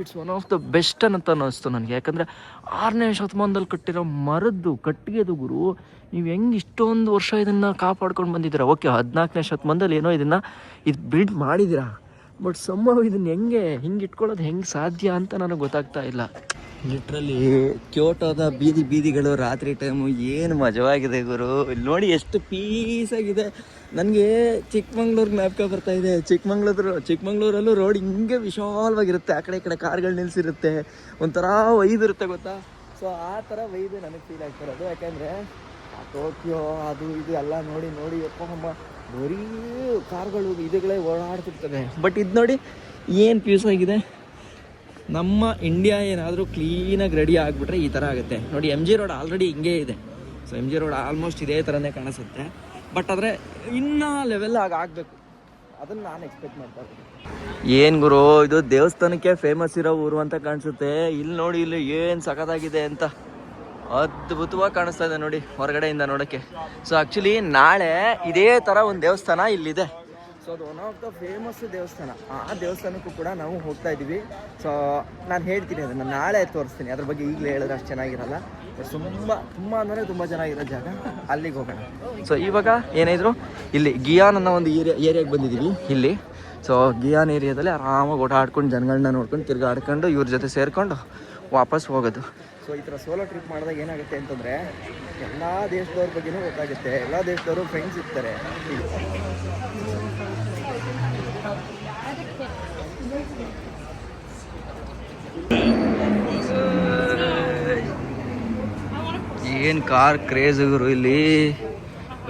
A: It's one of the best ಅಂತ ಅನ್ನಿಸ್ತು ನನಗೆ. ಯಾಕಂದರೆ 6ನೇ ಶತಮಾನದಲ್ಲಿ ಕಟ್ಟಿರೋ ಮರದ್ದು ಕಟ್ಟಿಗೆದು ಗುರು, ನೀವು ಹೆಂಗೆ ಇಷ್ಟೊಂದು ವರ್ಷ ಇದನ್ನು ಕಾಪಾಡ್ಕೊಂಡು ಬಂದಿದ್ದೀರಾ. ಓಕೆ 14ನೇ ಶತಮಾನದಲ್ಲಿ ಏನೋ ಇದು ಬಿಲ್ಡ್ ಮಾಡಿದ್ದೀರಾ, ಬಟ್ ಸಂಭವ ಇದನ್ನು ಹಿಂಗೆ ಇಟ್ಕೊಳ್ಳೋದು ಹೆಂಗೆ ಸಾಧ್ಯ ಅಂತ ನನಗೆ ಗೊತ್ತಾಗ್ತಾ ಇಲ್ಲ. ಲಿಟ್ರಲಿ ಕ್ಯೋಟೋದ ಬೀದಿಗಳು ರಾತ್ರಿ ಟೈಮು ಏನು ಮಜವಾಗಿದೆ ಗುರು. ಇಲ್ಲಿ ನೋಡಿ ಎಷ್ಟು ಪೀಸಾಗಿದೆ. ನನಗೆ ಚಿಕ್ಕಮಂಗ್ಳೂರು ಜ್ಞಾಪಕ ಬರ್ತಾ ಇದೆ. ಚಿಕ್ಕಮಂಗ್ಳೂರಲ್ಲೂ ರೋಡ್ ಹಿಂಗೆ ವಿಶಾಲವಾಗಿರುತ್ತೆ, ಆ ಕಡೆ ಈ ಕಡೆ ಕಾರ್ಗಳು ನಿಲ್ಲಿಸಿರುತ್ತೆ, ಒಂಥರ ವೈಬ್ ಇರುತ್ತೆ ಗೊತ್ತಾ. ಸೊ ಆ ಥರ ವೈಬ್ ನನಗೆ ಫೀಲ್ ಆಗ್ತಿರೋದು. ಯಾಕೆಂದರೆ ಟೋಕಿಯೋ ಅದು ಇದು ಎಲ್ಲ ನೋಡಿ ಅಮ್ಮ ಬರೀ ಕಾರ್ಗಳು ಇದುಗಳೇ ಓಡಾಡ್ತಿರ್ತವೆ. ಬಟ್ ಇದು ನೋಡಿ ಏನು ಪೀಸ್ ಆಗಿದೆ. ನಮ್ಮ ಇಂಡಿಯಾ ಏನಾದರೂ ಕ್ಲೀನಾಗಿ ರೆಡಿ ಆಗಿಬಿಟ್ರೆ ಈ ಥರ ಆಗುತ್ತೆ ನೋಡಿ. MG ರೋಡ್ ಆಲ್ರೆಡಿ ಹಿಂಗೇ ಇದೆ. ಸೊ MG ರೋಡ್ ಆಲ್ಮೋಸ್ಟ್ ಇದೇ ಥರನೇ ಕಾಣಿಸುತ್ತೆ. ಬಟ್ ಆದರೆ ಇನ್ನೂ ಲೆವೆಲ್ ಆಗಬೇಕು, ಅದನ್ನು ನಾನು ಎಕ್ಸ್ಪೆಕ್ಟ್ ಮಾಡ್ತಾ ಇದ್ದೀನಿ. ಏನು ಗುರು, ಇದು ದೇವಸ್ಥಾನಕ್ಕೆ ಫೇಮಸ್ ಇರೋ ಊರು ಅಂತ ಕಾಣಿಸುತ್ತೆ. ಇಲ್ಲಿ ನೋಡಿ, ಇಲ್ಲಿ ಏನು ಸಖತ್ತಾಗಿದೆ ಅಂತ ಅದ್ಭುತವಾಗಿ ಕಾಣಿಸ್ತಾ ಇದೆ ನೋಡಿ ಹೊರಗಡೆಯಿಂದ ನೋಡೋಕ್ಕೆ. ಸೊ ಆ್ಯಕ್ಚುಲಿ ನಾಳೆ ಇದೇ ಥರ ಒಂದು ದೇವಸ್ಥಾನ ಇಲ್ಲಿದೆ. ಸೊ ಅದು ಒನ್ ಆಫ್ ದ ಫೇಮಸ್ ದೇವಸ್ಥಾನ. ಆ ದೇವಸ್ಥಾನಕ್ಕೂ ಕೂಡ ನಾವು ಹೋಗ್ತಾ ಇದ್ದೀವಿ. ಸೊ ನಾನು ಹೇಳ್ತೀನಿ, ಅದನ್ನು ನಾಳೆ ತೋರಿಸ್ತೀನಿ. ಅದ್ರ ಬಗ್ಗೆ ಈಗಲೇ ಹೇಳಿದ್ರೆ ಅಷ್ಟು ಚೆನ್ನಾಗಿರಲ್ಲ. ಬಟ್ ತುಂಬ ಅಂದರೆ ತುಂಬ ಚೆನ್ನಾಗಿರೋ ಜಾಗ, ಅಲ್ಲಿಗೆ ಹೋಗೋಣ. ಸೊ ಇವಾಗ ಏನಾದ್ರು ಇಲ್ಲಿ ಗಿಯಾನ್ ಅನ್ನೋ ಒಂದು ಏರಿಯಾಗೆ ಬಂದಿದ್ದೀವಿ ಇಲ್ಲಿ. ಸೊ ಗಿಯಾನ್ ಏರಿಯಾದಲ್ಲಿ ಆರಾಮಾಗಿ ಓಡಾಡ್ಕೊಂಡು ಜನಗಳನ್ನ ನೋಡ್ಕೊಂಡು ತಿರ್ಗಾಡ್ಕೊಂಡು ಇವ್ರ ಜೊತೆ ಸೇರಿಕೊಂಡು ವಾಪಸ್ ಹೋಗೋದು. ಸೊ ಈ ಥರ ಸೋಲೋ ಟ್ರಿಪ್ ಮಾಡಿದಾಗ ಏನಾಗುತ್ತೆ ಅಂತಂದರೆ ಎಲ್ಲ ದೇಶದವ್ರ ಬಗ್ಗೆನೂ ಗೊತ್ತಾಗುತ್ತೆ, ಎಲ್ಲ ದೇಶದವರು ಫ್ರೆಂಡ್ಸ್ ಇರ್ತಾರೆ. ಏನು ಕಾರ್ ಕ್ರೇಜ್ ಗುರು ಇಲ್ಲಿ,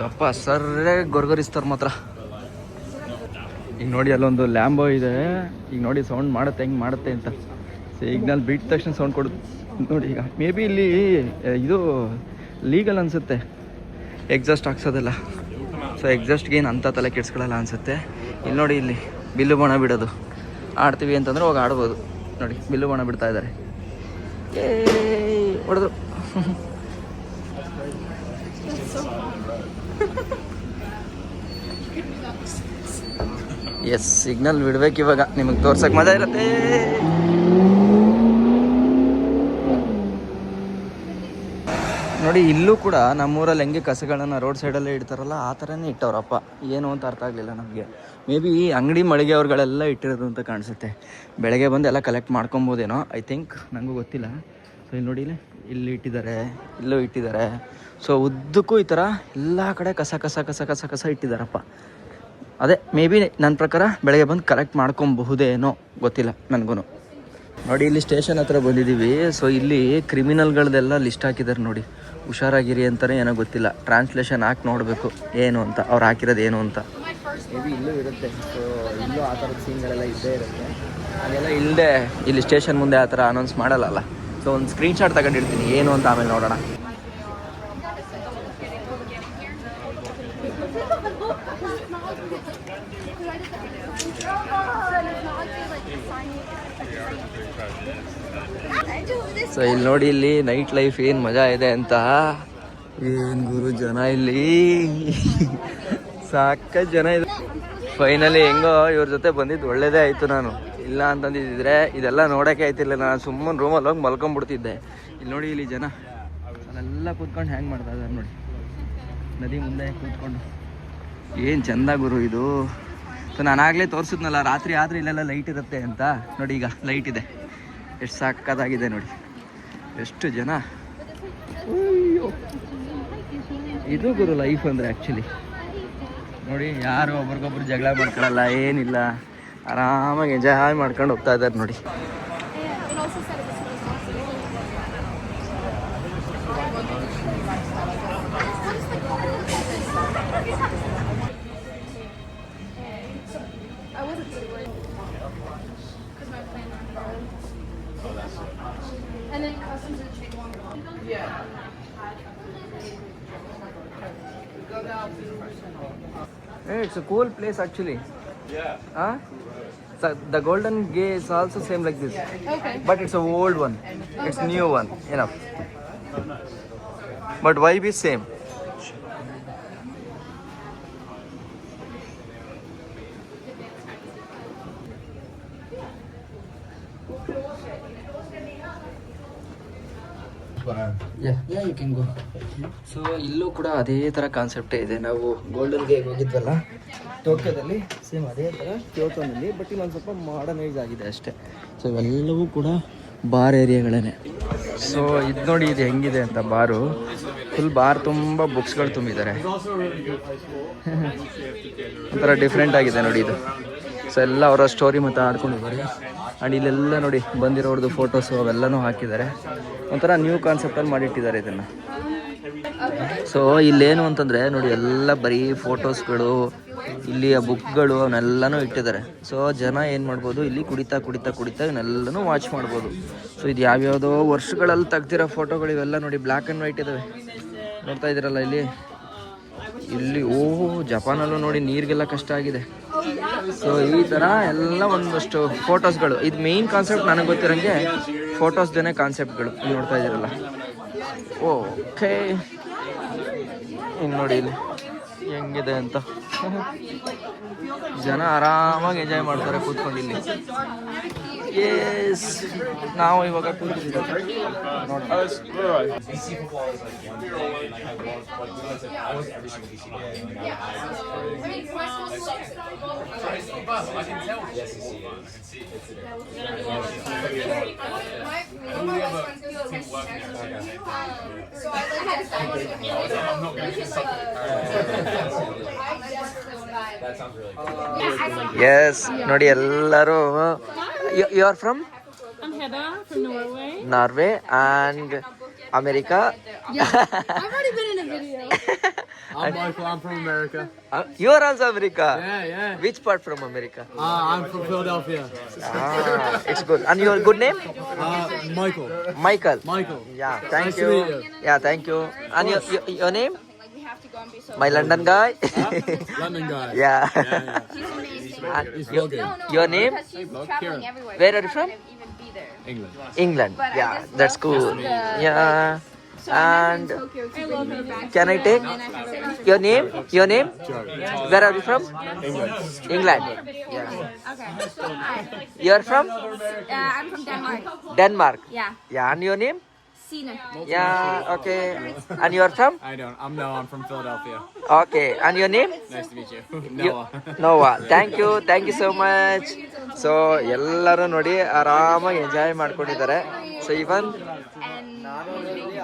A: ಅಪ್ಪ ಸರ್ರೇ ಗೊರ್ಗೊರಿಸ್ತಾರೆ ಮಾತ್ರ. ಈಗ ನೋಡಿ ಅಲ್ಲೊಂದು ಲ್ಯಾಂಬೋ ಇದೆ, ಈಗ ನೋಡಿ ಸೌಂಡ್ ಮಾಡುತ್ತೆ ಹೆಂಗೆ ಮಾಡುತ್ತೆ ಅಂತ. ಸಿಗ್ನಲ್ ಬಿಟ್ಟ ತಕ್ಷಣ ಸೌಂಡ್ ಕೊಡುತ್ತೆ ನೋಡಿ. ಈಗ ಮೇ ಬಿ ಇಲ್ಲಿ ಇದು ಲೀಗಲ್ ಅನಿಸುತ್ತೆ ಎಕ್ಸಾಸ್ಟ್ ಹಾಕ್ಸೋದೆಲ್ಲ. ಸೊ ಎಕ್ಸಾಸ್ಟ್ಗೆ ಏನು ಅಂಥ ತಲೆ ಕೆಡ್ಸ್ಕೊಳ್ಳಲ್ಲ ಅನಿಸುತ್ತೆ. ಇಲ್ಲಿ ನೋಡಿ, ಇಲ್ಲಿ ಬಿಲ್ಲು ಬಾಣ ಬಿಡೋದು ಆಡ್ತೀವಿ ಅಂತಂದ್ರೆ ಹೋಗಿ ಆಡ್ಬೋದು ನೋಡಿ. ಬಿಲ್ಲು ಬಾಣ ಬಿಡ್ತಾ ಇದ್ದಾರೆ, ಹೊಡೆದ್ರು. ಎಸ್, ಸಿಗ್ನಲ್ ಬಿಡ್ಬೇಕು ಇವಾಗ, ನಿಮಗೆ ತೋರ್ಸಕ್ಕೆ ಮಜಾ ಇರುತ್ತೆ. ನೋಡಿ ಇಲ್ಲೂ ಕೂಡ ನಮ್ಮೂರಲ್ಲಿ ಹೆಂಗೆ ಕಸಗಳನ್ನು ರೋಡ್ ಸೈಡಲ್ಲೇ ಇಡ್ತಾರಲ್ಲ ಆ ಥರನೇ ಇಟ್ಟವ್ರಪ್ಪ. ಏನು ಅಂತ ಅರ್ಥ ಆಗಲಿಲ್ಲ ನಮಗೆ. ಮೇ ಬಿ ಅಂಗಡಿ ಮಳಿಗೆ ಅವ್ರುಗಳೆಲ್ಲ ಇಟ್ಟಿರೋದು ಅಂತ ಕಾಣಿಸುತ್ತೆ. ಬೆಳಗ್ಗೆ ಬಂದು ಎಲ್ಲ ಕಲೆಕ್ಟ್ ಮಾಡ್ಕೊಬೋದೇನೋ, ಐ ಥಿಂಕ್, ನನಗೂ ಗೊತ್ತಿಲ್ಲ. ಸೊ ಇಲ್ಲಿ ನೋಡಿ, ಇಲ್ಲಿ ಇಟ್ಟಿದ್ದಾರೆ, ಇಲ್ಲೂ ಇಟ್ಟಿದ್ದಾರೆ. ಸೊ ಉದ್ದಕ್ಕೂ ಈ ಥರ ಎಲ್ಲ ಕಡೆ ಕಸ ಇಟ್ಟಿದ್ದಾರಪ್ಪ. ಅದೇ ಮೇ ಬಿ ನನ್ನ ಪ್ರಕಾರ ಬೆಳಗ್ಗೆ ಬಂದು ಕಲೆಕ್ಟ್ ಮಾಡ್ಕೊಬಹುದೇನೋ, ಗೊತ್ತಿಲ್ಲ ನನಗೂ. ನೋಡಿ ಇಲ್ಲಿ ಸ್ಟೇಷನ್ ಹತ್ರ ಬಂದಿದ್ದೀವಿ. ಸೊ ಇಲ್ಲಿ ಕ್ರಿಮಿನಲ್ಗಳದೆಲ್ಲ ಲಿಸ್ಟ್ ಹಾಕಿದ್ದಾರೆ ನೋಡಿ. ಹುಷಾರಾಗಿರಿ ಅಂತಾನೆ ಏನೋ ಗೊತ್ತಿಲ್ಲ, ಟ್ರಾನ್ಸ್ಲೇಷನ್ ಹಾಕಿ ನೋಡಬೇಕು ಏನು ಅಂತ, ಅವ್ರು ಹಾಕಿರೋದು ಏನು ಅಂತ. ಮೇ ಬಿ ಇಲ್ಲೂ ಇರುತ್ತೆ. ಸೊ ಇಲ್ಲೂ ಆ ಥರದ ಸೀನ್ಗಳೆಲ್ಲ ಇದ್ದೇ ಇರುತ್ತೆ. ಹಾಗೆಲ್ಲ ಇಲ್ಲದೆ ಇಲ್ಲಿ ಸ್ಟೇಷನ್ ಮುಂದೆ ಆ ಥರ ಅನೌನ್ಸ್ ಮಾಡಲ್ಲ. ಸೊ ಒಂದು ಸ್ಕ್ರೀನ್ಶಾಟ್ ತಗೊಂಡಿರ್ತೀನಿ ಏನು ಅಂತ, ಆಮೇಲೆ ನೋಡೋಣ. ಸೊ ಇಲ್ಲಿ ನೋಡಿ, ಇಲ್ಲಿ ನೈಟ್ ಲೈಫ್ ಏನು ಮಜಾ ಇದೆ ಅಂತ. ಏನು ಗುರು ಜನ ಇಲ್ಲಿ, ಸಾಕಷ್ಟು ಜನ ಇದೆ. ಫೈನಲಿ ಹೆಂಗೋ ಇವ್ರ ಜೊತೆ ಬಂದಿದ್ದು ಒಳ್ಳೇದೇ ಆಯಿತು. ನಾನು ಇಲ್ಲ ಅಂತಂದಿದ್ದರೆ ಇದೆಲ್ಲ ನೋಡೋಕ್ಕೆ ಆಯ್ತಿಲ್ಲ, ನಾನು ಸುಮ್ಮನೆ ರೂಮಲ್ಲಿ ಹೋಗಿ ಮಲ್ಕೊಂಡ್ಬಿಡ್ತಿದ್ದೆ. ಇಲ್ಲಿ ನೋಡಿ, ಇಲ್ಲಿ ಜನ ಅಲ್ಲೆಲ್ಲ ಕೂತ್ಕೊಂಡು ಹ್ಯಾಂಗ್ ಮಾಡ್ತಾ ಇದ್ದಾರೆ ನೋಡಿ, ನದಿ ಮುಂದೆ ಕೂತ್ಕೊಂಡು. ಏನು ಚೆಂದ ಗುರು ಇದು. ಸೊ ನಾನಾಗಲೇ ತೋರಿಸಿದ್ನಲ್ಲ ರಾತ್ರಿ ಆದರೆ ಇಲ್ಲೆಲ್ಲ ಲೈಟ್ ಇರುತ್ತೆ ಅಂತ. ನೋಡಿ ಈಗ ಲೈಟ್ ಇದೆ, ಎಷ್ಟು ಸಾಕಾಗಿದೆ ನೋಡಿ, ಎಷ್ಟು ಜನ. ಇದು ಗುರು ಲೈಫ್ ಅಂದರೆ ಆ್ಯಕ್ಚುಲಿ. ನೋಡಿ ಯಾರು ಒಬ್ರಿಗೊಬ್ರು ಜಗಳ ಮಾಡ್ಕೊಳ್ಳಲ್ಲ, ಏನಿಲ್ಲ, ಆರಾಮಾಗಿ ಎಂಜಾಯ್ ಮಾಡ್ಕೊಂಡು ಹೋಗ್ತಾ ಇದ್ದಾರೆ ನೋಡಿ. Hey, it's a cool place actually. Huh? So the Golden Gate is also same like this.
I: Okay.
A: But it's a old one. It's new one. Enough. But vibe is same. Yeah, you can go. So ಇಲ್ಲೂ ಕೂಡ ಅದೇ ಥರ ಕಾನ್ಸೆಪ್ಟೇ ಇದೆ. ನಾವು golden gate ಹೋಗಿದ್ವಲ್ಲ ಟೋಕಿಯೋದಲ್ಲಿ, same ಅದೇ ಥರ ಕ್ಯೋಟೋನಲ್ಲಿ, but ಇಲ್ಲೊಂದು ಸ್ವಲ್ಪ ಮಾಡರ್ನೈಸ್ ಆಗಿದೆ ಅಷ್ಟೇ. ಸೊ ಇವೆಲ್ಲವೂ ಕೂಡ ಬಾರ್ ಏರಿಯಾಗಳೇ. ಸೊ ಇದು ನೋಡಿ, ಇದು ಹೆಂಗಿದೆ ಅಂತ ಬಾರು. ಫುಲ್ ಬಾರ್ ತುಂಬ ಬುಕ್ಸ್ಗಳು ತುಂಬಿದ್ದಾರೆ. ಒಂಥರ ಡಿಫ್ರೆಂಟ್ ಆಗಿದೆ ನೋಡಿ ಇದು. ಸೊ ಎಲ್ಲ ಅವರ ಸ್ಟೋರಿ ಮತ್ತು ಆಡ್ಕೊಂಡಿದ್ದಾರೆ. ಆ್ಯಂಡ್ ಇಲ್ಲೆಲ್ಲ ನೋಡಿ ಬಂದಿರೋರ್ದು ಫೋಟೋಸು ಅವೆಲ್ಲನೂ ಹಾಕಿದ್ದಾರೆ. ಒಂಥರ ನ್ಯೂ ಕಾನ್ಸೆಪ್ಟಲ್ಲಿ ಮಾಡಿಟ್ಟಿದ್ದಾರೆ ಇದನ್ನು. ಸೊ ಇಲ್ಲೇನು ಅಂತಂದರೆ ನೋಡಿ, ಎಲ್ಲ ಬರೀ ಫೋಟೋಸ್ಗಳು, ಇಲ್ಲಿಯ ಬುಕ್ಗಳು ಅವನ್ನೆಲ್ಲನೂ ಇಟ್ಟಿದ್ದಾರೆ. ಸೊ ಜನ ಏನು ಮಾಡ್ಬೋದು, ಇಲ್ಲಿ ಕುಡಿತಾ ಇವನ್ನೆಲ್ಲನೂ ವಾಚ್ ಮಾಡ್ಬೋದು. ಸೊ ಇದು ಯಾವ್ಯಾವುದೋ ವರ್ಷಗಳಲ್ಲಿ ತೆಗ್ದಿರೋ ಫೋಟೋಗಳು ಇವೆಲ್ಲ ನೋಡಿ, ಬ್ಲ್ಯಾಕ್ ಆ್ಯಂಡ್ ವೈಟ್ ಇದ್ದಾವೆ. ನೋಡ್ತಾ ಇದ್ದೀರಲ್ಲ ಇಲ್ಲಿ ಜಪಾನಲ್ಲೂ ನೋಡಿ ನೀರಿಗೆಲ್ಲ ಕಷ್ಟ ಆಗಿದೆ. ಸೊ ಈ ಥರ ಎಲ್ಲ ಒಂದಷ್ಟು ಫೋಟೋಸ್ಗಳು. ಇದು ಮೇಯ್ನ್ ಕಾನ್ಸೆಪ್ಟ್ ನನಗೆ ಗೊತ್ತಿರೋಂಗೆ ಫೋಟೋಸ್ದೇನೆ ಕಾನ್ಸೆಪ್ಟ್ಗಳು. ನೋಡ್ತಾ ಇದ್ದೀರಲ್ಲ. ಓಕೆ, ಇನ್ನು ನೋಡಿ ಇಲ್ಲಿ ಹೆಂಗಿದೆ ಅಂತ. ಜನ ಆರಾಮಾಗಿ ಎಂಜಾಯ್ ಮಾಡ್ತಾರೆ ಕೂತ್ಕೊಂಡು ಇಲ್ಲಿ. ಎಸ್, ನಾವು ಇವಾಗ ಎಸ್ ನೋಡಿ ಎಲ್ಲರೂ. You are from?
I: I'm Hedda from Norway.
A: Norway and America.
I: Yeah, I've already been in a video.
G: I'm Michael. I'm from America.
A: You are also America?
G: Yeah.
A: Which part from America?
G: I'm from Philadelphia.
A: It's good. And your good name?
G: Michael.
A: Michael.
G: Michael.
A: Yeah, thank
G: Nice
A: you.
G: to meet you.
A: Yeah, thank you. And your name? My London guy.
G: London guy.
A: Yeah. And
G: He's
A: your,
G: vlogging.
A: your name?
G: Kieran.
A: Where are you from?
G: England.
A: England. Yeah, that's cool. Yeah. And can I take your name? Your name? Where are you from? England. Yeah. You are from?
I: I'm from Denmark.
A: Denmark.
I: Yeah.
A: Yeah. And your name?
I: Sina.
A: Yeah. Okay. And you are from?
G: I'm from Philadelphia.
A: Okay. And your name?
G: Nice to meet you.
A: Noah. Thank you so much. So ಎಲ್ಲರೂ ನೋಡಿ ಆರಾಮಾಗಿ enjoy ಮಾಡ್ಕೊಂಡಿದ್ದಾರೆ. So ಇವನ್ ನಾನು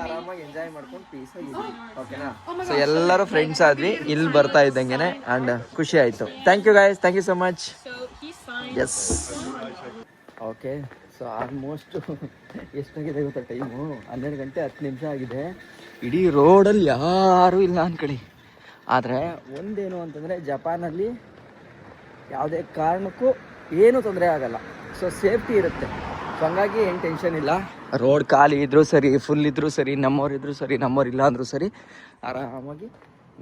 A: ಆರಾಮಾಗಿ enjoy ಮಾಡ್ಕೊಂಡು ಪೀಸಾಗಿದ್ವಿ. ಓಕೆನಾ? So ಎಲ್ಲರೂ friends ಆದ್ವಿ ಇಲ್ಲಿ ಬರ್ತಾ ಇದ್ದಂಗೆನೆ. ಆ್ಯಂಡ್ ಖುಷಿ ಆಯಿತು. Thank you guys, thank you so much. Yes, okay. So almost ಎಷ್ಟಾಗಿದೆ ಗೊತ್ತಾ ಟೈಮು? 12 ಗಂಟೆ 10 ನಿಮಿಷ ಆಗಿದೆ. ಇಡೀ ರೋಡಲ್ಲಿ ಯಾರೂ ಇಲ್ಲ ಅಂದ್ಕೊಳ್ಳಿ. ಆದರೆ ಒಂದೇನು ಅಂತಂದರೆ, ಜಪಾನಲ್ಲಿ ಯಾವುದೇ ಕಾರಣಕ್ಕೂ ಏನೂ ತೊಂದರೆ ಆಗಲ್ಲ. ಸೊ ಸೇಫ್ಟಿ ಇರುತ್ತೆ. ಸೊ ಹಂಗಾಗಿ ಏನು ಟೆನ್ಷನ್ ಇಲ್ಲ. ರೋಡ್ ಖಾಲಿ ಇದ್ರೂ ಸರಿ, ಫುಲ್ ಇದ್ರೂ ಸರಿ, ನಮ್ಮವ್ರಿದ್ರೂ ಸರಿ, ನಮ್ಮವ್ರಿಲ್ಲ ಅಂದರೂ ಸರಿ, ಆರಾಮಾಗಿ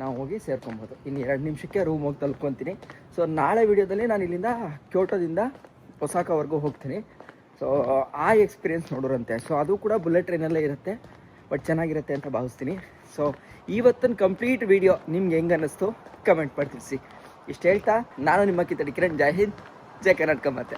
A: ನಾವು ಹೋಗಿ ಸೇರ್ಕೊಬೋದು. ಇನ್ನು 2 ನಿಮಿಷಕ್ಕೆ ರೂಮ್ ಹೋಗಿ ತಲುಪ್ಕೊತೀನಿ. ಸೊ ನಾಳೆ ವಿಡಿಯೋದಲ್ಲಿ ನಾನು ಇಲ್ಲಿಂದ ಕ್ಯೋಟೋದಿಂದ ಒಸಾಕಾವರೆಗೂ ಹೋಗ್ತೀನಿ. ಸೊ ಆ ಎಕ್ಸ್ಪೀರಿಯೆನ್ಸ್ ನೋಡೋರಂತೆ. ಸೊ ಅದು ಕೂಡ ಬುಲೆಟ್ ಟ್ರೈನಲ್ಲೇ ಇರುತ್ತೆ, ಬಟ್ ಚೆನ್ನಾಗಿರುತ್ತೆ ಅಂತ ಭಾವಿಸ್ತೀನಿ. ಸೊ ಇವತ್ತಿನ ಕಂಪ್ಲೀಟ್ ವಿಡಿಯೋ ನಿಮ್ಗೆ ಹೆಂಗೆ ಅನ್ನಿಸ್ತು ಕಮೆಂಟ್ ಮಾಡಿ ತಿಳಿಸಿ. ಇಷ್ಟು ಹೇಳ್ತಾ ನಾನು ನಿಮ್ಮ ಕಿತ್ತಡಿ ಕಿರಣ್. ಜೈ ಹಿಂದ್, ಜೈ ಕರ್ನಾಟಕ. ಮತ್ತೆ